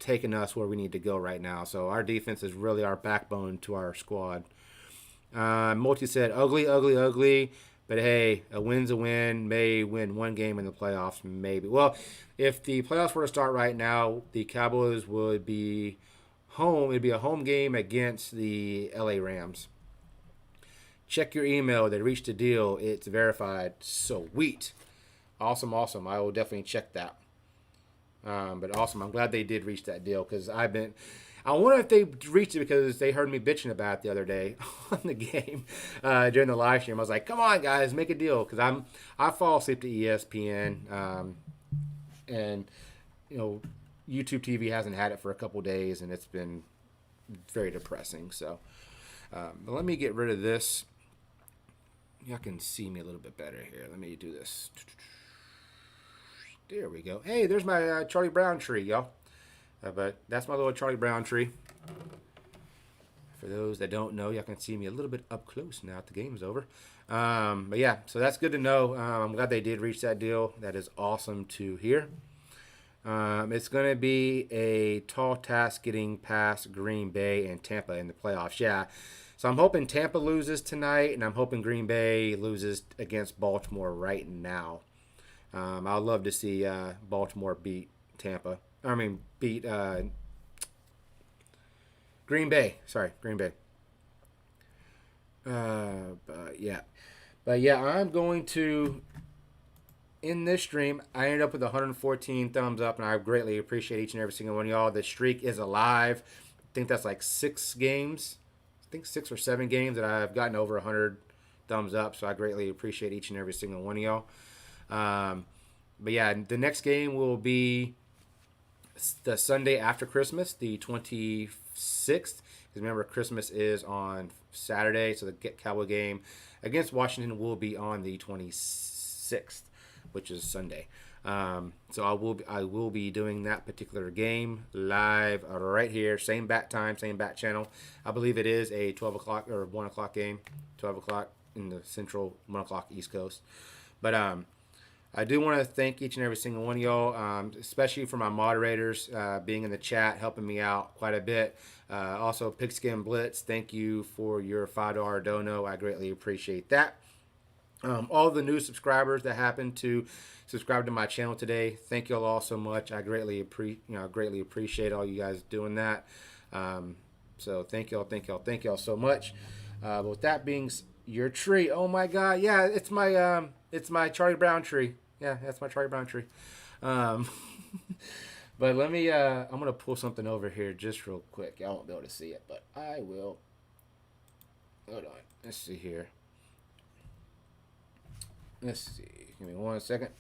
taken us where we need to go right now. So our defense is really our backbone to our squad. Multi said ugly, but hey, a win's a win. May win one game in the playoffs, maybe. Well, if the playoffs were to start right now, the Cowboys would be home. It'd be a home game against the LA Rams. Check your email. They reached a deal. It's verified. Sweet. Awesome. I will definitely check that. But awesome. I'm glad they did reach that deal, because I wonder if they reached it because they heard me bitching about it the other day on the game during the live stream. I was like, come on, guys, make a deal, because I fall asleep to ESPN, and YouTube TV hasn't had it for a couple days, and it's been very depressing. So but let me get rid of this. Y'all can see me a little bit better here. Let me do this. There we go. Hey, there's my Charlie Brown tree, y'all. But that's my little Charlie Brown tree. For those that don't know, y'all can see me a little bit up close now that the game's over. But yeah, so that's good to know. I'm glad they did reach that deal. That is awesome to hear. It's going to be a tall task getting past Green Bay and Tampa in the playoffs. Yeah. So I'm hoping Tampa loses tonight, and I'm hoping Green Bay loses against Baltimore right now. I'd love to see Baltimore beat Tampa. Beat Green Bay. Sorry, Green Bay. But yeah, I'm going to, in this stream, I ended up with 114 thumbs up, and I greatly appreciate each and every single one of y'all. The streak is alive. I think that's like 6 games. I think 6 or 7 games that I've gotten over 100 thumbs up, so I greatly appreciate each and every single one of y'all. But yeah, the next game will be the Sunday after Christmas, the 26th. Because remember, Christmas is on Saturday, so the Cowboy game against Washington will be on the 26th, which is Sunday. So I will be doing that particular game live right here, same bat time, same bat channel. I believe it is a 12 o'clock or 1 o'clock game, 12 o'clock in the Central, 1 o'clock East Coast. But I do want to thank each and every single one of y'all, especially for my moderators being in the chat, helping me out quite a bit. Also, Pigskin Blitz, thank you for your $5 dono. I greatly appreciate that. All the new subscribers that happened to subscribe to my channel today, thank you all so much. I greatly appreciate all you guys doing that. So thank y'all so much. But with that being your tree, oh my God, yeah, it's my Charlie Brown tree. Yeah, that's my Charlie Brown tree. But let me, I'm going to pull something over here just real quick. Y'all won't be able to see it, but I will. Hold on. Let's see here. Let's see. Give me 1 second.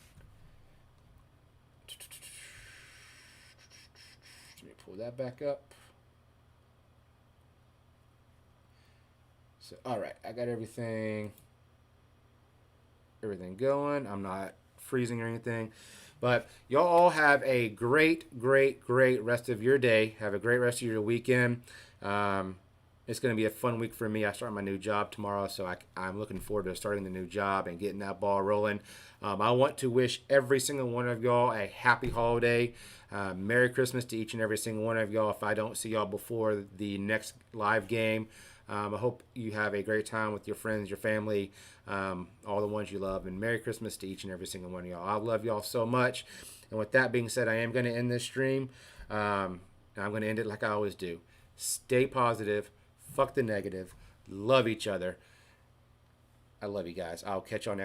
Let me pull that back up. So, all right, I got everything going. I'm not freezing or anything. But y'all all have a great rest of your day. Have a great rest of your weekend. It's going to be a fun week for me. I start my new job tomorrow, so I'm looking forward to starting the new job and getting that ball rolling. I want to wish every single one of y'all a happy holiday. Merry Christmas to each and every single one of y'all. If I don't see y'all before the next live game, I hope you have a great time with your friends, your family, all the ones you love. And Merry Christmas to each and every single one of y'all. I love y'all so much. And with that being said, I am going to end this stream. And I'm going to end it like I always do. Stay positive. Fuck the negative. Love each other. I love you guys. I'll catch y'all next time.